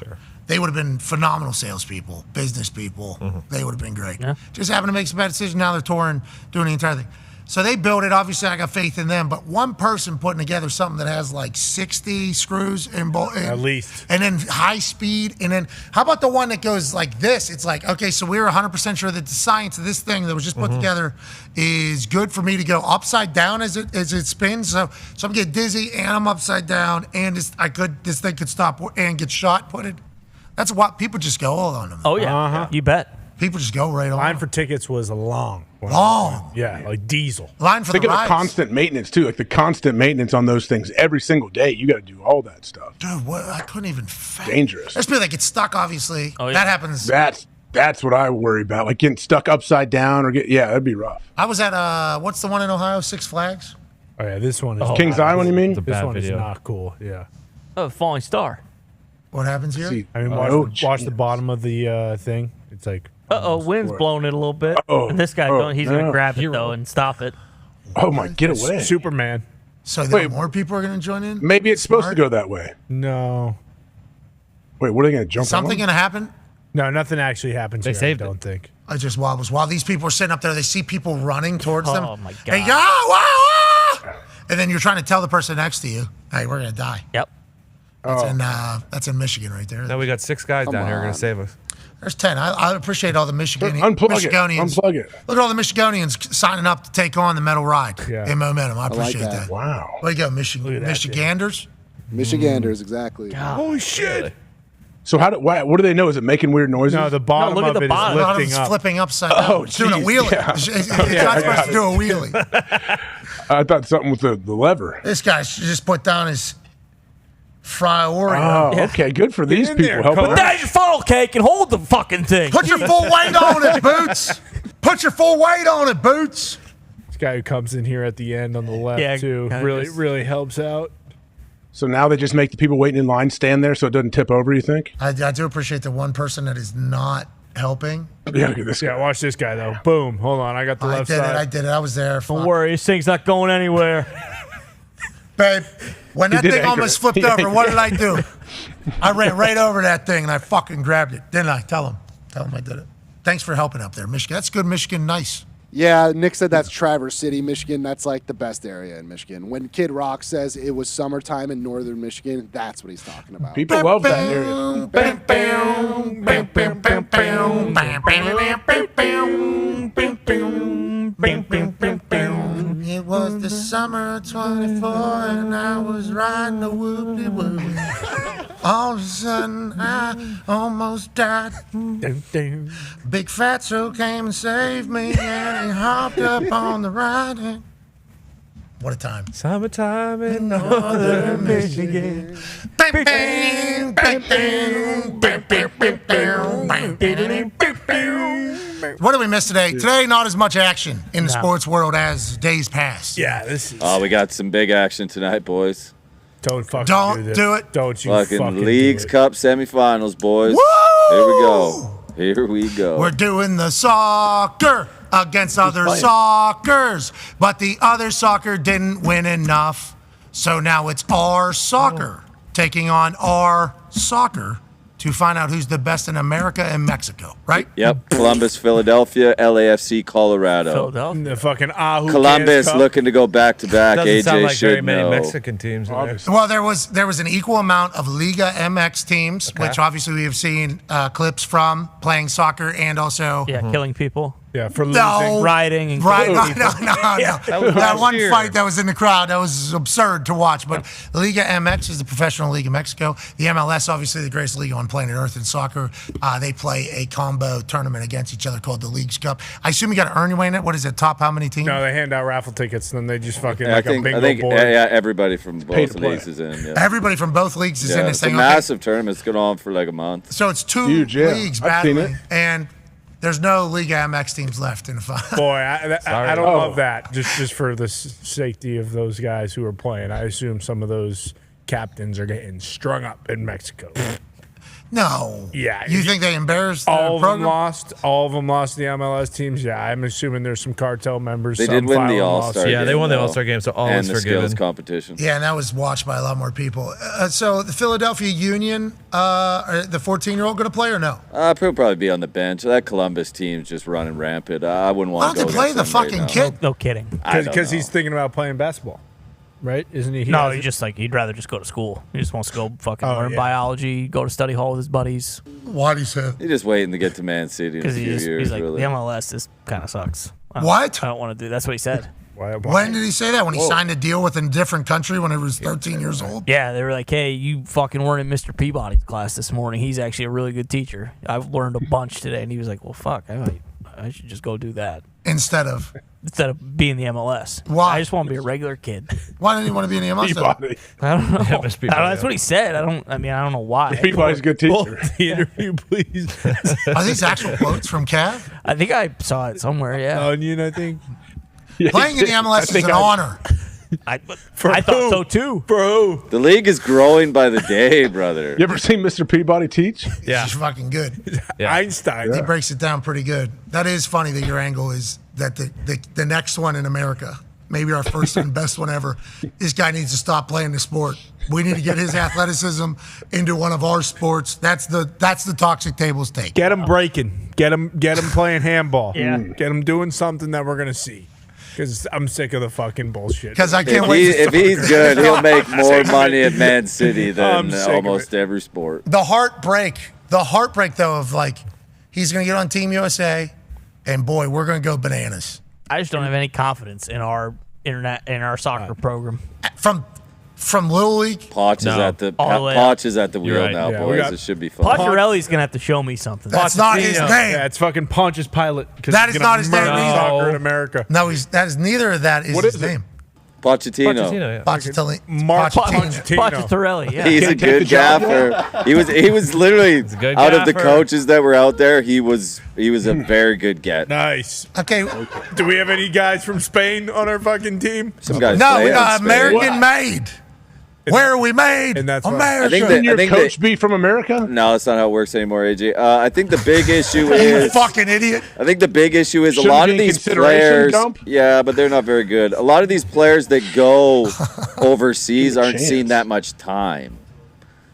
they would have been phenomenal salespeople, business people. They would have been great. Just happened to make some bad decisions. Now they're touring, doing the entire thing. So they built it. Obviously, I got faith in them. But one person putting together something that has like 60 screws in At least. and then high speed, and then how about the one that goes like this? It's like, okay, so we're 100% sure that the science of this thing that was just put together is good for me to go upside down as it spins. So I'm getting dizzy and I'm upside down, and this thing could stop and get shot. That's what people just go all on them. Oh yeah, you bet. People just go right on. Line for tickets was long. Long. Yeah, like diesel. Line for Think the of the rides. constant maintenance too, like the constant maintenance on those things every single day. You got to do all that stuff. Dude, what? I couldn't even. Dangerous. There's people that get stuck. Obviously, that happens. That's what I worry about, like getting stuck upside down or that'd be rough. I was at what's the one in Ohio? Six Flags. Oh yeah, this one is Kings Island. You mean? This one is not cool. Yeah. Oh, Falling Star. What happens here? I mean, watch the bottom of the thing. It's like. Wind's blowing it a little bit. And this guy, he's going to grab it, though, and stop it. Oh, my, get away. Superman. So more people are going to join in? Maybe it's supposed to go that way. No. Wait, what are they going to jump Something on? going to happen? No, nothing actually happens They here, saved I don't think. I just while these people are sitting up there, they see people running towards them. Oh, my God. They go, wow. And then you're trying to tell the person next to you, hey, we're going to die. Yep. That's in Michigan right there. Now we got 6 guys down here going to save us. There's 10. I appreciate all the Michigonians. Unplug it. Look at all the Michigonians signing up to take on the metal ride in Momentum. I appreciate like that. Wow. Way to go, Michiganders. Michiganders, exactly. Holy shit. So what do they know? Is it making weird noises? No, the bottom look at of the it bottom. is A lot of lifting it's up. flipping upside down. Oh, It's doing a geez. wheelie. Yeah. It's not supposed to do a wheelie. I thought something with the lever. This guy should just put down his fry Oreo. Oh, okay. Good for these in people there, helping Coach. out. There's your funnel cake and hold the fucking thing. Put your full weight on it, Boots. Put your full weight on it, Boots. This guy who comes in here at the end on the left, Yeah, too, kinda really, just- really helps out. So now they just make the people waiting in line stand there so it doesn't tip over, you think? I do appreciate the one person that is not helping. Yeah, look at this Yeah, guy. watch this guy, though. Boom. Hold on. I got the I left did side. it. I did it. I was there. Don't worry, this thing's not going anywhere. Babe, when that did thing anchor almost it. flipped He over, anchored what it. did I do? I ran right over that thing and I fucking grabbed it. Didn't I? Tell him I did it. Thanks for helping up there, Michigan. That's good, Michigan. Nice. Yeah, Nick said that's Traverse City, Michigan. That's like the best area in Michigan. When Kid Rock says it was summertime in northern Michigan, that's what he's talking about. People love that area. It was the summer of 24 and I was riding a whoop-de-whoop. All of a sudden I almost died. Big Fatso came and saved me and he hopped up on the ride. What a time. Summertime in northern Michigan. Bang, bang, bang, bang, bang, bang, bang, bang, bang. What did we miss today? Today, not as much action in the sports world as days past. Yeah, this is. Oh, we got some big action tonight, boys. Don't fucking do it. Don't you fucking Leagues Cup semifinals, boys. Woo! Here we go. Here we go. We're doing the soccer against other soccers, but the other soccer didn't win enough. So now it's our soccer taking on our soccer to find out who's the best in America and Mexico, right? Yep. Columbus, Philadelphia, LAFC, Colorado. Philadelphia. The fucking Ahu Columbus Cup. looking to go back to back. Doesn't AJ sound like should very many know. Mexican teams in there. Well, there was an equal amount of Liga MX teams, which obviously we have seen clips from playing soccer and also killing people. Yeah, for No. Rioting and Right, killing no. people. That one fight that was in the crowd, that was absurd to watch. But Liga MX is the professional league of Mexico. The MLS, obviously the greatest league on planet Earth in soccer. They play a combo tournament against each other called the Leagues Cup. I assume you got to earn your way in it. What is it, top how many teams? No, they hand out raffle tickets and then they just fucking Yeah, like a bingo board. everybody from both to play. leagues is in. Yeah. Everybody from both leagues is in this it's thing. a massive tournament. It's going on for like a month. So it's two Huge, yeah. leagues I've seen battling, and there's no Liga MX teams left in the final. Boy, I don't love that. Just for the safety of those guys who are playing, I assume some of those captains are getting strung up in Mexico. No. Yeah. You think they embarrassed the all of them program? lost? All of them lost the MLS teams? Yeah, I'm assuming there's some cartel members. They some did win the filing All-Star lawsuits. game. they won the though, All-Star game, so all and is the forgiven. skills competition. Yeah, and that was watched by a lot more people. So the Philadelphia Union, are the 14-year-old going to play or no? He'll probably be on the bench. That Columbus team's just running rampant. I wouldn't want to go play the against them right fucking now. kid? No kidding. Because he's thinking about playing basketball, right? Isn't he? No, he's just like, he'd rather just go to school. He just wants to go fucking learn biology, go to study hall with his buddies. Why do you say? He's just waiting to get to Man City in a Because few years. he's like, really. the MLS, this kind of sucks. What? I don't want to do. That's what he said. When did he say that? When he signed a deal with a different country when he was 13 years old? Yeah, they were like, hey, you fucking weren't in Mr. Peabody's class this morning. He's actually a really good teacher. I've learned a bunch today. And he was like, well, fuck, I should just go do that. Instead of being the MLS. Why? I just want to be a regular kid. Why didn't he want to be in the MLS? Peabody. I don't know. Yeah, Mr. Peabody, That's what he said. I don't know why. Peabody's a good teacher. The interview, please. Are these actual quotes from Cav? I think I saw it somewhere, yeah. Onion, I think. Playing in the MLS is an honor. I thought so too. Bro. The league is growing by the day, brother. You ever seen Mr. Peabody teach? Yeah. He's fucking good. Einstein. He breaks it down pretty good. That is funny that your angle is that the next one in America, maybe our first and best one ever, this guy needs to stop playing the sport. We need to get his athleticism into one of our sports. That's the toxic tables take. Get him breaking. Get him playing handball. Yeah. Get him doing something that we're going to see. Because I'm sick of the fucking bullshit. Because I can't wait. If he's good, he'll make more money at Man City than sick of almost every sport. The heartbreak though of like he's going to get on Team USA, and boy, we're going to go bananas. I just don't have any confidence in our soccer program. From Little League, Potch is at the wheel now, boys. It should be fun. Pacharelli's going to have to show me something. That's not his name. Yeah, it's fucking Pontius Pilate. That is not his name. Soccer in America. No, that is neither of that is What his is it? name. Pochettino. Pacharelli, yeah. He's a good gaffer. He was literally out of the coaches that were out there. He was a very good get. Nice. Okay. Do we have any guys from Spain on our fucking team? Some guys. No, play we in got Spain. American made. Where are we made? And that's America. I think Can your think coach be from America? No, that's not how it works anymore, AJ. I think the big issue You is. fucking idiot. I think the big issue is Shouldn't a lot be of in these consideration, players. Gump? Yeah, but they're not very good. A lot of these players that go overseas aren't seeing that much time.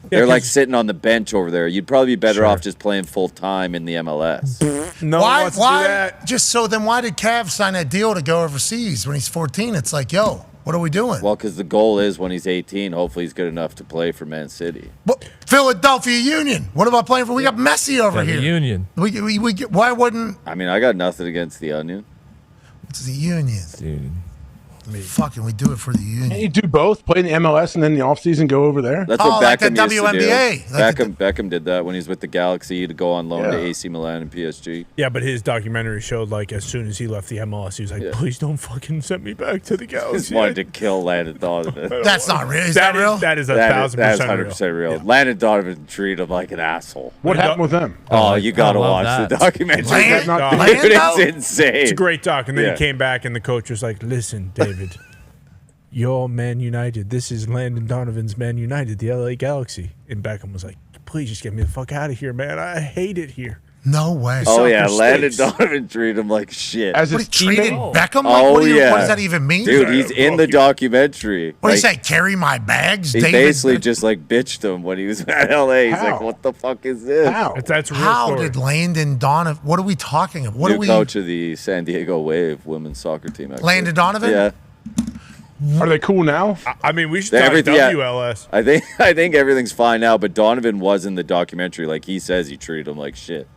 They're like sitting on the bench over there. You'd probably be better off just playing full time in the MLS. No one wants to do that. Just so then why did Cav sign a deal to go overseas when he's 14? It's like, yo, what are we doing? Well, because the goal is when he's 18, hopefully he's good enough to play for Man City. Philadelphia Union. What about playing for? We got Messi over here. Union. Why wouldn't? I mean, I got nothing against the Onion. It's the union. Fucking, we do it for the union. Can you do both? Play in the MLS and then the offseason go over there? That's what like the Beckham used WNBA. to do. Beckham did that when he was with the Galaxy to go on loan to AC Milan and PSG. Yeah, but his documentary showed like as soon as he left the MLS, he was like, "Please don't fucking send me back to the He Galaxy." just wanted to kill Landon Donovan. That's not real. Is that real? That is 1,000% That's real. 100% real. Landon Donovan treated him like an asshole. What happened with them? Oh, you got to love watch the that. documentary. Dude, It's insane. It's a great doc. And then Yeah. he came back, and the coach was like, "Listen, David, you're Man United. This is Landon Donovan's Man United, the LA Galaxy." And Beckham was like, "Please just get me the fuck out of here, man. I hate it here." No way. Oh, yeah. Landon Donovan treated him like shit. As What, he treated Beckham? Like, Oh, what yeah. does that even mean? Dude, he's in the documentary. What do you Like, say? Carry my bags? He David? basically just like bitched him when he was at LA. He's How? like, "What the fuck is this?" That's a real How story. did Landon Donovan? What are we talking about? What New are we? coach of the San Diego Wave women's soccer team. Actually. Landon Donovan? Yeah. Are they cool now? I mean, we should talk Everything- yeah. WLS. I think everything's fine now, but Donovan was in the documentary. Like he says, he treated him like shit.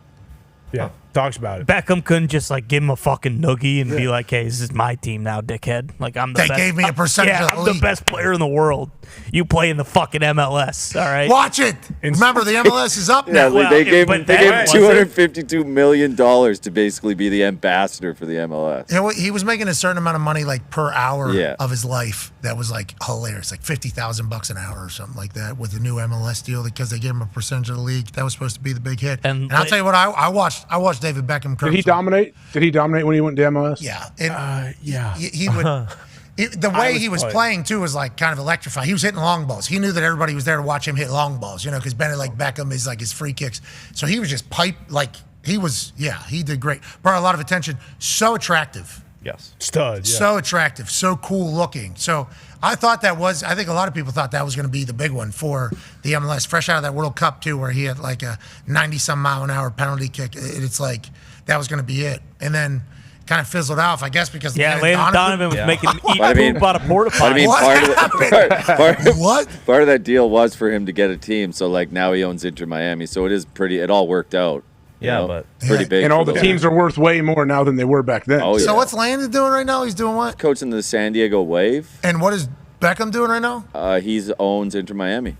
Yeah, talks about it. Beckham couldn't just like give him a fucking noogie and be like, "Hey, this is my team now, dickhead." Like I'm the They best. gave me a percentage Yeah, of the I'm the league. best player in the world. You play in the fucking MLS, all right? Watch it. Remember, the MLS is up Yeah, now. like, they gave him but that wasn't- $252 million to basically be the ambassador for the MLS. You know what? He was making a certain amount of money like per hour Yeah. of his life. That was like hilarious, like $50,000 an hour or something like that with the new MLS deal because they gave him a percentage of the league. That was supposed to be the big hit. And I'll tell you what, I watched David Beckham. Did he dominate? Did he dominate when he went to MLS? Yeah. And yeah. He would. The way he was playing too was like kind of electrifying. He was hitting long balls. He knew that everybody was there to watch him hit long balls, you know, because Beckham is like his free kicks. So he was just he did great. Brought a lot of attention. So attractive. Yes. Stud. Yeah. So attractive. So cool looking. So I think a lot of people thought that was going to be the big one for the MLS. Fresh out of that World Cup too, where he had like a 90-some mile an hour penalty kick. It's like that was going to be it. And then kind of fizzled off, I guess, because Landon Donovan was making him eat But I mean- poop out of porta But I mean, potties. part of that deal was for him to get a team. So like now he owns Inter Miami. So it all worked out. you Yeah, know? but- pretty big. And all for the teams are worth way more now than they were back then. Oh, yeah. So what's Landon doing right now? He's doing what? Coaching the San Diego Wave. And what is Beckham doing right now? He owns Inter Miami.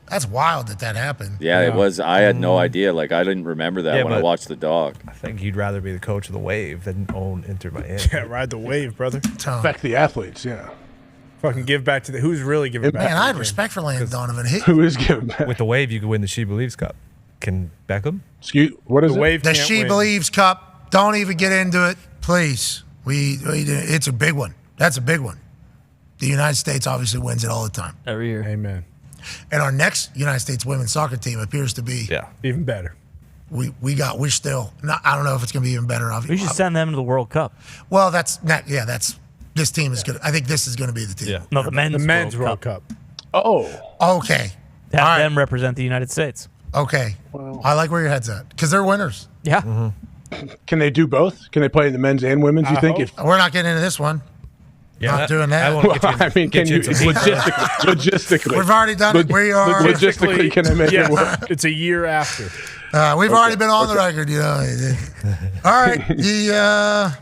That's wild that happened. Yeah, it was. I had no idea. Like I didn't remember that Yeah, when I but- watched the doc. I think you'd rather be the coach of the Wave than own Inter Miami. Yeah, ride the wave, brother. Affect the athletes, yeah. Fucking give back to who's really giving back. Man, I had respect for Landon Donovan. Who is giving back? With the Wave, you could win the She Believes Cup. Can Beckham? What is The it? Wave The can't She win. Believes Cup. Don't even get into it, please. It's a big one. That's a big one. The United States obviously wins it all the time. Every year. Amen. And our next United States women's soccer team appears to be. Yeah. Even better. We're still. I don't know if it's going to be even better. We should send them to the World Cup. Well, that's this team is good. I think this is going to be the team. Yeah. No, the men's World Cup. Oh. Okay. Have them represent the United States. Okay. I like where your head's at because they're winners. Yeah. Can they do both? Can they play in the men's and women's? You think? If We're not getting into this one. Yeah, Not doing that. I mean, can you logistically? We've already done it. We are logistically. Can they make it work? It's a year after. We've already been on the record, you know. All right, the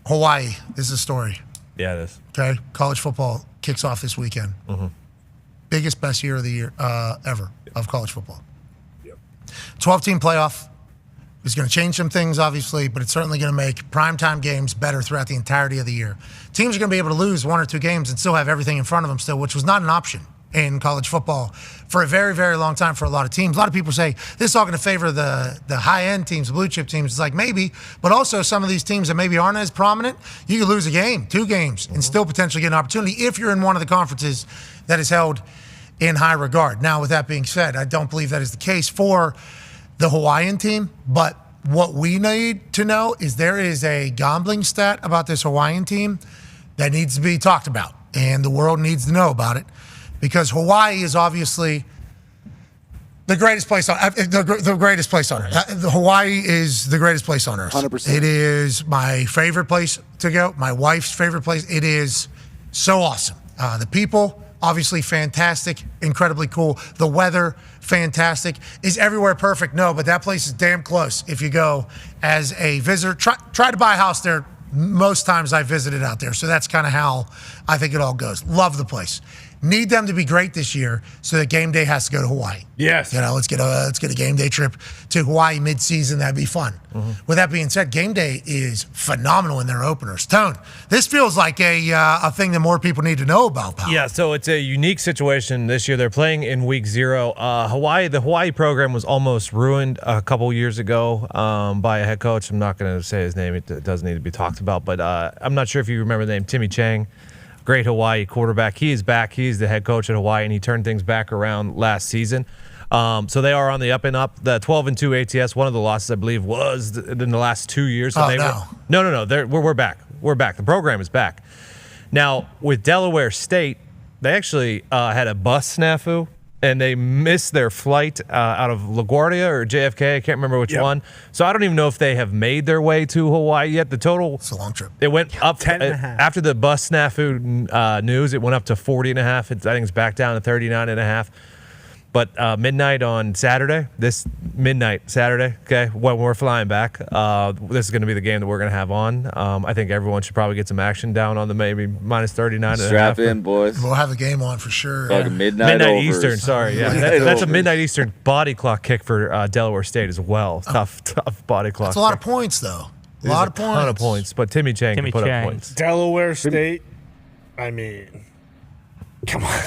Hawaii. This is a story. Yeah, it is. Okay, college football kicks off this weekend. Biggest, best year of the year ever of college football. 12-team playoff. It's going to change some things, obviously, but it's certainly going to make primetime games better throughout the entirety of the year. Teams are going to be able to lose one or two games and still have everything in front of them still, which was not an option in college football for a very, very long time for a lot of teams. A lot of people say this is all going to favor the high-end teams, the blue-chip teams. It's like maybe, but also some of these teams that maybe aren't as prominent, you could lose a game, two games, and still potentially get an opportunity if you're in one of the conferences that is held in high regard. Now, with that being said, I don't believe that is the case for the Hawaiian team, but what we need to know is there is a gambling stat about this Hawaiian team that needs to be talked about, and the world needs to know about it because Hawaii is obviously the greatest place on the greatest place on earth. Hawaii is the greatest place on earth. 100%. It is my favorite place to go. My wife's favorite place. It is so awesome. The people obviously fantastic, incredibly cool. The weather, fantastic. Is everywhere perfect? No, but that place is damn close. If you go as a visitor, try to buy a house there. Most times I visited out there, so that's kind of how I think it all goes. Love the place. Need them to be great this year, so that game day has to go to Hawaii. Yes. Let's get a game day trip to Hawaii mid-season. That'd be fun. With that being said, game day is phenomenal in their openers. Tone, this feels like a thing that more people need to know about, pal. Yeah, so it's a unique situation this year. They're playing in week 0. The Hawaii program was almost ruined a couple years ago by a head coach. I'm not going to say his name. It doesn't need to be talked about, but I'm not sure if you remember the name, Timmy Chang. Great Hawaii quarterback. He is back. He's the head coach at Hawaii, and he turned things back around last season. So they are on the up and up. The 12-2 ATS, one of the losses, I believe, was in the last 2 years. So No. We're back. We're back. The program is back. Now, with Delaware State, they actually had a bus snafu, and they missed their flight out of LaGuardia or JFK. I can't remember which one. So I don't even know if they have made their way to Hawaii yet. The total... It's a long trip. It went up 10.5. After the bus snafu news, it went up to 40.5. I think it's back down to 39.5. But midnight on Saturday, okay, when we're flying back, this is going to be the game that we're going to have on. I think everyone should probably get some action down on the maybe minus 39. Strap in, boys. We'll have a game on for sure. Midnight overs. Eastern, sorry. Yeah, that's a midnight Eastern body clock kick for Delaware State as well. Tough body clock. That's a lot of points, though. A lot of points. A ton of points, but Timmy Chang can put up points. Delaware State, I mean, come on.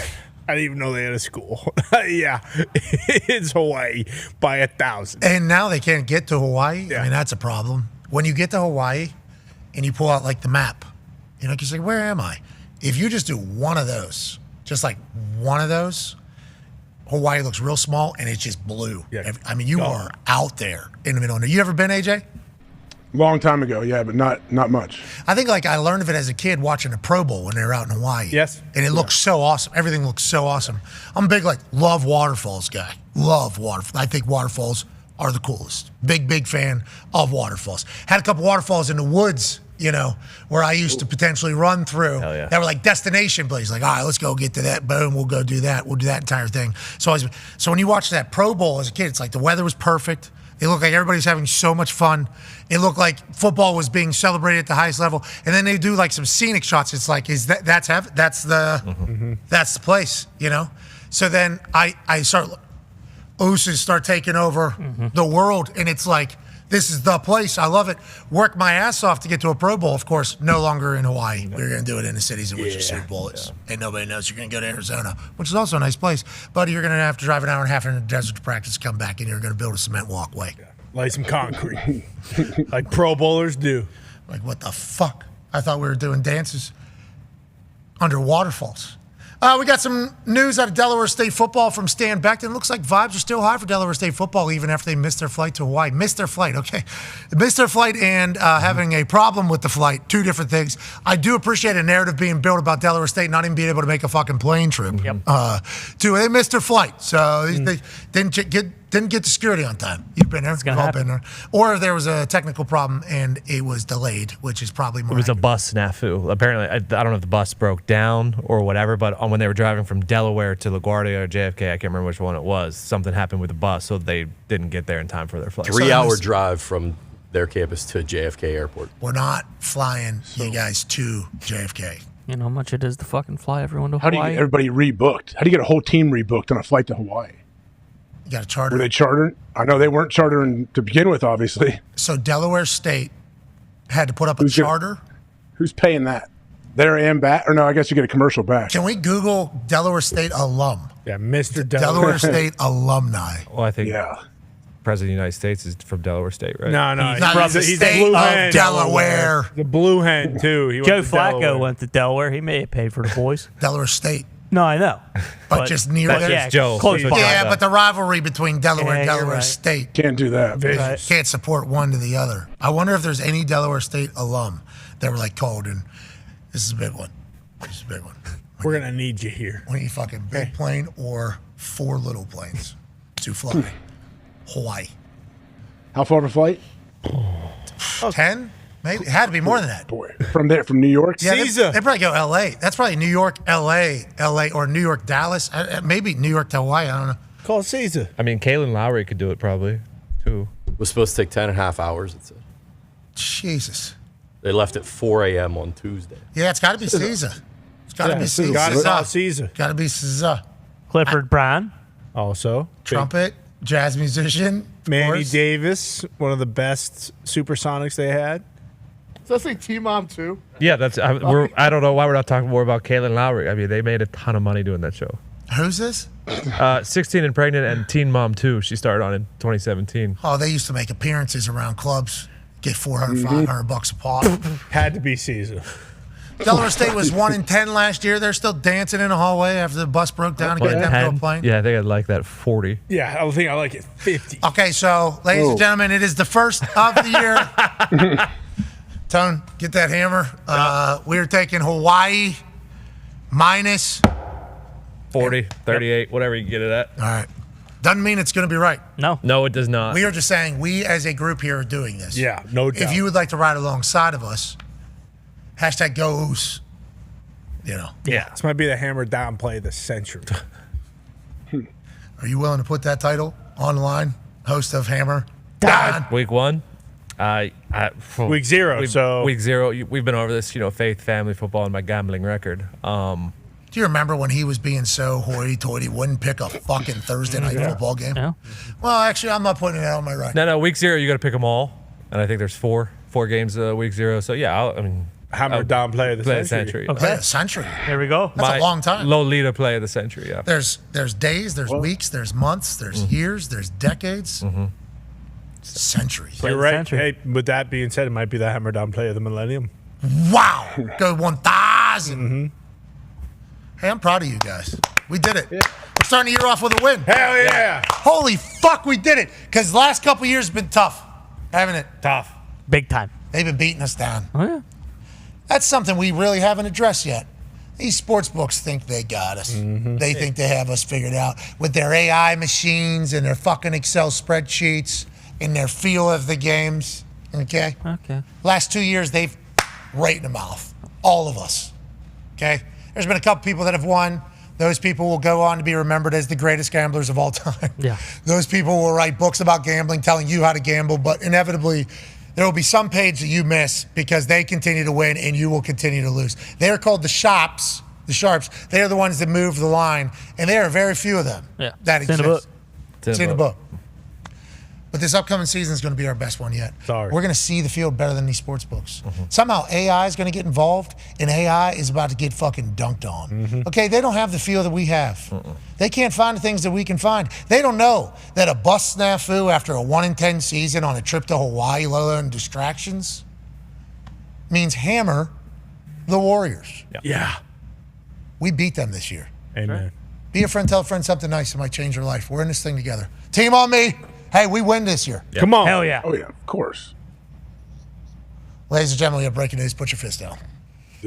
I didn't even know they had a school. Yeah, it's Hawaii by 1,000. And now they can't get to Hawaii. Yeah. I mean, that's a problem. When you get to Hawaii and you pull out like the map, you say, where am I? If you just do one of those, just like one of those, Hawaii looks real small and it's just blue. Yeah. I mean, you are out there in the middle. You ever been, AJ? Long time ago, yeah, but not much. I think I learned of it as a kid watching a Pro Bowl when they were out in Hawaii. Yes. And it looks so awesome. Everything looks so awesome. I'm a big love waterfalls guy. Love waterfalls. I think waterfalls are the coolest. Big fan of waterfalls. Had a couple waterfalls in the woods, where I used to potentially run through. Hell yeah. That were like destination places. Like, all right, let's go get to that. Boom, we'll go do that. We'll do that entire thing. So when you watch that Pro Bowl as a kid, it's like the weather was perfect. It looked like everybody's having so much fun. It looked like football was being celebrated at the highest level. And then they do some scenic shots. It's like, that's the place, So then I start taking over the world, and it's like, this is the place. I love it. Work my ass off to get to a Pro Bowl. Of course, no longer in Hawaii. We're going to do it in the cities in which the Super Bowl is. And nobody knows you're going to go to Arizona, which is also a nice place. But you're going to have to drive an hour and a half in the desert to practice, come back, and you're going to build a cement walkway. Lay some concrete. Like Pro Bowlers do. Like, what the fuck? I thought we were doing dances under waterfalls. We got some news out of Delaware State football from Stan Beckton. Looks like vibes are still high for Delaware State football even after they missed their flight to Hawaii. Missed their flight, okay. Missed their flight and having a problem with the flight. Two different things. I do appreciate a narrative being built about Delaware State not even being able to make a fucking plane trip. Yep. They missed their flight, so they didn't get to security on time. You've been there. We've all been there. Or there was a technical problem and it was delayed, which is probably more. It was a bus snafu. Apparently, I don't know if the bus broke down or whatever, but when they were driving from Delaware to LaGuardia or JFK, I can't remember which one it was, something happened with the bus, so they didn't get there in time for their flight. 3-hour drive from their campus to JFK Airport. We're not flying you guys to JFK. You know how much it is to fucking fly everyone to How do Hawaii? you get everybody rebooked? How do you get a whole team rebooked on a flight to Hawaii? You got to charter. Were they chartering? I know they weren't chartering to begin with, obviously. So Delaware State had to put up a charter. Who's paying that? There and back? Or no, I guess you get a commercial back. Can we Google Delaware State alum? Yeah, Mr. Delaware State alumni. Well, I think President of the United States is from Delaware State, right? No, he's the state of Delaware. The Blue Hen, too. Joe Flacco went to Delaware. He may have paid for the boys. Delaware State. No, I know. But just near there. Yeah, Joe. Close by. Yeah, but the rivalry between Delaware and Delaware right. State. Can't do that. Right. Can't support one to the other. I wonder if there's any Delaware State alum that were called in. This is a big one. We're going to need you here. We need fucking big plane or 4 little planes to fly Hawaii. How far of a flight? 10? Maybe it had to be more than that. Boy, from New York. Yeah, they probably go L.A. That's probably New York, L.A., or New York, Dallas. Maybe New York to Hawaii. I don't know. Call Caesar. I mean, Kalen Lowry could do it probably, too. It was supposed to take 10.5 hours, it said. Jesus. They left at 4 a.m. on Tuesday. Yeah, it's got to be Caesar. It's got to be Caesar. Caesar. Got to be Caesar. Clifford Brown. Also. Trumpet, jazz musician. Manny Davis, one of the best Supersonics they had. Does that say T-Mom too? Yeah, I don't know why we're not talking more about Kalen Lowry. I mean, they made a ton of money doing that show. Who's this? 16 and Pregnant and Teen Mom 2. She started on in 2017. Oh, they used to make appearances around clubs, get $400, $500 a pop. Had to be Caesar. Delaware State was 1-10 last year. They're still dancing in a hallway after the bus broke down and getting them to a plane. Yeah, I think I'd like that 40. Yeah, I think I like it 50. Okay, so, ladies and gentlemen, it is the first of the year. Tone, get that hammer. We're taking Hawaii minus 40, 38, whatever you can get it at. All right. Doesn't mean it's going to be right. No, it does not. We are just saying we as a group here are doing this. Yeah, no doubt. If you would like to ride alongside of us, hashtag goes, Yeah, this might be the hammer down play of the century. Are you willing to put that title online? Host of Hammer Dahn. Week 1? Week 0. Week 0. We've been over this, faith, family, football, and my gambling record. Do you remember when he was being so hoity-toity, wouldn't pick a fucking Thursday night football game? Yeah. Well, actually, I'm not putting it on my record. No, week 0, you got to pick them all. And I think there's four games week 0. So, yeah, Hammer down play of the century. Okay. Play of the century. Here we go. That's a long time. Lolita play of the century, yeah. There's days, there's weeks, there's months, there's years, there's decades. Centuries. You're right. Hey, with that being said, it might be the hammer down play of the millennium. Wow. Go 1,000. Hey, I'm proud of you guys. We did it. We're starting the year off with a win. Hell yeah. Holy fuck, we did it. Because the last couple years have been tough, haven't it? Tough. Big time. They've been beating us down. Oh, yeah. That's something we really haven't addressed yet. These sports books think they got us. They think they have us figured out with their AI machines and their fucking Excel spreadsheets and their feel of the games. Okay? Okay. Last 2 years, they've right in the mouth. All of us. Okay? There's been a couple people that have won. Those people will go on to be remembered as the greatest gamblers of all time. Yeah. Those people will write books about gambling, telling you how to gamble, but inevitably, there will be some page that you miss because they continue to win and you will continue to lose. They are called the sharps. They are the ones that move the line, and there are very few of them that exist. It's in the book. But this upcoming season is going to be our best one yet. Sorry. We're going to see the field better than these sports books. Somehow AI is going to get involved, and AI is about to get fucking dunked on. Okay, they don't have the feel that we have. They can't find the things that we can find. They don't know that a bus snafu after a 1-10 season on a trip to Hawaii, let alone distractions, means hammer the Warriors. Yeah. We beat them this year. Amen. Be a friend, tell a friend something nice that might change their life. We're in this thing together. Team on me. Hey, we win this year. Come on. Hell yeah. Oh, yeah, of course. Ladies and gentlemen, we have breaking news. Put your fist down.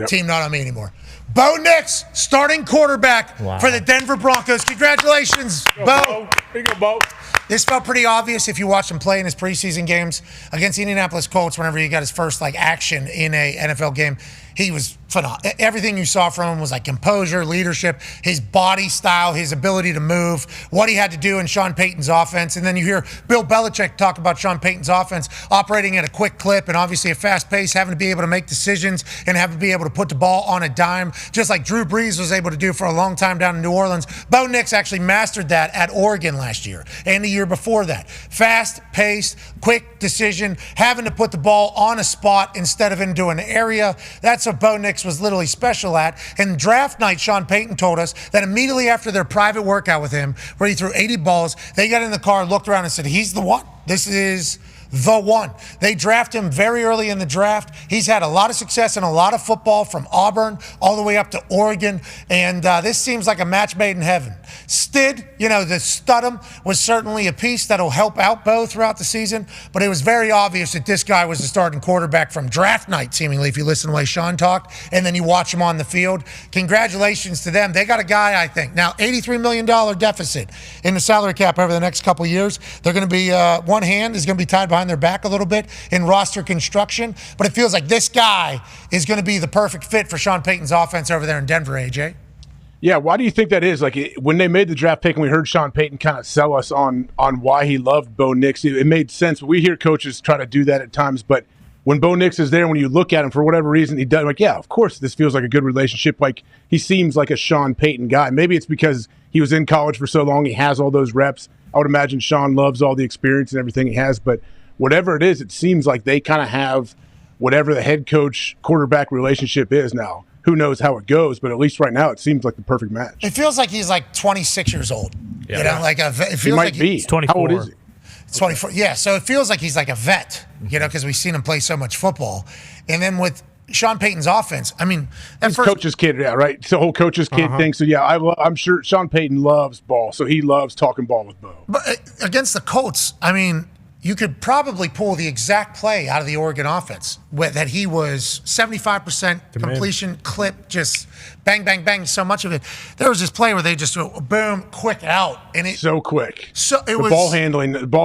Team not on me anymore. Bo Nix, starting quarterback for the Denver Broncos. Congratulations, Bo. Here you go, Bo. This felt pretty obvious if you watched him play in his preseason games against the Indianapolis Colts. Whenever he got his first action in a NFL game, he was phenomenal. Everything you saw from him was composure, leadership, his body style, his ability to move, what he had to do in Sean Payton's offense. And then you hear Bill Belichick talk about Sean Payton's offense operating at a quick clip and obviously a fast pace, having to be able to make decisions and having to be able to put the ball on a dime, just like Drew Brees was able to do for a long time down in New Orleans. Bo Nix actually mastered that at Oregon last year and the year before that. Fast-paced, quick decision, having to put the ball on a spot instead of into an area. That's what Bo Nix was literally special at. And draft night, Sean Payton told us that immediately after their private workout with him, where he threw 80 balls, they got in the car, looked around and said, he's the one. This is the one. They drafted him very early in the draft. He's had a lot of success in a lot of football from Auburn all the way up to Oregon. And this seems like a match made in heaven. Stid, the Studham was certainly a piece that'll help out Bo throughout the season. But it was very obvious that this guy was the starting quarterback from draft night, seemingly, if you listen to the way Sean talked. And then you watch him on the field. Congratulations to them. They got a guy, I think. Now, $83 million deficit in the salary cap over the next couple of years. They're going to be, one hand is going to be tied behind behind their back a little bit in roster construction. But it feels like this guy is going to be the perfect fit for Sean Payton's offense over there in Denver, AJ. Yeah, why do you think that is? Like, when they made the draft pick and we heard Sean Payton kind of sell us on why he loved Bo Nix, it made sense. We hear coaches try to do that at times, but when Bo Nix is there, when you look at him for whatever reason, he does, like, yeah, of course this feels like a good relationship. Like, he seems like a Sean Payton guy. Maybe it's because he was in college for so long, he has all those reps. I would imagine Sean loves all the experience and everything he has, but whatever it is, it seems like they kind of have whatever the head coach quarterback relationship is now. Who knows how it goes, but at least right now it seems like the perfect match. It feels like he's like 26 years old. Yeah. You know, like it feels he might like be. He's 24. How old is he? 24. Yeah, so it feels like he's like a vet, you know, because we've seen him play so much football. And then with Sean Payton's offense, I mean, he's coach's kid, yeah, right? It's the whole coach's kid thing. So, yeah, I'm sure Sean Payton loves ball, so he loves talking ball with Bo. But against the Colts, I mean, you could probably pull the exact play out of the Oregon offense that he was 75% completion clip, just bang, bang, bang, so much of it. There was this play where they just boom, quick out. And it so quick. So it the was ball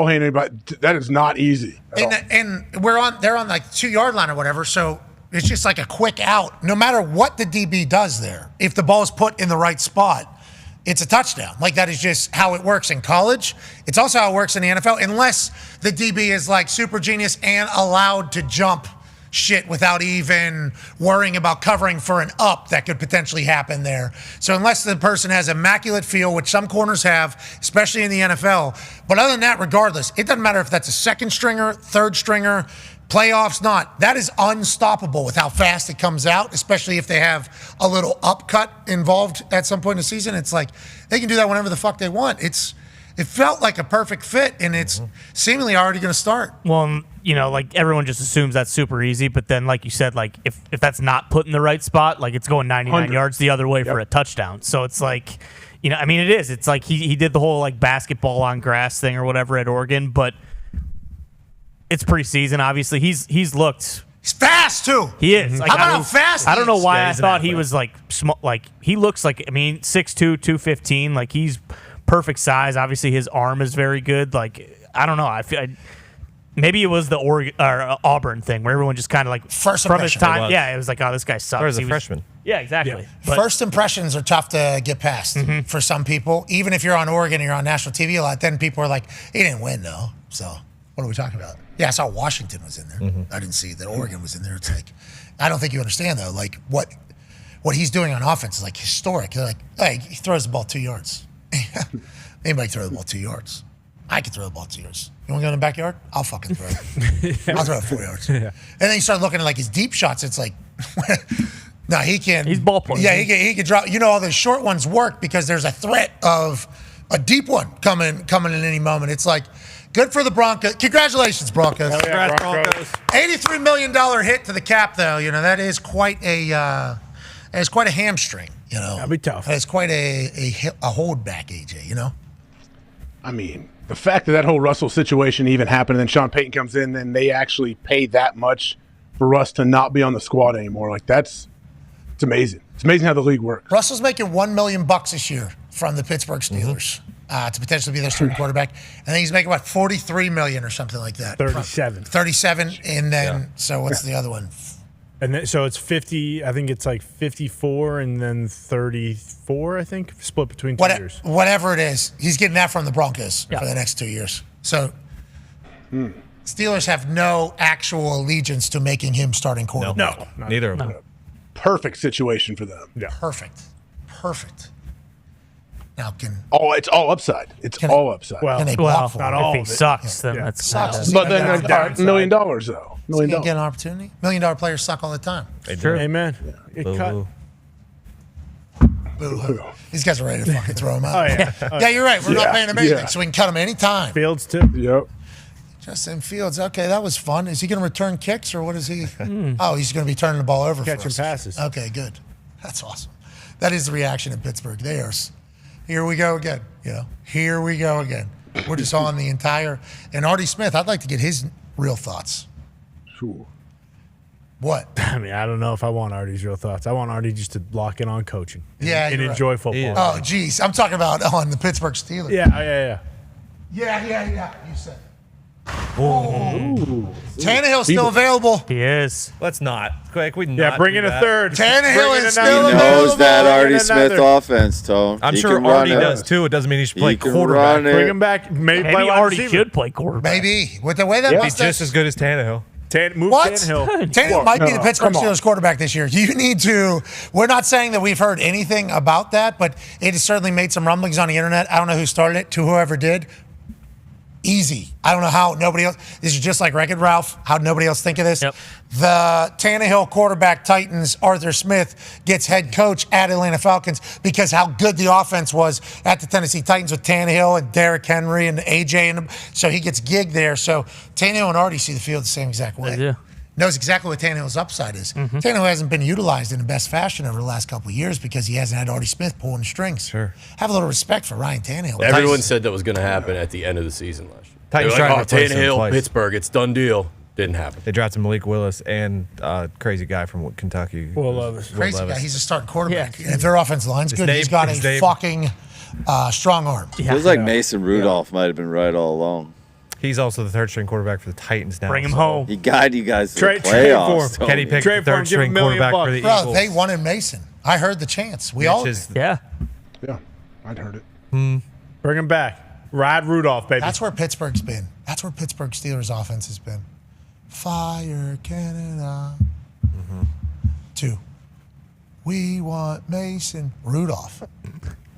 handling, but that is not easy. And they're on like 2-yard line or whatever, so it's just like a quick out. No matter what the DB does there, if the ball is put in the right spot, it's a touchdown. Like, that is just how it works in college. It's also how it works in the NFL, unless the DB is like super genius and allowed to jump shit without even worrying about covering for an up that could potentially happen there. So unless the person has immaculate feel, which some corners have, especially in the NFL. But other than that, regardless, it doesn't matter if that's a second stringer, third stringer, playoffs, not. That is unstoppable with how fast it comes out, especially if they have a little upcut involved at some point in the season. It's like they can do that whenever the fuck they want. It felt like a perfect fit, and it's seemingly already going to start. Well, you know, like everyone just assumes that's super easy, but then, like you said, like if that's not put in the right spot, like it's going 99 yards the other way for a touchdown. So it's like, you know, I mean, it is. It's like he did the whole like basketball on grass thing or whatever at Oregon, but it's preseason, obviously. He's looked. He's fast too. He is. Like, How about how fast? I don't know why I he's an thought he athlete. was like small. Like he looks like, I mean, 6'2", 215. Like he's perfect size. Obviously, his arm is very good. Like I don't know. I feel maybe it was the Oregon or Auburn thing where everyone just kind of like First from his impression. time. Yeah, it was like, oh, this guy sucks. Or as a He was- freshman. Yeah, exactly. But- First impressions are tough to get past for some people. Even if you're on Oregon and you're on national TV a lot, then people are like, he didn't win though. So what are we talking about? Yeah, I saw Washington was in there. I didn't see that Oregon was in there. It's like, I don't think you understand though. Like what he's doing on offense is like historic. They're like, hey, he throws the ball 2 yards. Anybody can throw the ball 2 yards. I can throw the ball 2 yards. You want to go in the backyard? I'll fucking throw it. I'll throw it 4 yards. And then you start looking at like his deep shots. It's like, no, he can. He's ballpoint. Yeah, he can drop. You know, all the short ones work because there's a threat of a deep one coming in any moment. It's like, good for the Broncos. Congratulations, Broncos. Congrats, Broncos. $83 million hit to the cap, though. You know, that is quite a hamstring. You know, That'd be tough. It's quite a holdback, AJ. You know. I mean, the fact that whole Russell situation even happened, and then Sean Payton comes in, and they actually pay that much for Russ to not be on the squad anymore. Like it's amazing. It's amazing how the league works. Russell's making $1 million this year from the Pittsburgh Steelers to potentially be their starting quarterback. I think he's making about $43 million or something like that. 37. 37, and then so what's the other one? And then, so it's 50. I think it's like 54 and then 34. I think split between 2 years. Whatever it is, he's getting that from the Broncos for the next 2 years. So Steelers have no actual allegiance to making him starting quarterback. No, neither of them. Perfect situation for them. Yeah. Perfect. Now it's all upside. It's all upside. Well, can they block for not him? all If he of it. sucks, then that's Sucks. But then Yeah. $1 million though. $1 million. Can get an opportunity? $1 million players suck all the time. Sure. Amen. It cut. Boo-hoo. These guys are ready to fucking throw him out. Oh, yeah. Yeah, you're right. We're not paying him anything, Yeah. so we can cut him anytime. Fields too. Yep. Justin Fields. Okay, that was fun. Is he going to return kicks or what is he? Oh, he's going to be turning the ball over for Catching us. passes. Okay, good. That's awesome. That is the reaction in Pittsburgh. Here we go again. You know, here we go again. We're just on the entire. And Artie Smith, I'd like to get his real thoughts. Sure. What? I mean, I don't know if I want Artie's real thoughts. I want Artie just to lock in on coaching. Yeah, and you're enjoy right. football. Oh, geez. I'm talking about on the Pittsburgh Steelers. Yeah. Yeah. You said it. Tannehill's still available. He is. Let's not. Quick, we bring in a third. Tannehill is still He available. knows that Artie Smith offense, Tone. I'm He sure can run Artie it. does too. It doesn't mean he should play He can quarterback. run it. Bring him back. Maybe play wide Artie receiver. should play quarterback. Maybe. With the way that He's mustache. just as good as Tannehill. Move What? Tannehill. Tannehill might be the Pittsburgh come on. Steelers quarterback this year. You need to. We're not saying that we've heard anything about that, but it has certainly made some rumblings on the internet. I don't know who started it. To whoever did. Easy. I don't know how nobody else. This is just like Wreck-It Ralph. How nobody else think of this? Yep. The Tannehill quarterback Titans, Arthur Smith, gets head coach at Atlanta Falcons because how good the offense was at the Tennessee Titans with Tannehill and Derrick Henry and AJ, and so he gets gigged there. So Tannehill and Artie see the field the same exact way. They do. Knows exactly what Tannehill's upside is. Tannehill hasn't been utilized in the best fashion over the last couple of years because he hasn't had Artie Smith pulling the strings. Sure. Have a little respect for Ryan Tannehill. Everyone said that was going to happen at the end of the season last year. Titans They were tried like, to replace him Tannehill, twice. Pittsburgh, it's done deal. Didn't happen. They drafted Malik Willis and crazy guy from Kentucky. Will Levis. Crazy guy. He's a starting quarterback. And if their offensive line's His good, name- he's got his a name- fucking strong arm. Feels like Mason Rudolph might have been right all along. He's also the third string quarterback for the Titans now. Bring him so- home. He guided you guys to Trade the for playoffs. him. Kenny Tony. picked Trade the for him, third give him string $1 million quarterback for the Bro, Eagles. they wanted Mason. I heard the chance. We all Mitch did. is- Yeah. Yeah, I'd heard it. Bring him back. Ride Rudolph, baby. That's where Pittsburgh's been. That's where Pittsburgh Steelers offense has been. Fire Canada. 2. We want Mason Rudolph.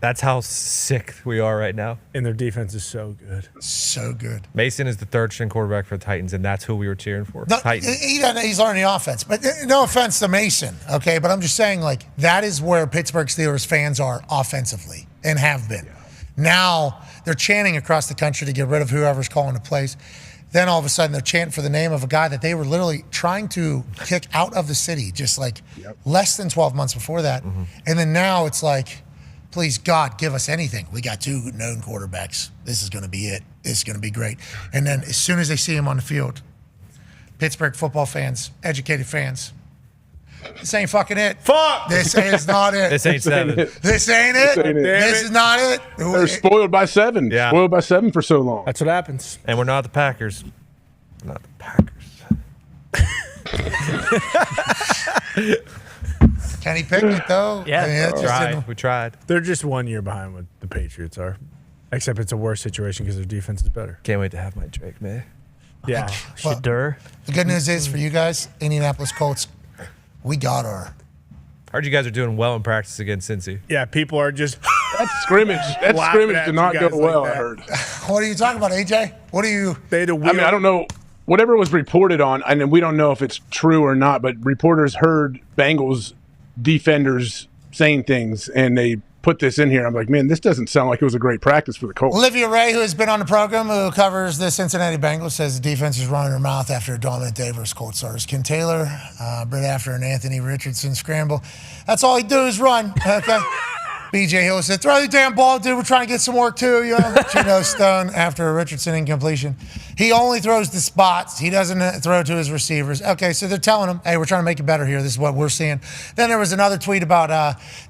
That's how sick we are right now. And their defense is so good. So good. Mason is the third string quarterback for the Titans, and that's who we were cheering for. No, Titans. he's learning the offense. But no offense to Mason, okay? But I'm just saying, like, that is where Pittsburgh Steelers fans are offensively and have been. Now they're chanting across the country to get rid of whoever's calling the plays. Then all of a sudden they're chanting for the name of a guy that they were literally trying to kick out of the city just like less than 12 months before that. And then now it's like, please, God, give us anything. We got 2 known quarterbacks. This is going to be it. This is going to be great. And then as soon as they see him on the field, Pittsburgh football fans, educated fans, this ain't fucking it. Fuck! This is not it. This ain't 7. This ain't it. This ain't it. This is not it. They're spoiled by 7. Yeah. Spoiled by 7 for so long. That's what happens. And we're not the Packers. We're not the Packers. Kenny Pickett, though. Yeah. I mean, that just didn't- We tried. They're just 1 year behind what the Patriots are. Except it's a worse situation because their defense is better. Can't wait to have my Drake, man. Yeah. Shadur. The good news is for you guys, Indianapolis Colts, we got our. Heard you guys are doing well in practice against Cincy. Yeah, people are just. That scrimmage laughing at did you not go guys like well, that. I heard. What are you talking about, AJ? What are you? They had a I mean, I don't know. Whatever was reported on, and we don't know if it's true or not, but reporters heard Bengals defenders saying things, and they put this in here. I'm like, man, this doesn't sound like it was a great practice for the Colts. Olivia Ray, who has been on the program, who covers the Cincinnati Bengals, says the defense is running her mouth after a dominant day versus Colts stars. Ken Taylor, Britt after an Anthony Richardson scramble. That's all he do is run. Okay. BJ Hill said, throw the damn ball, dude. We're trying to get some work too. You know, Geno Stone after a Richardson incompletion. He only throws the spots. He doesn't throw to his receivers. Okay, so they're telling him, hey, we're trying to make it better here. This is what we're seeing. Then there was another tweet about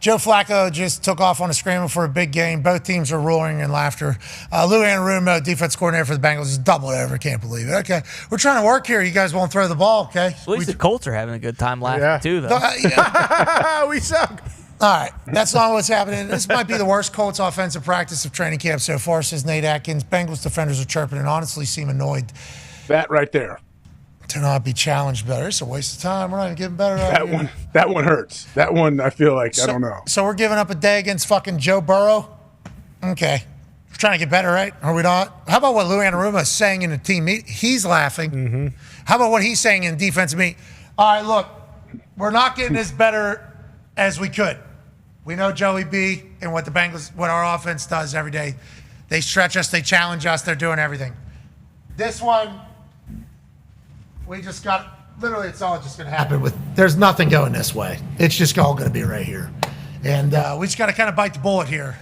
Joe Flacco just took off on a scramble for a big game. Both teams are roaring in laughter. Lou Anarumo, defense coordinator for the Bengals, is doubled over. Can't believe it. Okay, we're trying to work here. You guys won't throw the ball, okay? At least the Colts are having a good time laughing too, though. We suck. All right, that's not what's happening. This might be the worst Colts offensive practice of training camp so far, says Nate Atkins. Bengals defenders are chirping and honestly seem annoyed That right there. to not be challenged better. It's a waste of time. We're not even getting better. That one hurts. That one, I feel like, I don't know. So we're giving up a day against fucking Joe Burrow? Okay. We're trying to get better, right? Are we not? How about what Lou Anarumo is saying in the team meet? He's laughing. How about what he's saying in defensive meet? All right, look, we're not getting as better as we could. We know Joey B and what the Bengals, what our offense does every day. They stretch us, they challenge us, they're doing everything. This one, we just got, literally it's all just going to happen with, there's nothing going this way. It's just all going to be right here. And we just got to kind of bite the bullet here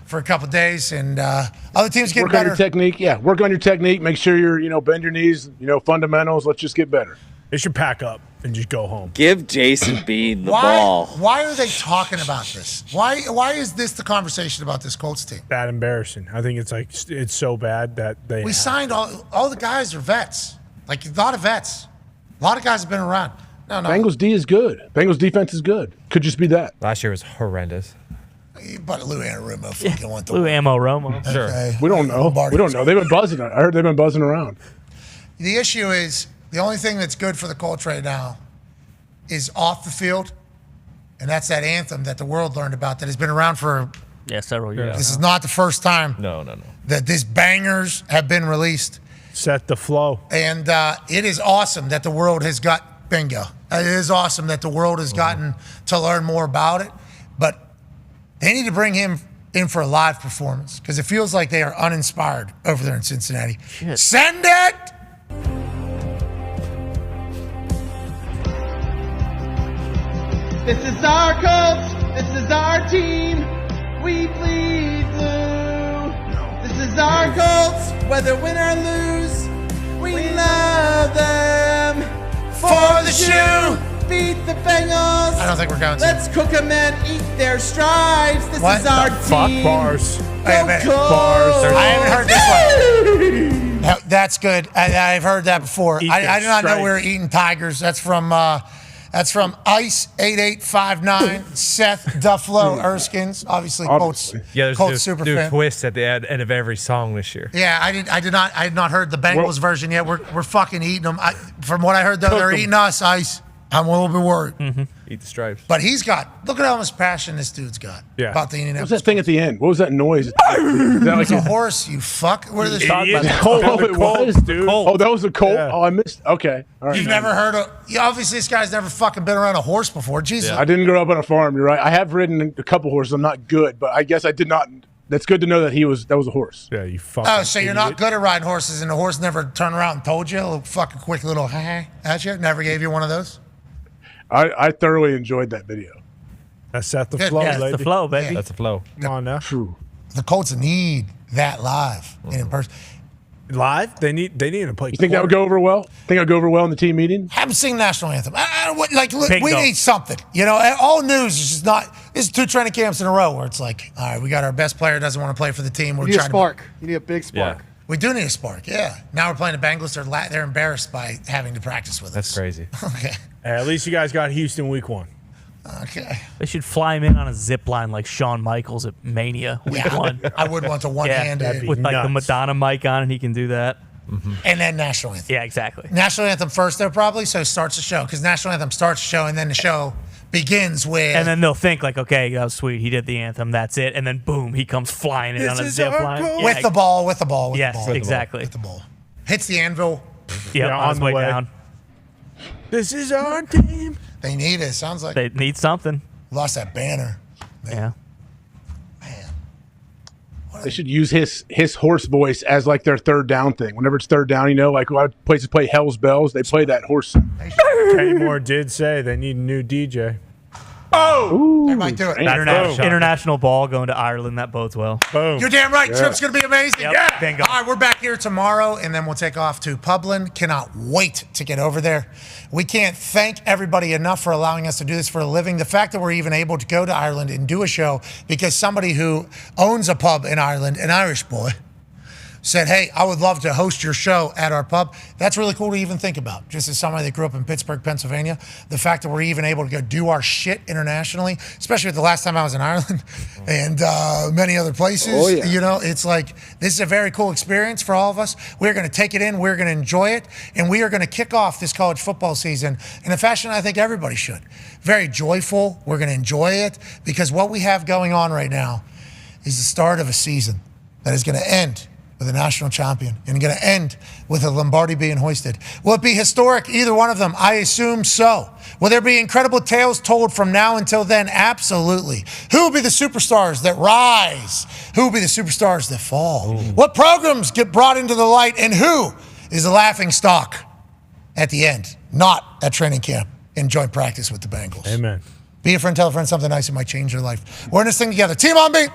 for a couple days, and other teams get Work better. on your technique. Yeah, work on your technique. Make sure you're, bend your knees, fundamentals. Let's just get better. They should pack up and just go home. Give Jason Bean the ball. Why are they talking about this? Why is this the conversation about this Colts team? That embarrassing. I think it's so bad that We signed all the guys are vets. Like a lot of vets. A lot of guys have been around. No. Bengals D is good. Bengals defense is good. Could just be that. Last year was horrendous. But Lou Anarumo fucking went to Lou Ammo Romo. Sure. We don't know. We don't know. They've been buzzing. I heard they've been buzzing around. The issue is the only thing that's good for the Colts right now is off the field, and that's that anthem that the world learned about that has been around for several years. This is not the first time No. that these bangers have been released. Set the flow. And it is awesome that the world has got bingo. It is awesome that the world has gotten to learn more about it. But they need to bring him in for a live performance because it feels like they are uninspired over there in Cincinnati. Shit. Send it! This is our Colts. This is our team. We bleed blue. This is our Colts. Whether win or lose, we love them. For the shoe. Beat the Bengals. I don't think we're going to. Let's cook them and eat their stripes. This What? is our Fuck team. bars. Wait a minute. Bars. I haven't heard this one. That's good. I've heard that before. Eat I did not know stripes. we were eating tigers. That's from Ice 8859. Seth Dufflo Erskines, obviously Colts. Yeah, Colts there's super new fan. twists at the end of every song this year. Yeah, I had not heard the Bengals version yet. We're fucking eating them. From what I heard though, they're eating us. Ice. I'm a little bit worried. Eat the stripes. But look at how much passion this dude's got Yeah. about the What was Indianapolis. that thing at the end? What was that noise? Is that It's a horse, you fuck. What are the Oh, it was, dude. Oh, that was a colt. Yeah. Oh, I missed. Okay, all right. You've never heard of? Obviously, this guy's never fucking been around a horse before. Jesus. I didn't grow up on a farm. You're right. I have ridden a couple horses. I'm not good, but I guess I did not. That's good to know that that was a horse. Yeah, you fuck. Oh, so you're not good at riding horses, and the horse never turned around and told you a little fucking quick little hey at you? Never gave you one of those? I thoroughly enjoyed that video. That's set the Good. flow, Yeah, it's the lady. flow, baby. That's the flow. Come on now. The Colts need that live and in person. Live? They need to play. You think that would go over well? Think that would go over well in the team meeting? Haven't seen national anthem. Bingo. We need something. All news is just not. This is 2 training camps in a row where it's like, all right, we got our best player doesn't want to play for the team. We're You need a trying spark. You need a big spark. We do need a spark. Yeah. Now we're playing the Bengals. They're embarrassed by having to practice with us. That's crazy. Okay. At least you guys got Houston week 1. Okay. They should fly him in on a zip line like Shawn Michaels at Mania week Yeah, 1. I would want to one-handed. with like the Madonna mic on, and he can do that. And then national anthem. Yeah, exactly. National anthem first, though, probably. So it starts the show because national anthem starts the show, and then the show begins with. And then they'll think like, okay, that was sweet. He did the anthem. That's it. And then boom, he comes flying in on a zip line. Yeah, with the ball. Yes, exactly. With the ball. Hits the anvil. Yeah, on his way down. This is our team. They need it. Sounds like They need something. lost that banner. Yeah. They should use his horse voice as like their third down thing. Whenever it's third down, a lot of places play Hell's Bells. They play that horse. Kenny Moore did say they need a new DJ. They might do it. International ball going to Ireland. That bodes well. Boom. You're damn right. Yeah. Trip's going to be amazing. Yep. Yeah. Bingo. All right, we're back here tomorrow, and then we'll take off to Publin. Cannot wait to get over there. We can't thank everybody enough for allowing us to do this for a living. The fact that we're even able to go to Ireland and do a show because somebody who owns a pub in Ireland, an Irish boy, said, hey, I would love to host your show at our pub. That's really cool to even think about. Just as somebody that grew up in Pittsburgh, Pennsylvania, the fact that we're even able to go do our shit internationally, especially with the last time I was in Ireland and many other places. Oh, yeah. It's like, this is a very cool experience for all of us. We're going to take it in. We're going to enjoy it. And we are going to kick off this college football season in a fashion I think everybody should. Very joyful. We're going to enjoy it because what we have going on right now is the start of a season that is going to end with a national champion and going to end with a Lombardi being hoisted. Will it be historic? Either one of them? I assume so. Will there be incredible tales told from now until then? Absolutely. Who will be the superstars that rise? Who will be the superstars that fall? Ooh. What programs get brought into the light? And who is the laughing stock at the end? Not at training camp in joint practice with the Bengals. Amen. Be a friend, tell a friend something nice that might change their life. We're in this thing together. Team on me.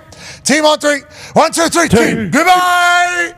Team on 3. 1, 2, 3. Team. Goodbye.